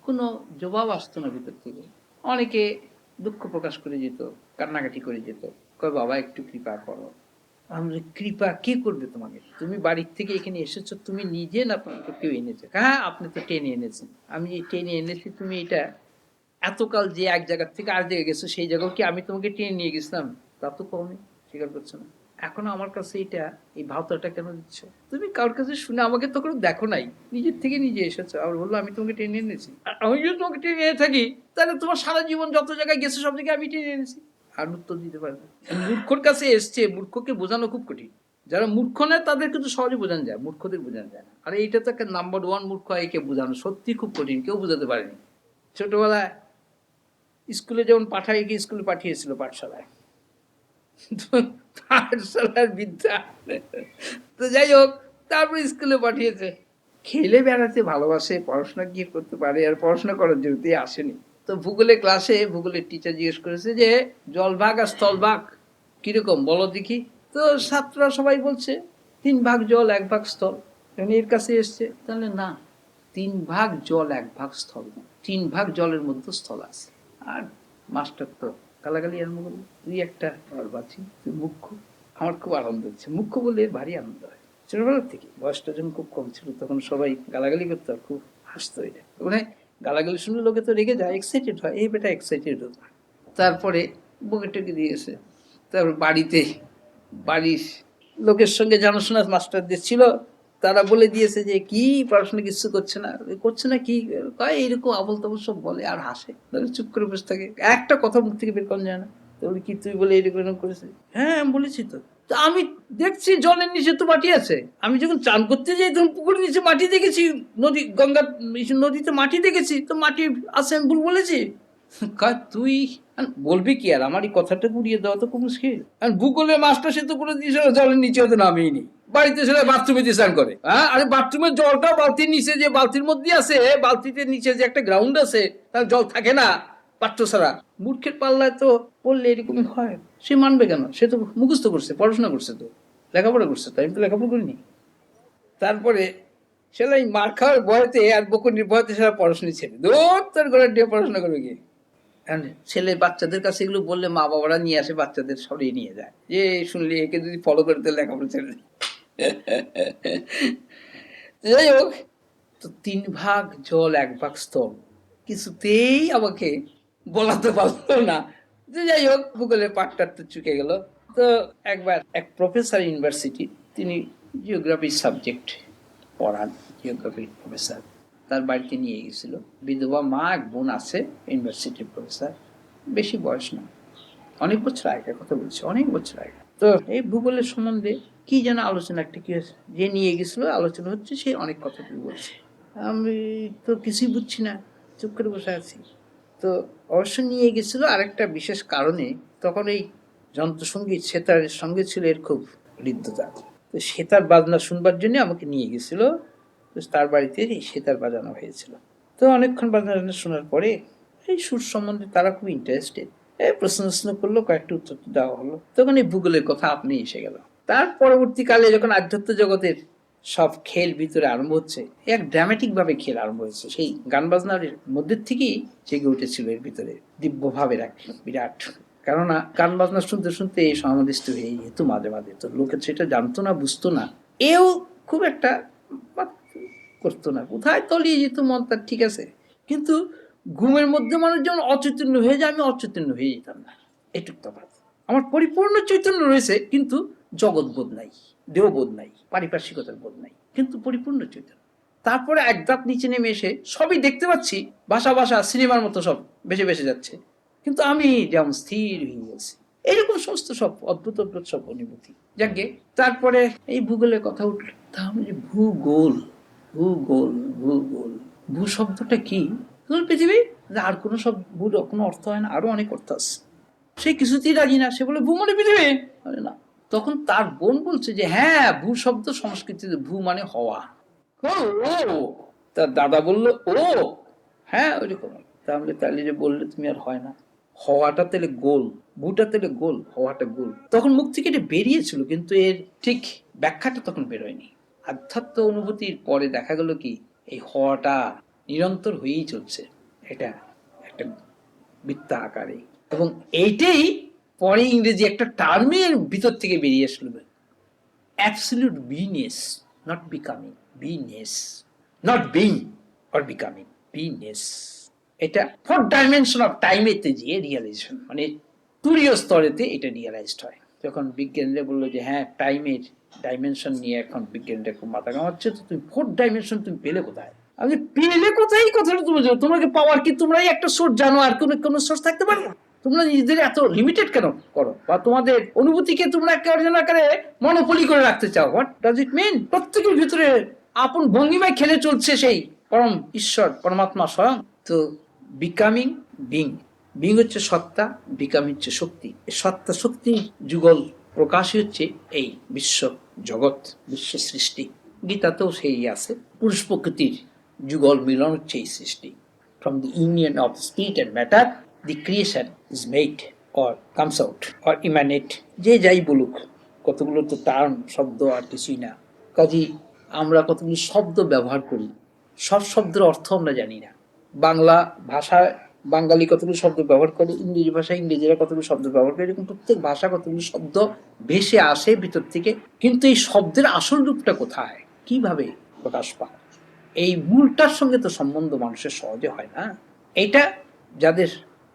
কোনো জবাব আসতো না ভিতর থেকে। অনেকে দুঃখ প্রকাশ করে যেত, কান্নাকাটি করে যেত, কয় বাবা একটু কৃপা করো। আমরা, কৃপা কে করবে তোমাকে, তুমি বাড়ির থেকে এখানে এসেছো, তুমি নিজে না তোমাকে কেউ এনেছে? হ্যাঁ, আপনি তো টেনে এনেছেন। আমি টেনে এনেছি, তুমি এটা এতকাল যে এক জায়গার থেকে আর জায়গায় গেছো, সেই জায়গাও কি আমি তোমাকে টেনে নিয়ে গেছিলাম? তা তো কমে, স্বীকার করছো না। এখন আমার কাছে এটা, এই ভাবটাটা কেন দিচ্ছ? তুমি কারোর কাছে শুনে আমাকে তো কোনো দেখো নাই, নিজের থেকে নিজে এসেছো, আর বললো আমি তোমাকে টেনে এনেছি। আর আমি যদি তোমাকে টেনে এনে থাকি, তাহলে তোমার সারা জীবন যত জায়গায় গেছো সব জায়গায় আমি টেনে এনেছি। আর উত্তর দিতে পারবে। মূর্খর কাছে এসছে, মূর্খকে বোঝানো খুব কঠিন। যারা মূর্খ নেয় তাদের কিন্তু সহজে বোঝানো যায়, মূর্খদের বোঝানো যায় না। আর এইটা তো একটা নাম্বার ওয়ান মূর্খ, একে বোঝানো সত্যি খুব কঠিন, কেউ বোঝাতে পারেনি। ছোটবেলায় স্কুলে যেমন পাঠায়, গিয়ে স্কুলে পাঠিয়েছিল পাঠশালায়, পাঠশালার বিদ্যা। তো যাই হোক, তারপর স্কুলে পাঠিয়েছে, খেলে বেড়াতে ভালোবাসে, পড়াশোনা গিয়ে করতে পারে, আর পড়াশোনা করার জন্য আসেনি। তো ভূগোলের ক্লাসে ভূগোলের টিচার জিজ্ঞেস করেছে যে জলভাগ আর স্থলভাগ কিরকম বলো দেখি। তো ছাত্ররা সবাই বলছে 3 ভাগ জল 1 ভাগ স্থল। এর কাছে এসছে, তাহলে না, 3 ভাগ জল 1 ভাগ স্থল, 3 ভাগ জলের মধ্যে স্থল আছে। আর মাস্টার তো গালাগালি আরম্ভ করলো, তুই একটা বাছি, তুই মুখ্য। আমার খুব আনন্দ হচ্ছে, মুখ্য বলে ভারী আনন্দ হয়। ছোটবেলার থেকে, বয়সটা যখন খুব কম ছিল তখন সবাই গালাগালি করতো, আর খুব হাসতো। এটা মানে গালাগালি শুনলে লোকে তো রেগে যায়, এক্সাইটেড হয়, এই বেটা এক্সাইটেড হতো। তারপরে বকে টকে দিয়েছে। তারপর বাড়ির লোকের সঙ্গে জানাশোনা মাস্টারদের ছিল, তারা বলে দিয়েছে যে কি পড়াশোনা কিছু করছে না কি, এইরকম আবল তাবল সব বলে আর হাসে, চুপ করে বসে থাকে, একটা কথা মুখ থেকে বের করা যায় না। তাহলে কি তুই বলে এরকম করেছে? হ্যাঁ আমি বলেছি তো। তা আমি দেখছি জলের নিচে তো মাটি আছে, আমি যখন চান করতে যাই তখন পুকুরের নিচে মাটি দেখেছি, নদী গঙ্গা নদীতে মাটি দেখেছি, তো মাটি আছে আমি ভুল বলেছি? তুই বলবি কি, আর আমার এই কথাটা গুড়িয়ে দেওয়া তো খুব মুশকিল। আর ভূগোলের মাস্টার সে তো করে দিয়েছে জলের নিচে হতে নামেই নেই, বাড়িতে সেটা বাথরুমে দিয়ে স্নান করে। হ্যাঁ, আরে বাথরুমের জলটা বালতির নিচে, যে বালতির মধ্যে আছে, বালতিতে নিচে যে একটা গ্রাউন্ড আছে, তার জল থাকে না পাত্র ছাড়া। মূর্খের পাল্লায় তো পড়লে এরকমই হয়। সে মানবে কেন? সে তো মুখস্থ করছে, পড়াশোনা করছে, তো লেখাপড়া করছে, তো আমি তো লেখাপড়া করিনি। তারপরে সেটা মার খাওয়ার ভয়তে আর বকুনির ভয়তে সেটা পড়াশোনা ছেড়ে দৌড় তার ঘরে দিয়ে পড়াশোনা করবে গিয়ে। ছেলে বাচ্চাদের কাছে এগুলো বললে মা বাবারা নিয়ে আসে, বাচ্চাদের সরিয়ে নিয়ে যায়, যে শুনলি একে যদি ফলো করতে লেখাপড়া ছেড়ে দেয়। যাই হোক, তো 3 ভাগ জল 1 ভাগ স্থল কিছুতেই আমাকে বলাতে পারলো না। যে যাই হোক, ভূগোলের পাঠটা তো চুকে গেল। তো একবার এক প্রফেসর ইউনিভার্সিটি, তিনি জিওগ্রাফির সাবজেক্ট পড়ান, জিওগ্রাফির প্রফেসর, তার বাড়িতে নিয়ে গেছিল। বিধবা মা, এক বোন আছে, ইউনিভার্সিটির প্রফেসর, বেশি বয়স না, অনেক বছর আগে কথা বলছি, অনেক বছর আগে। তো এই ভূগোলের সম্বন্ধে কি যেন আলোচনা একটা কি যে নিয়ে গেছিল, আলোচনা হচ্ছে, সে অনেক কথা বলছে, আমি তো কিছুই বুঝছি না, চুপ করে বসে আছি। তো অবশ্য নিয়ে গেছিল আরেকটা বিশেষ কারণে, তখন এই যন্ত্রসঙ্গীত সেতারের সঙ্গে ছিল এর খুব হৃদ্যতা। তো সেতার বাজনা শুনবার জন্য আমাকে নিয়ে গেছিল, তো তার বাড়িতে এই সেতার বাজানো হয়েছিল। তো অনেকক্ষণ বাজনা শোনার পরে এই সুর সম্বন্ধে তারা খুব ইন্টারেস্টেড, প্রশ্ন করলো, কয়েকটা উত্তর দেওয়া হলো, তখন এই ভূগোলের কথা আপনি এসে গেল। তার পরবর্তীকালে যখন আধ্যাত্ম জগতের সব খেল ভিতরে আরম্ভ হচ্ছে, এক ড্রামাটিক ভাবে খেল আরম্ভ হয়েছে, সেই গান বাজনার মধ্যে থেকেই জেগে উঠেছিল এর ভিতরে দিব্য ভাবের এক বিরাট। কেননা গান বাজনা শুনতে শুনতে সমাধিষ্ট হয়ে যেত মাঝে মাঝে, তো লোকে সেটা জানতো না, বুঝতো না, এও খুব একটা করতো না, কোথায় তলিয়ে যেত মন তার, ঠিক আছে। কিন্তু ঘুমের মধ্যে মানুষ যেমন অচৈতন্য হয়ে যায়, আমি অচৈতন্য হয়ে যেতাম না, এটুক তফাৎ। আমার পরিপূর্ণ চৈতন্য রয়েছে, কিন্তু জগৎবোধ নাই, দেহবোধ নাই, পারিপার্শ্বিকতার বোধ নাই, কিন্তু পরিপূর্ণ চৈতন্য। তারপরে এক ধাপ নিচে নেমে এসে সবই দেখতে পাচ্ছি, ভাষা ভাষা সিনেমার মতো সব বেশে বেশে যাচ্ছে, কিন্তু আমি যেমন স্থির হয়ে গেছি। এরকম সমস্ত সব অদ্ভুত অদ্ভুত সব অনুভূতি। যাকে তারপরে এই ভূগোলের কথা উঠল, তাহলে ভূগোল, ভূগোল, ভূগোল, ভূ শব্দটা কি? পৃথিবী আর কোনো সব ভূর কোনো অর্থ হয় না, আরো অনেক অর্থ আছে। সে কিছুতেই রাজি না, সে বলে ভূ মানে পৃথিবী না। তখন তার বোন বলছে যে হ্যাঁ, ভূ শব্দ সংস্কৃতিতে ভূ মানে হওয়া। ও, তার দাদা বললো ও হ্যাঁ ওইরকম। তাহলে তাহলে যে বললে তুমি আর হয় না, হওয়াটা তাহলে গোল, ভূটা তাহলে গোল, হওয়াটা গোল। তখন মুখ থেকে এটা বেরিয়েছিল, কিন্তু এর ঠিক ব্যাখ্যাটা তখন বেরোয়নি। আধ্যাত্ম অনুভূতির পরে দেখা গেল কি, এই হওয়াটা নিরন্তর হয়েই চলছে, এটা একটা বৃত্তা আকারে। এবং এইটাই পরে ইংরেজি একটা টার্মের ভিতর থেকে বেরিয়ে আসলো, absolute beingness, not becoming, beingness, not being or becoming, beingness. এটা ফোর্থ ডাইমেনশন অফ টাইমেতে গিয়ে রিয়েলাইজেশন, মানে তুরীয় স্তরেতে এটা রিয়েলাইজড হয়। যখন বিজ্ঞানীরা বললো যে হ্যাঁ টাইমের ডাইমেনশন নিয়ে এখন বিজ্ঞানীরা খুব মাথা ঘামাচ্ছে, তো তুমি ফোর্থ ডাইমেনশন তুমি পেলে কোথায়? আমি পেলে কোথায় কথাটা তুমি তোমাকে পাওয়ার কি তোমরাই একটা সোর্স জানো, আর কোনো সোর্স থাকতে পারে না? তোমরা নিজেদের এত লিমিটেড কেন করো, বা তোমাদের অনুভূতিকে তোমরা একটা অর্জন আকারে মনোপলি করে রাখতে চাও? হোয়াট ডাজ ইট মিন? প্রত্যেকের ভিতরে আপন ভঙ্গিমায় খেলে চলছে সেই পরম ঈশ্বর পরমাত্মা স্বয়ং। তো বিকামিং, বিং, বিং হচ্ছে সত্তা, বিকামিং হচ্ছে শক্তি। সত্তা শক্তির যুগল প্রকাশই হচ্ছে এই বিশ্ব জগৎ, বিশ্ব সৃষ্টি। গীতাতেও সেই আছে, পুরুষ প্রকৃতির যুগল মিলন হচ্ছে এই সৃষ্টি। From the union of spirit and matter, the creation is made or comes out or emanate. যে যাই বলুক, কতগুলো তো টার্ম শব্দ আর কিছুই না। কাজেই আমরা কতগুলো শব্দ ব্যবহার করি, সব শব্দের অর্থ আমরা জানি না। বাংলা ভাষায় বাঙালি কতগুলো শব্দ ব্যবহার করে, ইংরেজি ভাষায় ইংরেজিরা কতগুলো শব্দ ব্যবহার করে, এরকম প্রত্যেক ভাষা কতগুলো শব্দ ভেসে আসে ভিতর থেকে। কিন্তু এই শব্দের আসল রূপটা কোথায়, কিভাবে প্রকাশ পায়, এই মূলটার সঙ্গে তো সম্বন্ধ মানুষের সহজে হয় না। এটা যাদের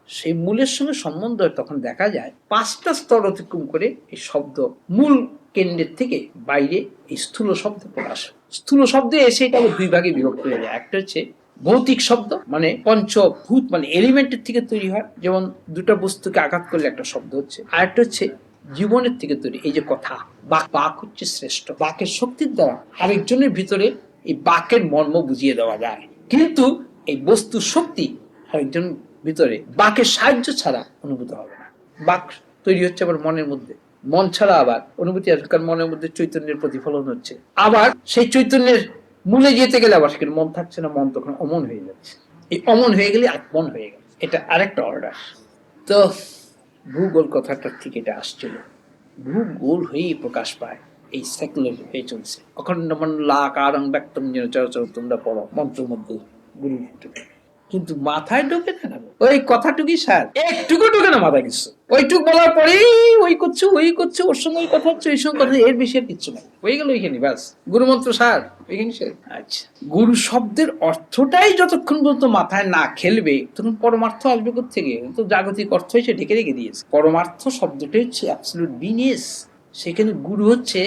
সেই মূলের সঙ্গে সম্বন্ধ হয়, তখন দেখা যায় 5টা স্তর অতিক্রম করে এই শব্দ মূল কেন্দ্রের থেকে বাইরে এই স্থূল শব্দ প্রকাশ। স্থূল শব্দ এসে এটা 2 ভাগে বিভক্ত হয়ে যায়। একটা হচ্ছে ভৌতিক শব্দ, মানে পঞ্চভূত মানে এলিমেন্টের থেকে তৈরি হয়, যেমন 2টা বস্তুকে আঘাত করলে একটা শব্দ হচ্ছে। আর একটা হচ্ছে জীবনের থেকে তৈরি, এই যে কথা, বাক হচ্ছে শ্রেষ্ঠ। বাকের শক্তির দ্বারা আরেকজনের ভিতরে এই বাকের মর্ম বুঝিয়ে দেওয়া যায়, কিন্তু এই বস্তু শক্তি আরেকজন ভিতরে বাকের সাহায্য ছাড়া অনুভূত হবে না। বাক তৈরি হচ্ছে আবার মনের মধ্যে, মন ছাড়া আবার অনুভূতি আসবে, কারণ মনের মধ্যে চৈতন্যের প্রতিফলন হচ্ছে। আবার সেই চৈতন্যের মূলে যেতে গেলে আবার সেখানে মন থাকছে না, মন তখন অমন হয়ে যাচ্ছে। এই অমন হয়ে গেলে আত্মন হয়ে গেল, এটা আরেকটা অর্ডার। তো ভূগোল কথাটার থেকে এটা আসছিল, ভূগোল হয়েই প্রকাশ পায়, এই সেকুলার হয়ে চলছে। অখণ্ড মণ্ডলাকারং ব্যক্তং যেন চরাচর, তোমরা পড়ো মন্ত্রের মধ্যে গুরু, কিন্তু মাথায় ঢোকে না। ওই কথাটুকুই স্যার, একটুকু ঢোকে না মাথায় কিছু। ওইটুকু বলার পরেই ওই করছে, ওর সঙ্গে ওই কথা হচ্ছে, ওই সঙ্গে কথা, এর বেশি আর কিচ্ছু নাই, হয়ে গেল ওইখানে ব্যাস। গুরু মন্ত্র স্যার ওইখানে শেষ। আচ্ছা, গুরু শব্দের অর্থটাই যতক্ষণ পর্যন্ত মাথায় না খেলবে, তখন পরমার্থ আসবে কোত্থেকে? তো জাগতিক অর্থ সে ঢেকে রেখে দিয়েছে। পরমার্থ শব্দটাই হচ্ছে অ্যাবসলিউট বিনেস। সেখানে গুরু হচ্ছে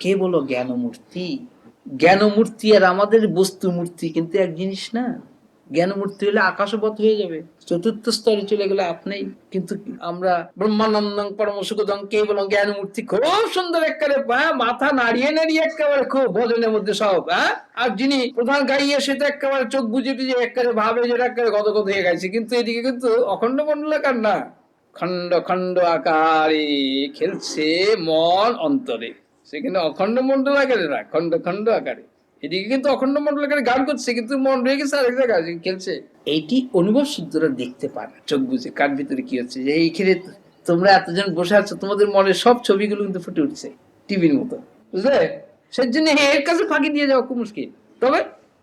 কেবল জ্ঞানমূর্তি। জ্ঞানমূর্তি আর আমাদের বস্তু মূর্তি কিন্তু এক জিনিস না। জ্ঞানমূর্তি হলে আকাশপথ হয়ে যাবে, 4র্থ স্তরে চলে গেলে আপনি। কিন্তু আমরা ব্রহ্মানন্দং পরম সুখদং কেবল জ্ঞানমূর্তি, খুব সুন্দর একেবারে মাথা নাড়িয়ে একেবারে খুব ভজনের মধ্যে সব। আর যিনি প্রধান গাইয়ে সে তো একেবারে চোখ বুঝে একেবারে ভাবে যেটা একেবারে গদগদ হয়ে গেছে, কিন্তু এদিকে কিন্তু অখণ্ড মণ্ডলাকার না, খণ্ড খণ্ড আকারে খেলছে মন অন্তরে। সেখানে অখণ্ড মণ্ডল আকারে না, খণ্ড খণ্ড আকারে। এদিকে কিন্তু অখণ্ড মণ্ডল আকারে গান করছে, কিন্তু মন রয়ে গেছে আরেক জায়গায় খেলছে। এইটি অনুভব সিদ্ধরা দেখতে পারে চোখ বুঝে, কার ভিতরে কি হচ্ছে। যে এইখানে তোমরা এতজন বসে আছো, তোমাদের মনের সব ছবিগুলো কিন্তু ফুটে উঠছে টিভির মতো, বুঝলে? সেজন্য এর কাছে ফাঁকি দিয়ে যাওয়া খুব মুশকিল। তবে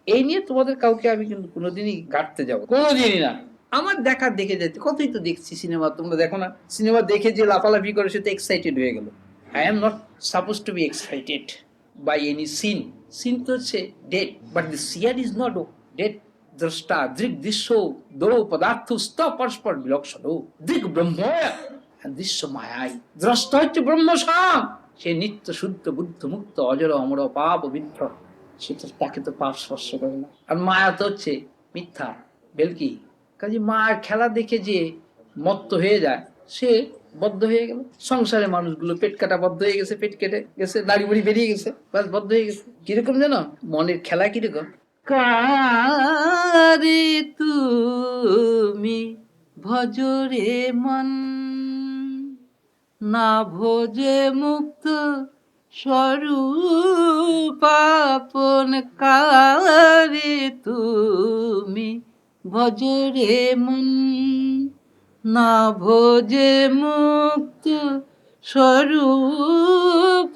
এই নিয়ে তোমাদের কাউকে আমি কিন্তু কোনোদিনই গাঁটতে যাবো, কোনোদিনই না। আমার দেখে যাইতে কতই তো দেখছি সিনেমা, তোমরা দেখো না? সিনেমা দেখে যে লাফালাফি করে সে তো এক্সাইটেড হয়ে গেল। I am not suppose to be excited by any seen. Seen তো হচ্ছে dead, but the seer is not dead. দ্রষ্টা দৃক দৃশ্য দো পদার্থ স্থ পরস্পর বিলক্ষণ দৃক ব্রহ্ময় দৃশ্য মায়াই। দ্রষ্টা হচ্ছে ব্রহ্ম স্বয়ং, সে নিত্য শুদ্ধ বুদ্ধ মুক্ত অজর অমর পাপ বিদ্ধ, সে তো তাকে তো পাপ স্পর্শ করে না। আর মায়া তো হচ্ছে মিথ্যা বেলকি। কাজে মায়ের খেলা দেখে যে মত্ত হয়ে যায় সে বদ্ধ হয়ে গেল। সংসারে মানুষগুলো পেট কাটা বদ্ধ হয়ে গেছে, পেট কেটে গেছে, দাড়ি মুড়ি বেরিয়ে গেছে, ব্যাস বদ্ধ হয়ে গেছে। কিরকম জানো মনের খেলা কিরকম? কারে তুমি ভজরে মন না ভোজে মুক্ত স্বরূপ আপন। কারে তুমি ভজরে মন না ভোজে মুক্ত স্বরূপ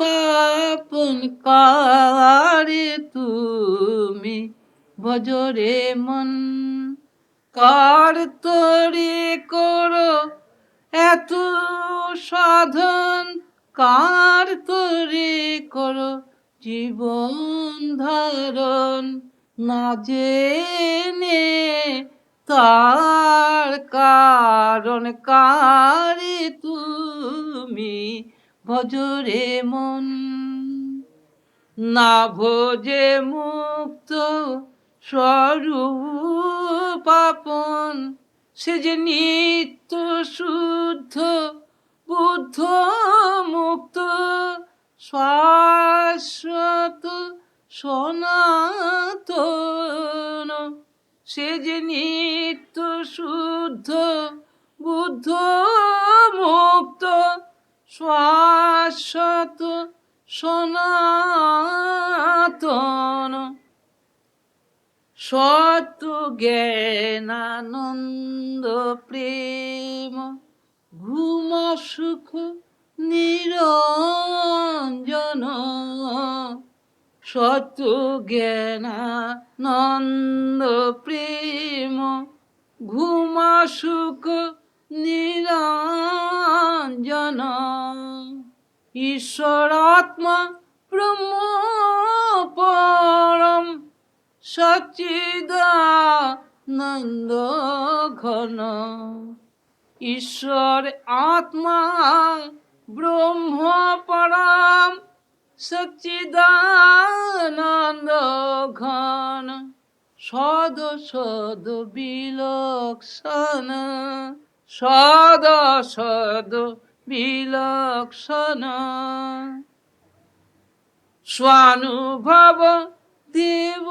আপন। কারে তুমি ভজরে মন কার তরে করো এত সাধন, কার তরে করো জীবন ধারণ। না জেনে তার কারণ, কারে তুমি ভজরে মন না ভোজে মুক্ত স্বরূপ আপন। সে যে নিত্য শুদ্ধ বুদ্ধ মুক্ত শাশ্বত সনাতন। সে যে নিত্য শুদ্ধ বুদ্ধ মুক্ত শাশ্বত সনাতন। সত জ্ঞানানন্দ প্রেম ঘুম সুখ নিরঞ্জন। সত জ্ঞানানন্দ প্রেম ঘুম সুখ নিরঞ্জন। ঈশ্বরাত্মা ব্রহ্ম পরম সচ্চিদানন্দ ঘন। ঈশ্বর আত্মা ব্রহ্ম পরম সচ্চিদানন্দ ঘন। সদ সদ বিলক্ষণ, সদ সদ বিলক্ষণ। স্বানুভব দেব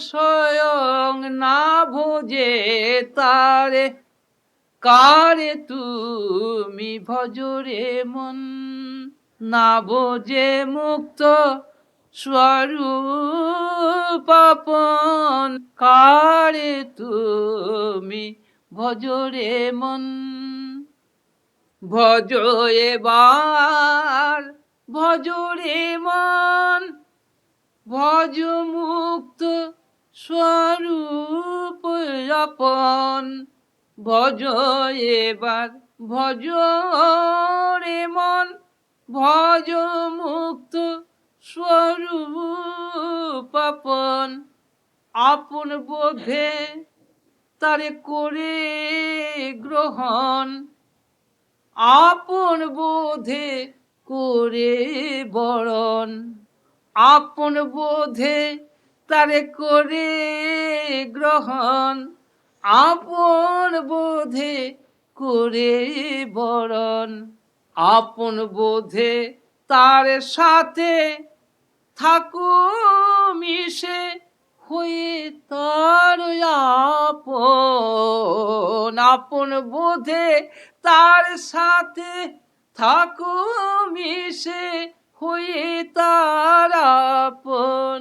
স্বয়ং না ভোজে তারে। কারে তুমি ভজরে মন না ভোজে মুক্ত স্বরূপ আপন। কারে তুমি ভজরে মন ভজ এবার ভজরে মন ভজ মুক্ত স্বরূপ আপন। ভজ এবার ভজ রে মন ভজ মুক্ত স্বরূপ আপন। আপন বোধে তারে করে গ্রহণ, আপন বোধে করে বরণ। আপন বোধে তারে করে গ্রহণ, আপন বোধে করে বরণ। আপন বোধে তার সাথে থাকো মিশে হয়ে তার আপন। আপন বোধে তার সাথে থাকো মিশে হয়ে তার আপন।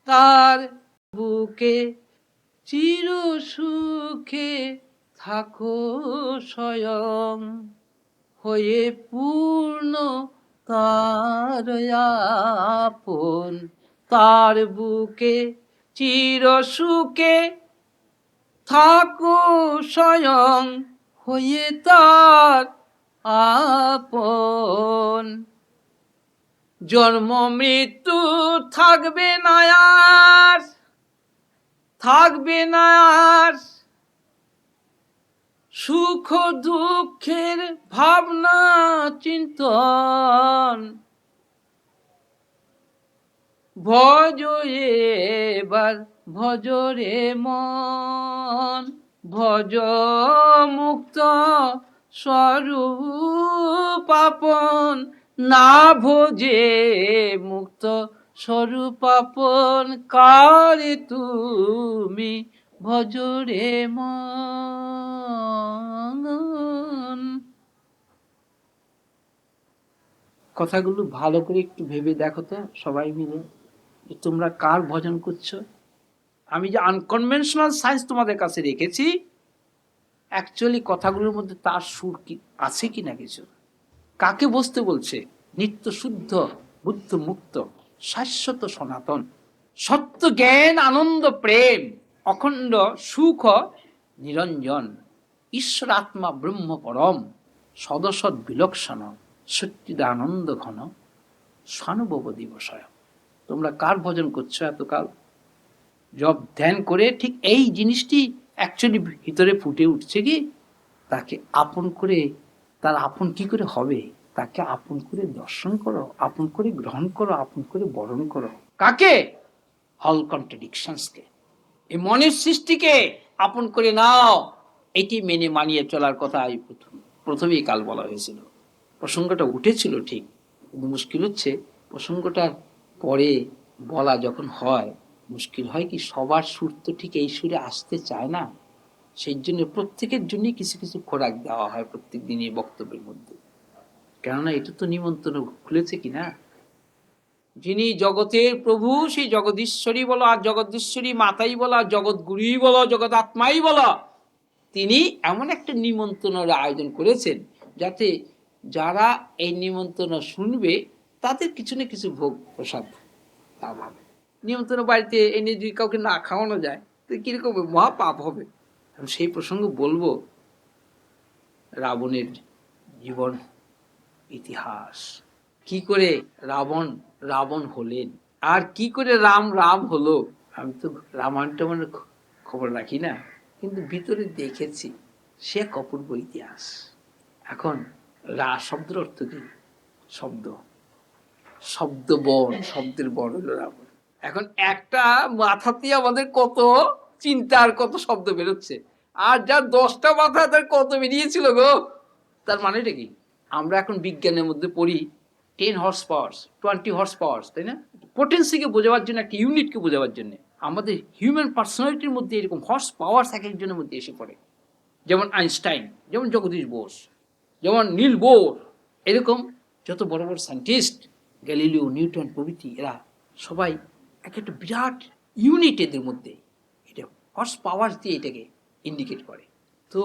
তার বুকে চির সুখে থাকো স্বয়ং হয়ে পূর্ণ তার আপন, তার বুকে চির সুখে থাকো স্বয়ং হয়ে তার আপন। জন্ম মৃত্যু থাকবে না আর, থাকবে না আর সুখ দুঃখের ভাবনা চিন্তন। ভজ এবার ভজ রে মন, ভজ মুক্ত স্বরূপ আপন, না ভোজে মুক্ত স্বরূপ আপন, কারে তুমি ভজ রে মন। কথাগুলো ভালো করে একটু ভেবে দেখো তো সবাই মিলে, যে তোমরা কার ভজন করছো। আমি যে আনকনভেনশনাল সায়েন্স তোমাদের কাছে রেখেছি, অ্যাকচুয়ালি কথাগুলোর মধ্যে তার সুর কি আছে কিনা কিছু। কাকে বসতে বলছে? নিত্য শুদ্ধ বুদ্ধ মুক্ত শাশ্বত সনাতন সত্য জ্ঞান আনন্দ প্রেম অখণ্ড সুখ নিরঞ্জন ঈশ্বর আত্মা ব্রহ্ম পরম সদসৎ বিলক্ষণ সচ্চিদানন্দ ঘন স্বানুভব দিবসয়। তোমরা কার ভজন করছো এতকাল? জব ধ্যান করে ঠিক এই জিনিসটি অ্যাকচুয়ালি ভিতরে ফুটে উঠছে কি, তাকে আপন করে, তার আপন কি করে হবে, তাকে আপন করে দর্শন করো, আপন করে গ্রহণ করো, আপন করে বরণ করো। কাকে? অল কন্ট্রাডিকশনসকে, এই মনের সৃষ্টিকে আপন করে নাও। এটি মেনে মানিয়ে চলার কথা এই প্রথমেই কাল বলা হয়েছিল। প্রসঙ্গটা উঠেছিল ঠিক, কিন্তু মুশকিল হচ্ছে প্রসঙ্গটার পরে বলা যখন হয়, মুশকিল হয় কি সবার সুর তো ঠিক এই সুরে আসতে চায় না। সেই জন্য প্রত্যেকের জন্যই কিছু কিছু খোরাক দেওয়া হয় প্রত্যেক দিনের বক্তব্যের মধ্যে। কেননা এটা তো নিমন্ত্রণ খুলেছে কিনা, যিনি জগতের প্রভু সেই জগদীশ্বরী বলো, আর জগদীশ্বরী মাতাই বলো, আর জগৎগুরুই বলো, জগৎ আত্মাই বলো, তিনি এমন একটা নিমন্ত্রণের আয়োজন করেছেন যাতে যারা এই নিমন্ত্রণ শুনবে তাদের কিছু না কিছু ভোগ প্রসাদ লাভ হবে। নিমন্ত্রণ বাড়িতে এনে যদি কাউকে না খাওয়ানো যায় তো কিরকম মহা পাপ হবে। সেই প্রসঙ্গ বলবো রাবণের জীবন ইতিহাস, কি করে রাবণ রাবণ হলেন আর কি করে রাম রাম হলো। আমি তো রামায়ণটা মানে খবর রাখি না, কিন্তু ভিতরে দেখেছি সে এক অপূর্ব ইতিহাস। এখন রা শব্দের অর্থ কি? শব্দ, শব্দ বন, শব্দের বন হলো রাবণ। এখন একটা মাথাতে আমাদের কত চিন্তার কত শব্দ বেরোচ্ছে, আর যার 10টা মাথা তার কত বেরিয়েছিল গো। তার মানেটা কি? আমরা এখন বিজ্ঞানের মধ্যে পড়ি 10 হর্স পাওয়ার্স 20 হর্স পাওয়ার্স, তাই না? পোটেন্সিকে বোঝাবার জন্য, একটা ইউনিটকে বোঝাবার জন্য আমাদের হিউম্যান পার্সোনালিটির মধ্যে এরকম হর্স পাওয়ার্স এক একজনের মধ্যে এসে পড়ে। যেমন আইনস্টাইন, যেমন জগদীশ বোস, যেমন নীল বোর, এরকম যত বড় বড় সায়েন্টিস্ট, গ্যালিলিও, নিউটন প্রভৃতি, এরা সবাই এক একটা বিরাট ইউনিট এদের মধ্যে। এটা হর্স পাওয়ার্স দিয়ে এটাকে ইন্ডিকেট করে। তো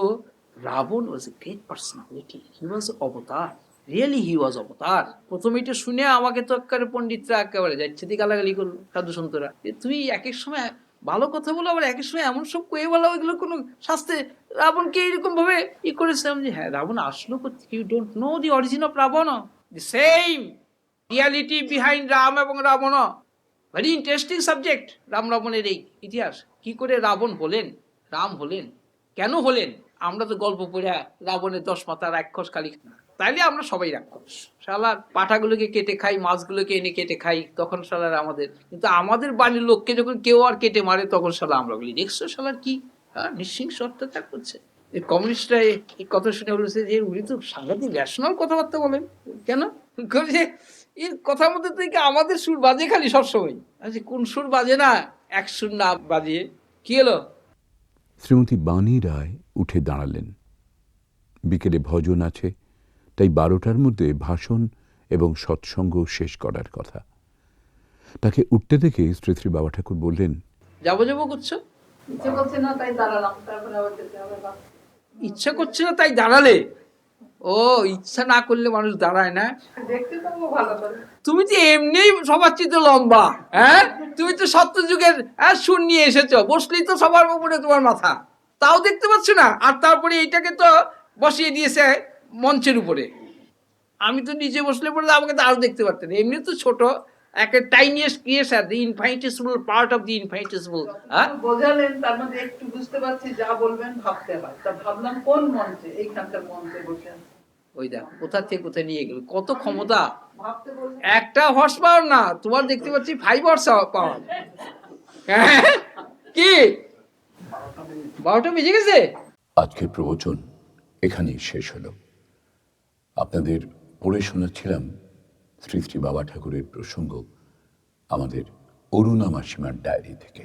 রাবণ ওয়াজ এ গ্রেট পার্সোনালিটি, হি ওয়াজ অবতার, রিয়েলি হি ওয়াজ অবতার। প্রথমে এটা শুনে আমাকে তো একেবারে পণ্ডিতরা একেবারে যাচ্ছে দিয়ে গালাগালি করলো, সাধু সন্তরা, তুই এক এক সময় ভালো কথা বলো, আবার এক এক সময় এমন সব কয়ে বলো ওইগুলো কোনো শাস্ত্রে রাবণকে এইরকম ভাবে ই করেছিলাম যে হ্যাঁ রাবণ আসলো করতে, you don't know the origin of Ravan, the same reality behind Ram এবং Ravan. Very interesting subject Ram রাবণের এই ইতিহাস। কি করে রাবণ হলেন, রাম হলেন, কেন হলেন? আমরা তো গল্প পড়ে রাবণের 10 মাথা রাক্ষস খালি, তাইলে আমরা সবাই রাক্ষস। শালার পাঠাগুলোকে কেটে খাই, মাছগুলোকে এনে কেটে খাই, তখন শালার আমাদের, কিন্তু আমাদের বাড়ির লোককে যখন কেউ আর কেটে মারে তখন শালা আমরা বলি দেখছো শালার কি নিঃশিংস অত্যাচার করছে। এই কমিউনিস্টরা এই কথা শুনে বলেছে যে উনি তো সাংঘাতিক ন্যাশনাল কথাবার্তা বলেন, কেন? এর কথার মধ্যে থেকে আমাদের সুর বাজে খালি সবসময়। আচ্ছা কোন সুর বাজে না? এক সুর না বাজিয়ে কি হলো? শ্রীমতী বাণী রায় উঠে দাঁড়ালেন। বিকেলে ভজন আছে, তাই 12টার মধ্যে ভাষণ এবং সৎসঙ্গ শেষ করার কথা। তাকে উঠতে দেখে শ্রী শ্রী বাবা ঠাকুর বললেন, যাবো যাবো করছো? ইচ্ছে করছে না তাই দাঁড়ালাম, তারপরে আবার যেতে হবে। ইচ্ছা করছে না তাই দাঁড়ালে? ও ইচ্ছা না করলে মানুষ দাঁড়ায় না। দেখতে তো ভালো করে। তুমি তো এমনি সবার চেয়ে তো লম্বা, হ্যাঁ তুমি তো সত্যযুগের সুর নিয়ে এসেছো, বসলেই তো সবার উপরে তোমার মাথা, তাও দেখতে পাচ্ছ না। আর তারপরে এইটাকে তো বসিয়ে দিয়েছে মঞ্চের উপরে। আমি তো নিচে বসলে পরে আমাকে তো আরো দেখতে পারতেন, এমনি তো ছোট, একটা tiniest creation, the infinitesimal part of the infinitesimal. বোঝালেন তার মধ্যে একটু বুঝতে পারছি, যা বলবেন ভাবতে হয়। তা ভাবলাম কোন মঞ্চে, এইখানকার মঞ্চে বসে ওই দেখো কোথা থেকে কোথায় নিয়ে গেল, কত ক্ষমতা। ভাবতে বলছেন। একটা হর্স পাওয়ার না, তোমার দেখতে পাচ্ছি 5 হর্স পাওয়ার। হ্যাঁ কি 12টা বেজে গেছে? আজকের প্রবচন এখানেই শেষ হলো। আপনাদের পড়ে শোনাচ্ছিলাম শ্রী শ্রী বাবা ঠাকুরের প্রসঙ্গ আমাদের অরুণা মাসিমার ডায়েরি থেকে।